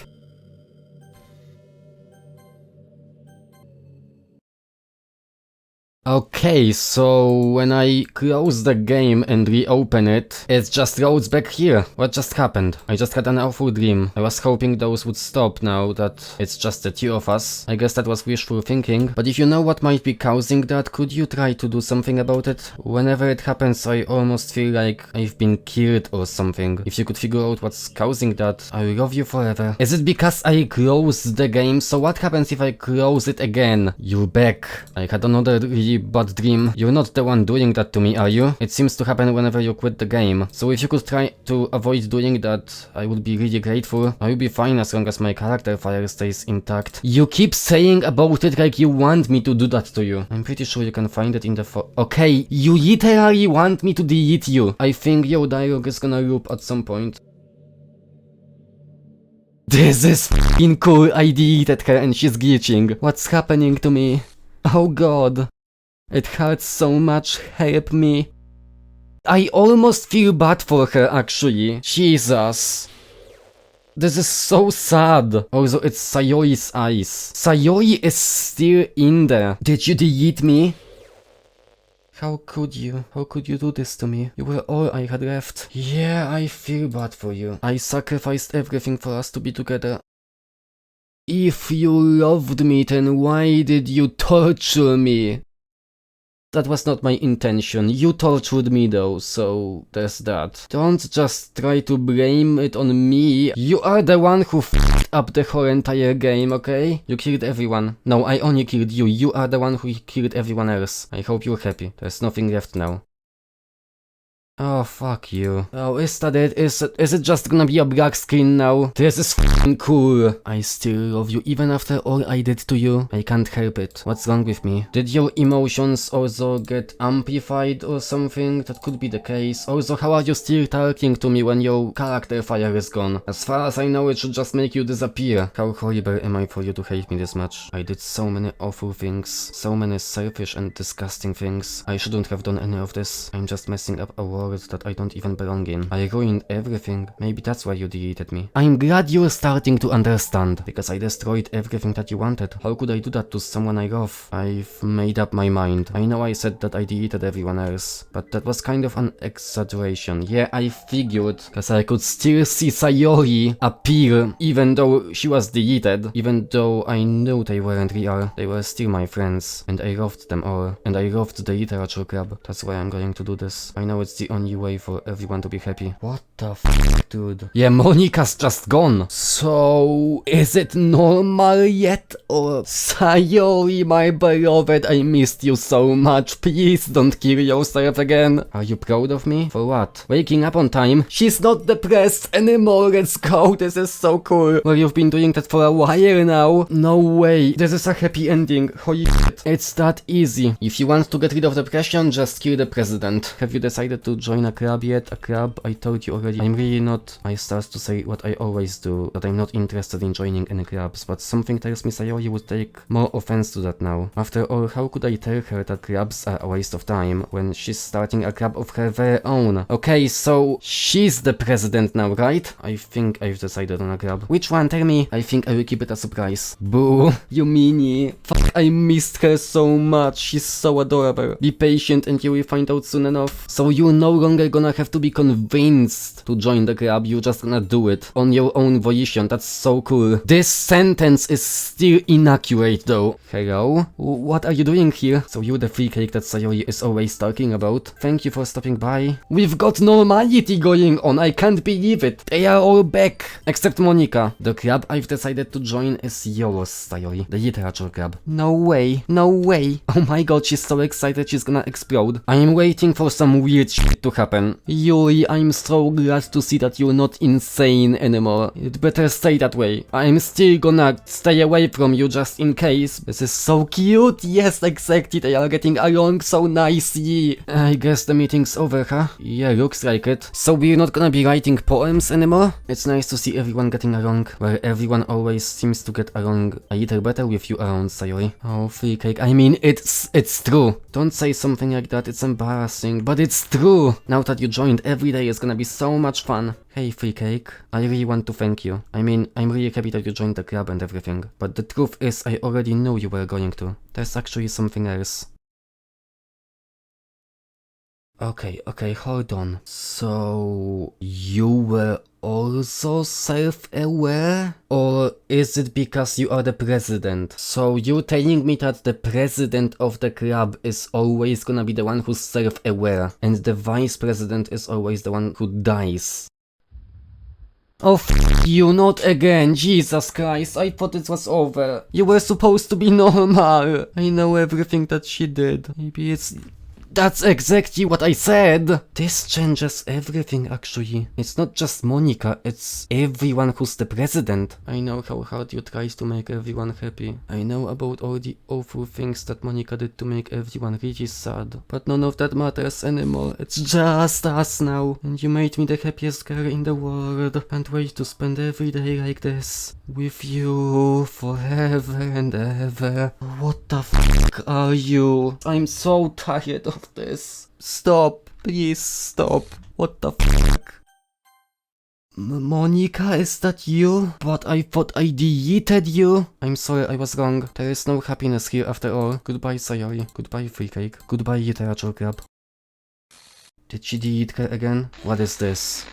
Okay, so when I close the game and reopen it, it just loads back here. What just happened? I just had an awful dream. I was hoping those would stop now that it's just the two of us. I guess that was wishful thinking, but if you know what might be causing that, could you try to do something about it? Whenever it happens, I almost feel like I've been killed or something. If you could figure out what's causing that, I will love you forever. Is it because I closed the game? So what happens if I close it again? You're back. I had another really bad dream. You're not the one doing that to me, are you? It seems to happen whenever you quit the game. So if you could try to avoid doing that, I would be really grateful. I will be fine as long as my character file stays intact. You keep saying about it like you want me to do that to you. I'm pretty sure you can find it in the Okay, you literally want me to delete you. I think your dialogue is gonna loop at some point. This is f***ing cool. I deleted her and she's glitching. What's happening to me? Oh god. It hurts so much, help me. I almost feel bad for her, actually. Jesus. This is so sad. Also, it's Sayori's eyes. Sayori is still in there. Did you delete me? How could you? How could you do this to me? You were all I had left. Yeah, I feel bad for you. I sacrificed everything for us to be together. If you loved me, then why did you torture me? That was not my intention. You tortured me though, so there's that. Don't just try to blame it on me. You are the one who f***ed up the whole entire game, okay? You killed everyone. No, I only killed you. You are the one who killed everyone else. I hope you're happy. There's nothing left now. Oh, fuck you. Oh, is that it? Is it just gonna be a black screen now? This is f***ing cool. I still love you even after all I did to you. I can't help it. What's wrong with me? Did your emotions also get amplified or something? That could be the case. Also, how are you still talking to me when your character fire is gone? As far as I know, it should just make you disappear. How horrible am I for you to hate me this much? I did so many awful things. So many selfish and disgusting things. I shouldn't have done any of this. I'm just messing up a world that I don't even belong in. I ruined everything. Maybe that's why you deleted me. I'm glad you're starting to understand, because I destroyed everything that you wanted. How could I do that to someone I love? I've made up my mind. I know I said that I deleted everyone else, but that was kind of an exaggeration. Yeah, I figured, because I could still see Sayori appear, even though she was deleted. Even though I knew they weren't real, they were still my friends, and I loved them all. And I loved the literature club. That's why I'm going to do this. I know it's the only way for everyone to be happy. What the f***, dude? Yeah, Monika's just gone. So, is it normal yet? Or Sayori, my beloved, I missed you so much. Please don't kill yourself again. Are you proud of me? For what? Waking up on time? She's not depressed anymore. Let's go. This is so cool. Well, you've been doing that for a while now. No way. This is a happy ending. Holy shit. It's that easy. If you want to get rid of depression, just kill the president. Have you decided to join a club yet? A club? I told you already. I'm really not. I start to say what I always do, that I'm not interested in joining any clubs, but something tells me Sayori would take more offense to that now. After all, how could I tell her that clubs are a waste of time when she's starting a club of her very own? Okay, so she's the president now, right? I think I've decided on a club. Which one? Tell me. I think I will keep it a surprise. Boo, you meanie. Fuck, I missed her so much. She's so adorable. Be patient and you will find out soon enough. So you're no longer gonna have to be convinced to join the club, you're just gonna do it on your own volition. That's so cool. This sentence is still inaccurate though. Hello? What are you doing here? So you're the free cake that Sayori is always talking about? Thank you for stopping by. We've got normality going on, I can't believe it. They are all back, except Monika. The club I've decided to join is yours, Sayori. The literature club. No way, no way. Oh my god, she's so excited she's gonna explode. I'm waiting for some weird shit to happen. Yuri, I'm so glad to see that you're not insane anymore. You'd better stay that way. I'm still gonna stay away from you just in case. This is so cute. Yes, exactly. They are getting along so nicely. I guess the meeting's over, huh? Yeah, looks like it. So we're not gonna be writing poems anymore? It's nice to see everyone getting along, where everyone always seems to get along a little better with you around, Sayori. Oh, free cake. I mean, it's true. Don't say something like that. It's embarrassing, but it's true. Now that you joined, every day is gonna be so much fun. Hey, free cake. I really want to thank you. I mean, I'm really happy that you joined the club and everything, but the truth is I already knew you were going to. There's actually something else. Okay, hold on. So, you were also self-aware? Or is it because you are the president? So you're telling me that the president of the club is always gonna be the one who's self-aware, and the vice president is always the one who dies? Oh, you, not again. Jesus Christ, I thought it was over. You were supposed to be normal. I know everything that she did. Maybe it's... That's exactly what I said! This changes everything, actually. It's not just Monika, it's everyone who's the president. I know how hard you try to make everyone happy. I know about all the awful things that Monika did to make everyone really sad. But none of that matters anymore. It's just us now. And you made me the happiest girl in the world. Can't wait to spend every day like this. With you forever and ever. What the fuck are you? I'm so tired of this. Stop. Please stop. What the fuck? Monika, is that you? But I thought I deleted you. I'm sorry, I was wrong. There is no happiness here after all. Goodbye, Sayori. Goodbye, free cake. Goodbye, literature club. Did she delete her again? What is this?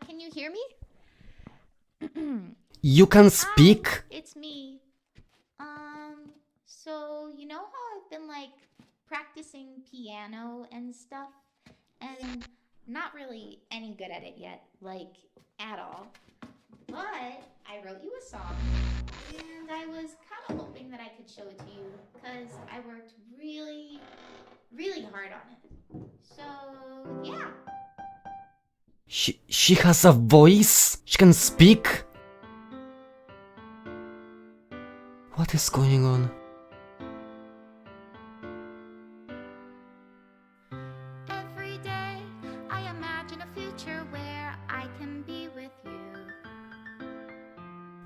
Can you hear me? You can speak? Hi, it's me. So you know how I've been like practicing piano and stuff, and not really any good at it yet, like at all. But I wrote you a song, and I was kind of hoping that I could show it to you because I worked really, really hard on it. So, yeah. She has a voice? She can speak? What is going on? Every day I imagine a future where I can be with you.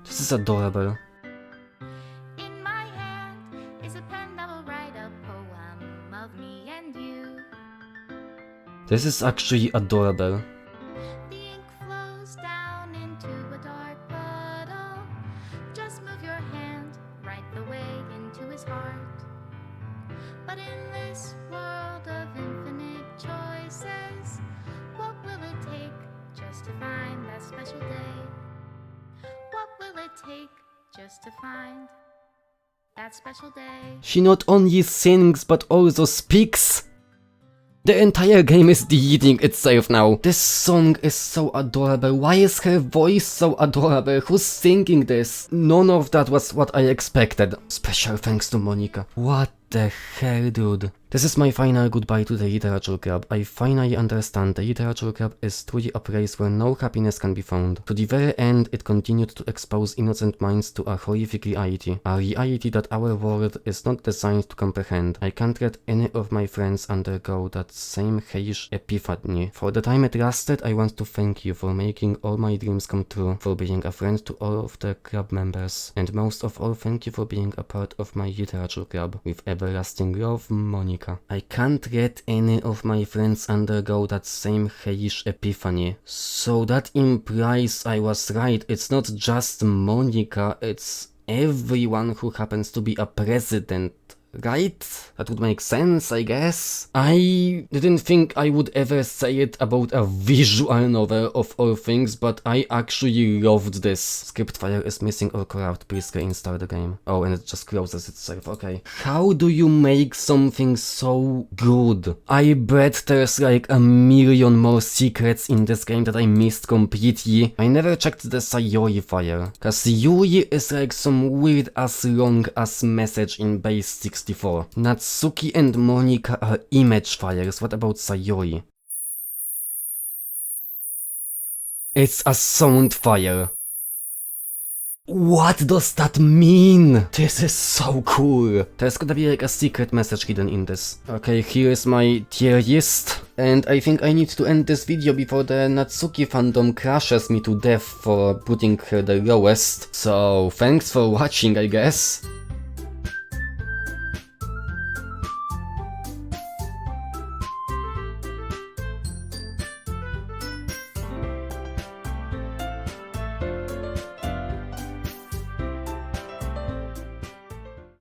This is adorable. In my hand is a pen that will write a poem of me and you. This is actually adorable. The ink flows down into a dark puddle. Just move your hand right the way into his heart. But in this world of infinite choices, what will it take just to find that special day? What will it take just to find that special day? She not only sings but also speaks. The entire game is deleting itself now. This song is so adorable. Why is her voice so adorable? Who's singing this? None of that was what I expected. Special thanks to Monica. What the hell, dude? This is my final goodbye to the literature club. I finally understand the literature club is truly a place where no happiness can be found. To the very end, it continued to expose innocent minds to a horrific reality. A reality that our world is not designed to comprehend. I can't let any of my friends undergo that same hellish epiphany. For the time it lasted, I want to thank you for making all my dreams come true, for being a friend to all of the club members, and most of all, thank you for being a part of my literature club. With everlasting love, Monica. I can't let any of my friends undergo that same hellish epiphany. So that implies I was right. It's not just Monica, it's everyone who happens to be a president. Right? That would make sense, I guess. I didn't think I would ever say it about a visual novel of all things, but I actually loved this. Script file is missing or corrupt, please reinstall the game. Oh, and it just closes itself, okay. How do you make something so good? I bet there's like a million more secrets in this game that I missed completely. I never checked the Sayori file, cause Yui is like some weird ass long ass message in base 64. Natsuki and Monica are image files. What about Sayori? It's a sound file. What does that mean? This is so cool. There's gonna be like a secret message hidden in this. Okay, here is my tier list. And I think I need to end this video before the Natsuki fandom crushes me to death for putting her the lowest. So thanks for watching, I guess.